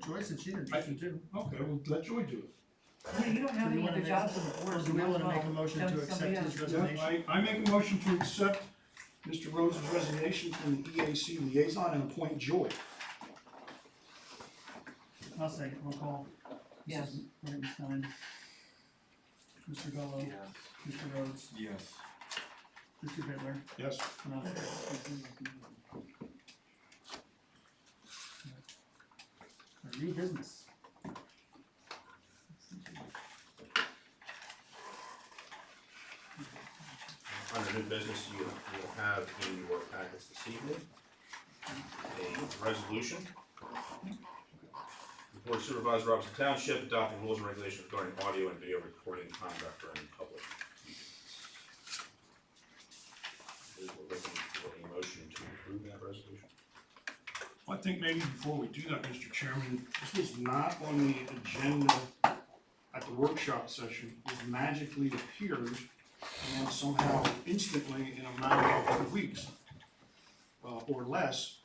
Joy said she didn't. I can do. Okay, well, let Joy do it. Yeah, you don't have any other jobs on the board. Do we want to make a motion to accept his resignation? I make a motion to accept Mr. Rhodes' resignation from the EAC liaison and appoint Joy. I'll second, roll call. Yes. Mrs. Ravenstein. Mr. Gallo. Mr. Rhodes. Yes. Mr. Bitler. Yes. And I'll vote yes. New business. Under new business, you will have in your packets this evening a resolution. The Board of Supervisors, Robeson Township, adopting rules and regulations regarding audio and video recording conduct during public meetings. We're looking for a motion to approve that resolution. I think maybe before we do that, Mr. Chairman, this was not on the agenda at the workshop session. It magically appears and then somehow instantly in a matter of 2 weeks or less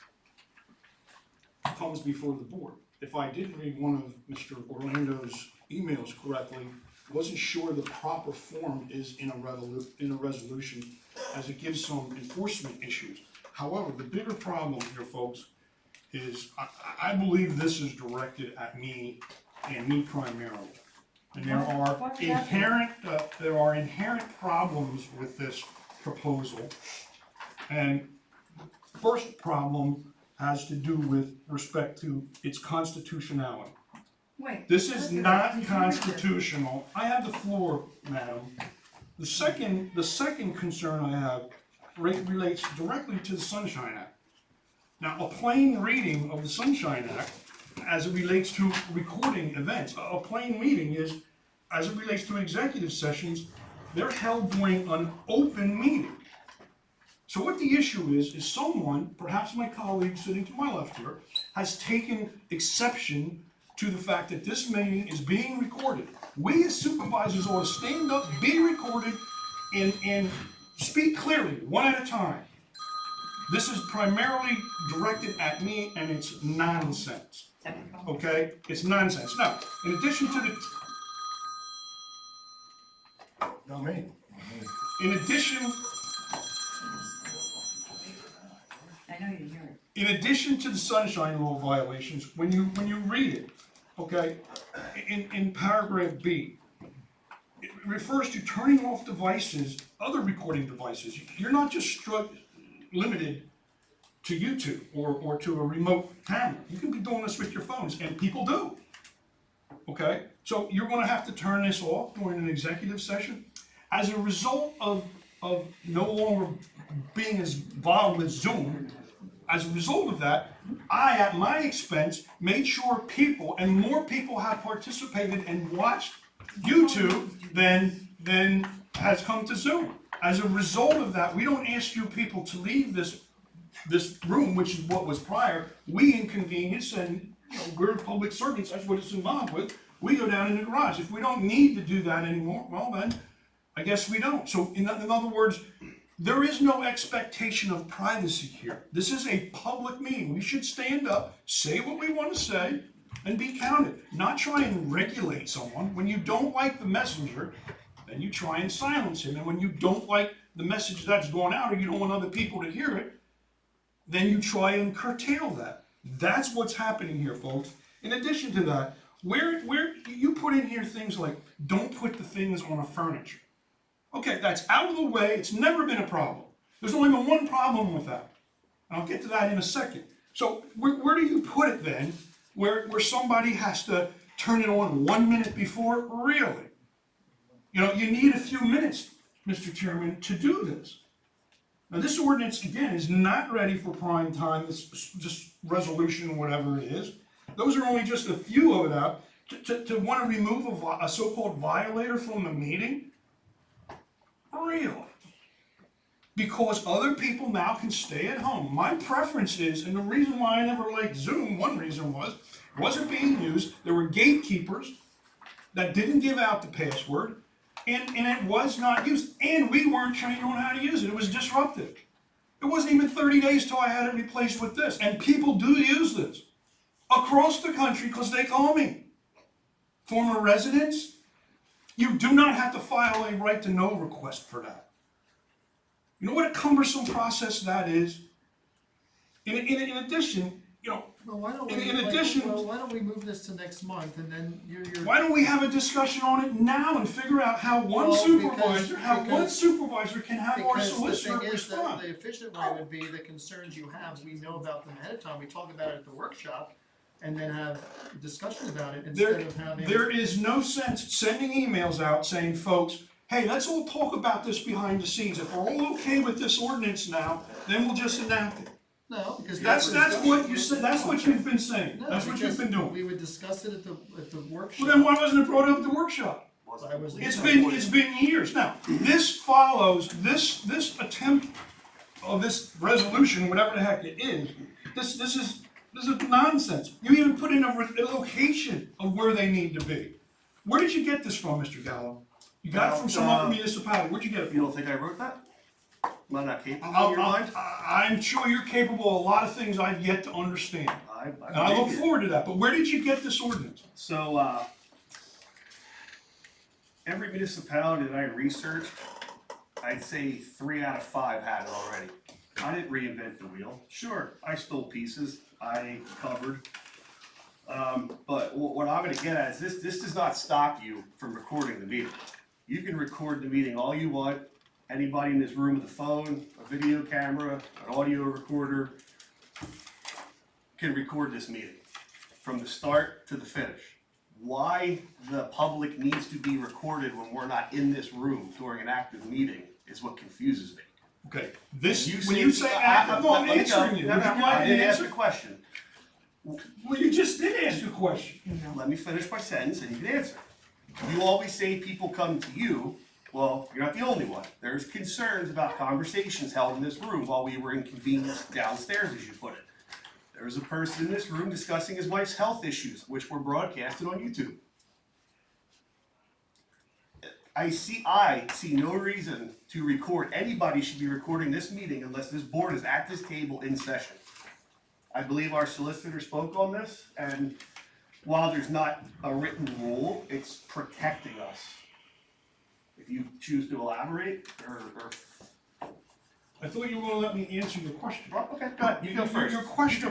comes before the board. If I did read one of Mr. Orlando's emails correctly, wasn't sure the proper form is in a resolution as it gives some enforcement issues. However, the bigger problem here, folks, is I believe this is directed at me and me primarily. And there are inherent problems with this proposal. And first problem has to do with respect to its constitutionality. Wait. This is not constitutional. I have the floor, madam. The second concern I have relates directly to the Sunshine Act. Now, a plain reading of the Sunshine Act, as it relates to recording events, a plain reading is, as it relates to executive sessions, they're held during an open meeting. So what the issue is someone, perhaps my colleague sitting to my left here, has taken exception to the fact that this meeting is being recorded. We as supervisors ought to stand up, be recorded, and speak clearly, one at a time. This is primarily directed at me, and it's nonsense. Okay? It's nonsense. Now, in addition to the... No, me. In addition... I know you didn't hear it. In addition to the sunshine law violations, when you read it, okay, in paragraph B, it refers to turning off devices, other recording devices. You're not just limited to YouTube or to a remote camera. You can be doing this with your phones, and people do. Okay, so you're going to have to turn this off during an executive session. As a result of no longer being as involved with Zoom, as a result of that, I, at my expense, made sure people, and more people have participated and watched YouTube than has come to Zoom. As a result of that, we don't ask you people to leave this room, which is what was prior. We inconvenience, and we're public servants, that's what it's involved with. We go down in the garage. If we don't need to do that anymore, well then, I guess we don't. So in other words, there is no expectation of privacy here. This is a public meeting. We should stand up, say what we want to say, and be counted. Not try and regulate someone. When you don't like the messenger, then you try and silence him. And when you don't like the message that's going out, or you don't want other people to hear it, then you try and curtail that. That's what's happening here, folks. In addition to that, where you put in here things like, don't put the things on a furniture. Okay, that's out of the way. It's never been a problem. There's only been one problem with that. And I'll get to that in a second. So where do you put it then, where somebody has to turn it on 1 minute before? Really? You need a few minutes, Mr. Chairman, to do this. Now, this ordinance, again, is not ready for prime time, this resolution, whatever it is. Those are only just a few of it out. To want to remove a so-called violator from the meeting? Really? Because other people now can stay at home. My preference is, and the reason why I never liked Zoom, one reason was, it wasn't being used. There were gatekeepers that didn't give out the password, and it was not used. And we weren't trained on how to use it. It was disruptive. It wasn't even 30 days till I had it replaced with this. And people do use this across the country because they call me. Former residents, you do not have to file a right to know request for that. You know what a cumbersome process that is? In addition, Well, why don't we, in addition, why don't we move this to next month, and then you're. Why don't we have a discussion on it now and figure out how one supervisor can have our solicitor Because the thing is that respond? the efficient way would be the concerns you have, we know about them ahead of time, we talk about it at the workshop, and then have a discussion about it instead of having. There is no sense sending emails out saying, folks, hey, let's all talk about this behind the scenes. If we're all okay with this ordinance now, then we'll just enact it. No, because. That's what you said, that's what you've been saying. No, That's what you've been doing. We would discuss it at the workshop. Well, then why wasn't it brought up at the workshop? It's been years. Now, this follows, this attempt of this resolution, whatever the heck it is, this is nonsense. You even put in a location of where they need to be. Where did you get this from, Mr. Gallo? You got it from some other municipality. Where'd you get it from? You don't think I wrote that? Am I not capable in your mind? I'm sure you're capable of a lot of things I've yet to understand. And I look forward to that. But where did you get this ordinance? So, every municipality that I researched, I'd say 3 out of 5 had it already. I didn't reinvent the wheel. Sure, I stole pieces, I covered. But what I'm gonna get at is this does not stop you from recording the meeting. You can record the meeting all you want. Anybody in this room with a phone, a video camera, an audio recorder can record this meeting from the start to the finish. Why the public needs to be recorded when we're not in this room during an active meeting is what confuses me. Okay, when you say active, no, I'm answering you. I didn't ask a question. Well, you just did ask a question. Let me finish my sentence and you can answer. You always say people come to you. Well, you're not the only one. There's concerns about conversations held in this room while we were inconvenienced downstairs, as you put it. There was a person in this room discussing his wife's health issues, which were broadcasted on YouTube. I see no reason to record. Anybody should be recording this meeting unless this board is at this table in session. I believe our solicitor spoke on this, and while there's not a written rule, it's protecting us. If you choose to elaborate, or I thought you were gonna let me answer your question. well, okay, go ahead, you go first. Your question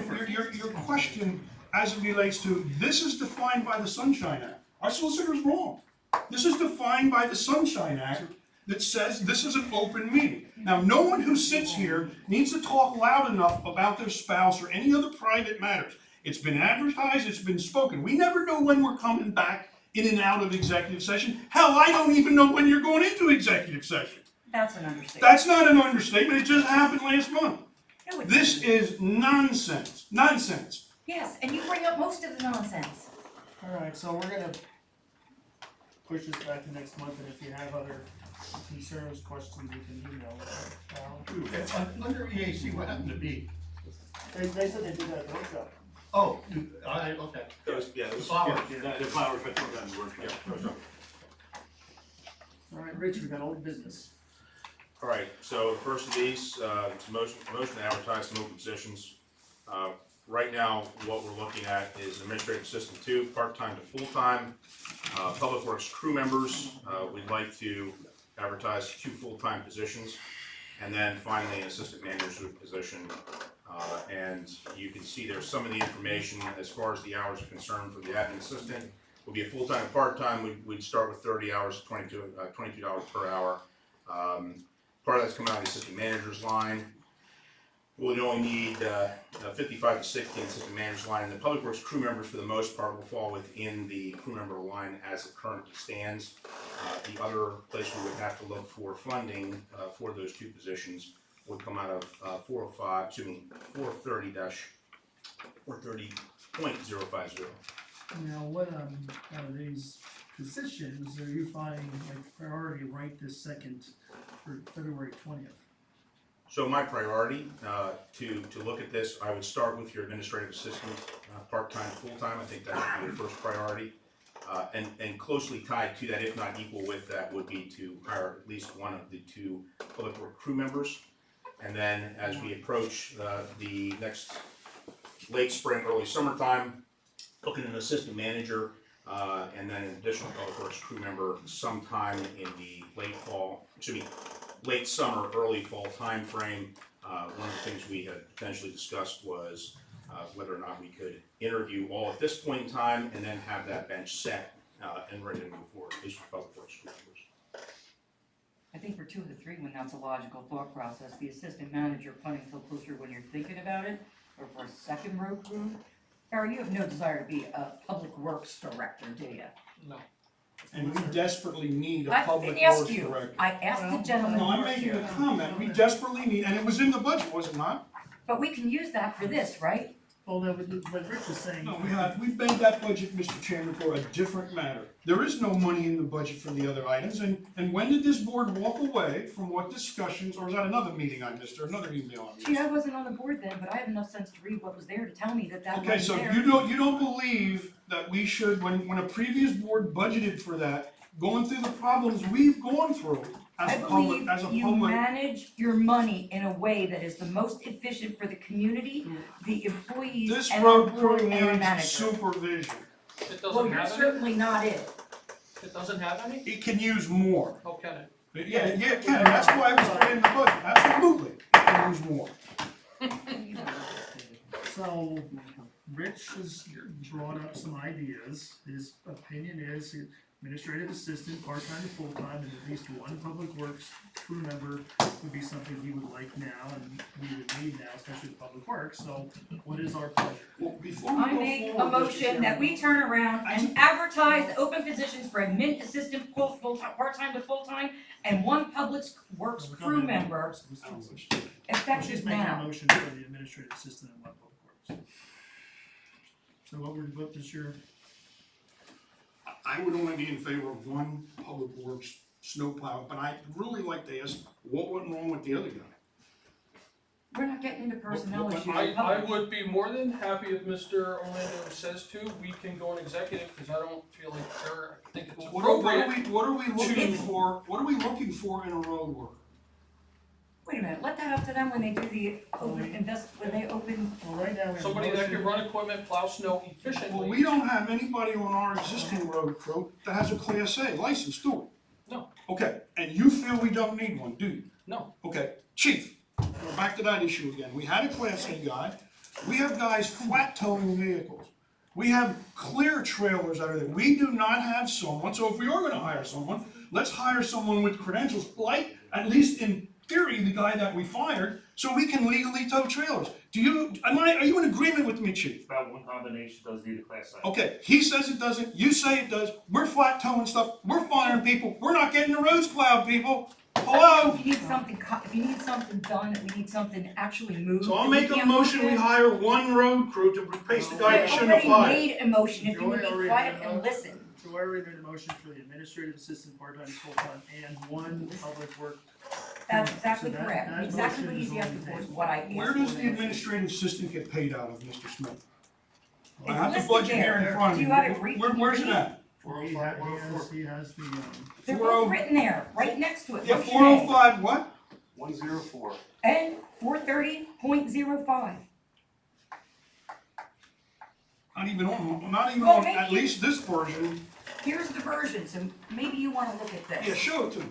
as it relates to, this is defined by the Sunshine Act. Our solicitor's wrong. This is defined by the Sunshine Act that says this is an open meeting. Now, no one who sits here needs to talk loud enough about their spouse or any other private matters. It's been advertised, it's been spoken. We never know when we're coming back in and out of executive session. Hell, I don't even know when you're going into executive session. That's an understatement. That's not an understatement, it just happened last month. No, it's This not. is nonsense, nonsense. Yes, and you bring up most of the nonsense. Alright, so we're gonna push this back to next month, and if you have other concerns, questions, you can email us. Under EAC, what happened to B? They said they did that at the workshop. Oh, okay. The flowers. The flowers, but program workshop. Alright, Rich, we got old business. All right, so first of these, it's a motion to advertise some open positions. Right now, what we're looking at is administrative assistant 2, part-time to full-time. Public Works crew members, we'd like to advertise 2 full-time positions. And then finally, an assistant manager position. And you can see there's some of the information as far as the hours are concerned for the admin assistant. Will be a full-time and part-time, we'd start with 30 hours, $22 per hour. Part of that's coming out of the assistant manager's line. We'll only need 55 to 60 in assistant manager's line. And the public works crew members, for the most part, will fall within the crew member line as it currently stands. The other place we would have to look for funding for those 2 positions would come out of 430.050. Now, what, out of these positions are you finding like priority right this second for February 20th? So my priority to look at this, I would start with your administrative assistant, part-time to full-time. I think that would be your first priority. And closely tied to that, if not equal with that, would be to hire at least one of the 2 public work crew members. And then as we approach the next late spring, early summertime, looking at an assistant manager and then an additional public works crew member sometime in the late summer, early fall time frame. One of the things we had potentially discussed was whether or not we could interview all at this point in time and then have that bench set and ready to move forward, at least for public works crew members. I think for 2 of the 3, when that's a logical thought process, the assistant manager punting till closer when you're thinking about it, or for a second row crew. Barry, you have no desire to be a public works director, do you? No. And we desperately need a I public didn't ask works you. director. I asked the gentleman No, I'm who works making here. a comment, we desperately need, and it was in the budget, was it not? But we can use that for this, right? Well, no, but Rich is saying. No, we've made that budget, Mr. Chairman, for a different matter. There is no money in the budget for the other items, and when did this board walk away from what discussions, or was that another meeting I missed, or another email I missed? Gee, I wasn't on the board then, but I have enough sense to read what was there to tell me that Okay, was so there. you don't believe that we should, when a previous board budgeted for that, going through the problems we've gone through I as a believe public, you manage your money in a way that is the most efficient for the community, the employees, This and our road board crew and our needs manager. supervision. It Well, doesn't you're have any? certainly not it. It doesn't have any? It can use more. How can it? Yeah, it can, that's why it was put in the budget, absolutely, it can use more. So, Rich has brought up some ideas. His opinion is administrative assistant, part-time to full-time, and at least 1 public works crew member would be something he would like now, and we would need now, especially with public works. So, what is our pleasure? Well, before we I go make a forward, Mr. motion that we Chairman, turn around and advertise the open positions for admin assistant, full-time, part-time to full-time, and 1 public works crew member effective She's making a now. motion for the administrative assistant and 1 public works. So what is your? I would only be in favor of 1 public works snowplow, but I'd really like to ask, what went wrong with the other guy? we're not getting into personnel Well, issues. I would be more than happy if Mr. Orlando says to, we can go in executive, cause I don't feel like I think it's What are appropriate. we looking for, what are we looking for in a road worker? Wait a minute, let that up to them when they do the when they open. Well, right now we have a Somebody that can motion. run equipment, plow snow Well, efficiently. we don't have anybody on our existing road crew that has a Class A license, do we? No. Okay, and you feel we don't need one, do you? No. Okay, chief, we're back to that issue again. We had a Class A guy. We have guys flat towing vehicles. We have clear trailers out of there. We do not have someone, so if we are gonna hire someone, let's hire someone with credentials, like, at least in theory, the guy that we fired, so we can legally tow trailers. Are you in agreement with me, chief? That one combination does need a class A. Okay, he says it doesn't, you say it does, we're flat towing stuff, we're firing people, we're not getting the roads plowed, people. Hello? If you need something done, we need something actually moved. So I'll we make a can't motion, move we it. hire one road crew to replace the guy We we shouldn't have fired. already made a motion, if you would Joey be already quiet made a and motion. listen. So I already made a motion for the administrative assistant, part-time, full-time, and one public work. That's exactly So that- correct, that exactly what motion he's is on asking the for is table. what I asked for. Where does the administrative assistant get paid out of, Mr. Smith? I have the listed budget here there. in front of Do me. you have it written? Where's it at? He has the, They're 40 both written there, right next to it. Yeah, What's your 405 what? 104. name? And 430.05. Not even on, Well, at maybe- least this version. Here's the version, so maybe you wanna look at this. Yeah, show it to me.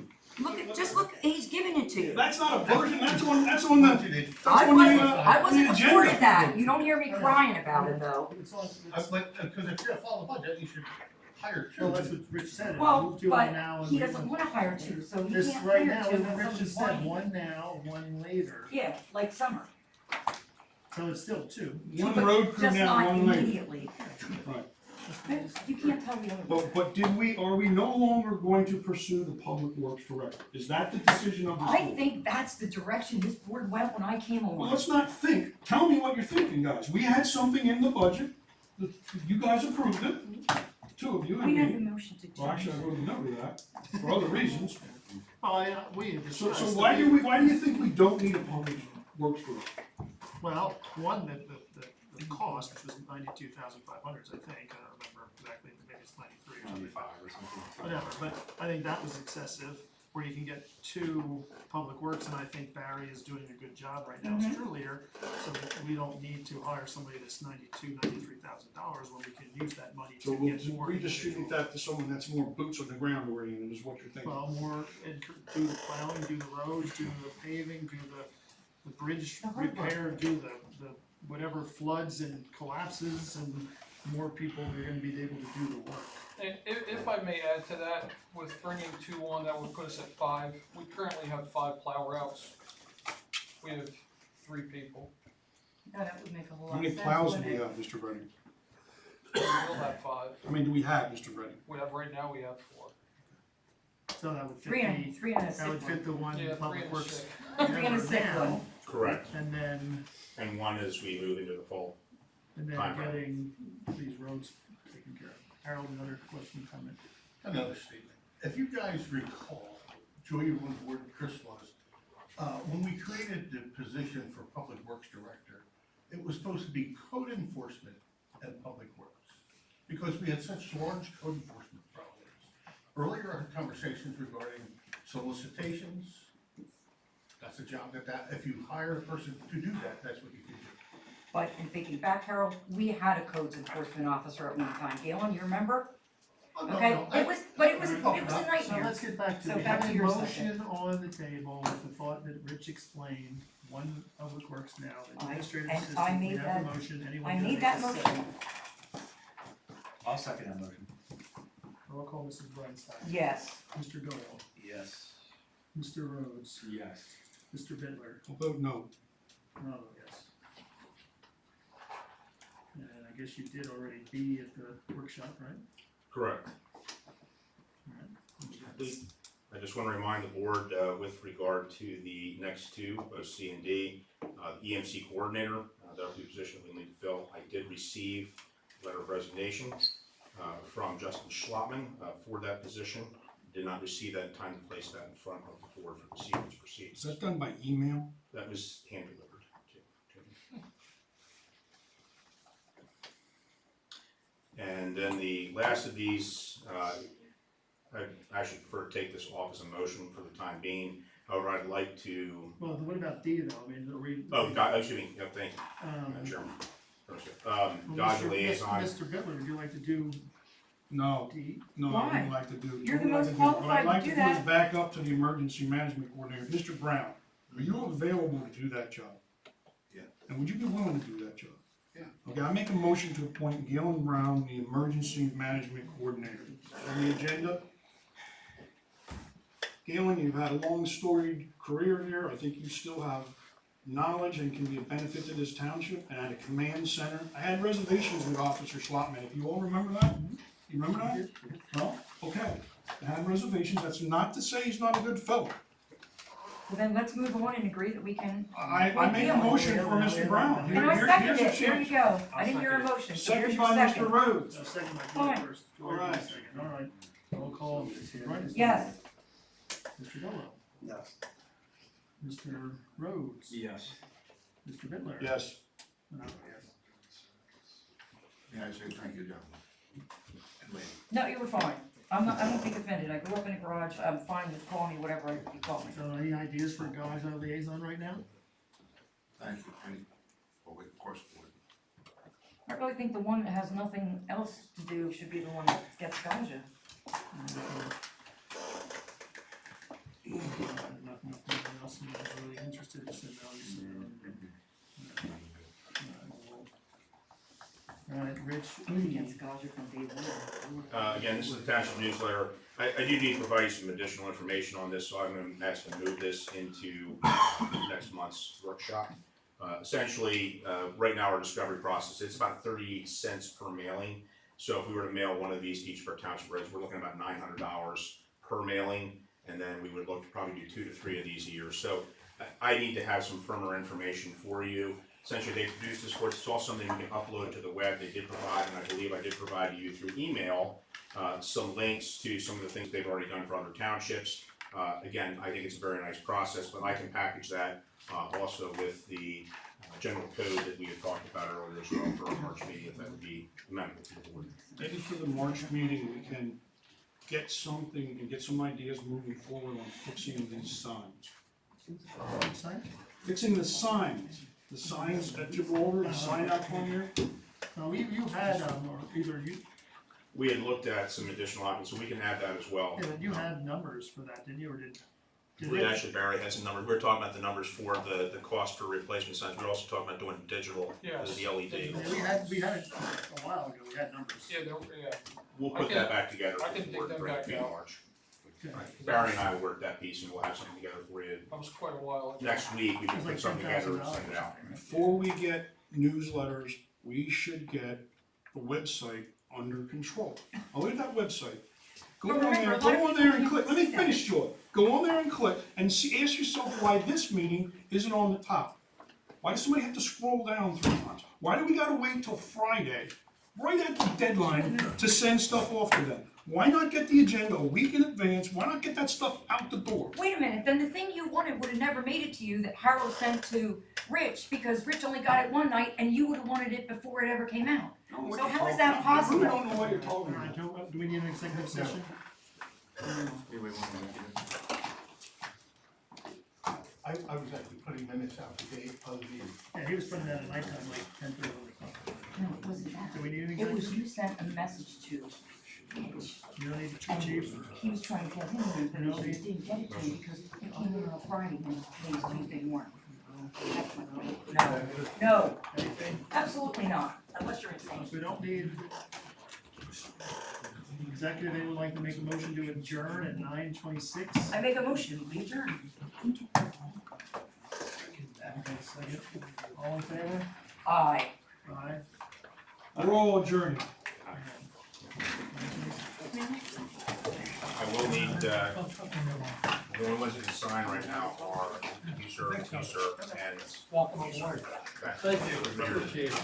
Just look, he's giving it to you. That's not a version, that's on the, I on wasn't the afforded agenda. that, you don't hear me crying about it though. it's on, But, because if you're gonna follow the budget, you should hire two. well, that's what Rich said. Well, Move to but one now and he leave doesn't one. wanna hire two, so he This can't right hire now, two what when Rich just somebody's said, wanting. one now, one later, Yeah, like summer. so it's still two. One But road crew just now, not one later. immediately. Right. You can't tell the other. But are we no longer going to pursue the public works director? Is that the decision of this board? I think that's the direction this board went when I came Well, along. let's not think, tell me what you're thinking, guys. We had something in the budget, you guys approved it, two of you and We had me. the motion to Well, actually, I change. wrote a note of that, for other reasons. Oh, yeah, we So discussed. why do you think we don't need a public works director? Well, one, the cost, which was 92,500, I think, I don't remember exactly, maybe it's 93 or something. 95 or something. Whatever, but I think that was excessive, where you can get two public works, and I think Barry is doing a good job right now as Mhm. crew leader, so we don't need to hire somebody that's $93,000 when we can use that money So to we'll get more. redistribute that to someone that's more boots on the ground oriented, is what you're thinking. Well, more, and do the plowing, do the roads, do the paving, do the bridge The hard work. repair, do the whatever floods and collapses, and more people are gonna be able to do the work. And if I may add to that, with bringing two on, that would put us at 5. We currently have 5 plow routes. We have 3 people. No, that would make a whole How lot of many sense. plows do wouldn't we it? have, Mr. Redding? We will have 5. I mean, do we have, Mr. Redding? We have, right now, we have 4. So that would fit Three and a that would sick fit one. the one Yeah, 3 public and works. 6. Three and a sick now, one. Correct. And then, And one as we move into the fall. getting these roads taken care of. Harold, another question, comment? Another statement. If you guys recall, Joey was board, Chris was, when we created the position for Public Works Director, it was supposed to be code enforcement and public works, because we had such large code enforcement problems. Earlier, our conversations regarding solicitations, that's a job if you hire a person to do that, that's what you can do. But in thinking back, Harold, we had a codes enforcement officer at one time. Galen, you remember? Oh, no, Okay, no, it was a So nightmare. let's get back to, So we back have to a your motion on the table with the thought that Rich explained, one public works now, the administrative and I assistant, we made have that- the motion, anyone I gonna made make that a motion. second? I'll second that motion. Roll call, Mrs. Brightstein. Yes. Mr. Doyle, Yes. Mr. Rhodes, Yes. Mr. Bitler, I'll vote no. and I'll vote yes. And I guess you did already be at the workshop, right? Correct. Alright. I just want to remind the board with regard to the next two, both C and D, the EMC coordinator, that will be a position we need to fill. I did receive a letter of resignation from Justin Schlotman for that position. Did not receive that in time to place that in front of the board for the sequence Is proceeds. that done by email? That was hand delivered. And then the last of these, I actually prefer to take this off as a motion for the time being. However, I'd like to, Well, what about D though, I mean, are we? excuse me, yeah, thank you, Chairman. Well, Dodge Mr. liaison. Mr. Bitler, would you like to do No, D? no, I Why? wouldn't like to do. You're the what I'd most like qualified What I'd like to to do do is that. back up to the emergency management coordinator. Mr. Brown, are you available to do that job? Yeah. And would you be willing to do that job? Yeah. Okay, I make a motion to appoint Galen Brown, the emergency management coordinator. On the agenda. Galen, you've had a long storied career here. I think you still have knowledge and can be a benefit to this township. And at a command center, I had reservations with Officer Schlotman. If you all remember that? You remember that? No? Okay. I had reservations. That's not to say he's not a good fellow. Well, then let's move on and agree that we can. I make a motion for Mr. Brown. And I Here- second here's a it, there you chance. go, I didn't hear a motion, so here's Second your by second. Mr. Rhodes. No, second by Fine. George first. George All right. was second, all right. Roll call, Mr. Brightman. Yes. Mr. Gallow. Yes. Mr. Rhodes. Yes. Mr. Bitler. Yes. And I'm a yes. Yeah, I say thank you, John. And lady. No, you were fine, I don't think offended, I grew up in a garage, I'm fine with calling me whatever you call me. So any ideas for guys on liaison right now? Thank you. Well, of course, we would. I really think the one that has nothing else to do should be the one that gets Gaja. Nothing else I'm really interested in, so Alright, Rich, Who gets Gaja from day one? Again, this is the township newsletter. I do need to provide you some additional information on this, so I'm gonna ask to move this into next month's workshop. Essentially, right now our discovery process, it's about 30 cents per mailing. So if we were to mail one of these to each of our township residents, we're looking at about $900 per mailing. And then we would look to probably do 2 to 3 of these a year. So I need to have some firmer information for you. Essentially, they produced this for us. It's also something we can upload to the web. They did provide, and I believe I did provide to you through email, some links to some of the things they've already done for other townships. Again, I think it's a very nice process, but I can package that also with the general code that we had talked about earlier as well for our March meeting, if that would be amenable to the board. Maybe for the March meeting, we can get something and get some ideas moving forward on fixing these signs. sign? Fixing the signs at Gibraltar, the sign out front here. No, you had, or either you, We had looked at some additional options, so we can add that as well. yeah, but you had numbers for that, didn't you, or did We they? actually, Barry has some numbers. We were talking about the numbers for the cost for replacement signs. We were also talking about doing digital, Yes. the LED. Yeah, we had it a while ago, we had numbers. Yeah, yeah. We'll I put can- that back together I can for dig them for back in out. March. Okay. Barry and I will work that piece and we'll have something together for you. That was quite a while ago. Next week, we can It was like put something together and $10,000 send it out. Before we get newsletters, we should get the website under control. I'll leave that website. Go But on remember, there, a go lot of on people there and can't click, let me see that. finish, Joy. Go on there and click and see, ask yourself why this meeting isn't on the top. Why does somebody have to scroll down 3 times? Why do we gotta wait till Friday, right at the deadline, to send stuff off to them? Why not get the agenda a week in advance? Why not get that stuff out the door? Wait a minute, then the thing you wanted would have never made it to you that Harold sent to Rich, because Rich only got it one night and you would have wanted it before it ever came out. I don't know what So you're how is talking that about. possible? I really don't know what you're talking Alright, about. do we need an executive session? I was actually putting minutes out today of the, Yeah, he was putting that at nighttime, like 10:30, 11 o'clock. No, it wasn't that. Do we need an It was executive? you sent a message to Rich. You don't need to And chief? he was trying to get him the information, he didn't get it to him because it came in on a Friday and today's Tuesday morning. That's my point. No, Anything? absolutely not, unless you're insane. So we don't need executive, anyone like to make a motion to adjourn at 9:26? I make a motion, we adjourn. Okay, second. All in favor? Aye. Aye. We're all adjourned. I will need, the only ones that can sign right now are you, sir, and. Welcome aboard. Okay. Thank you, appreciate it.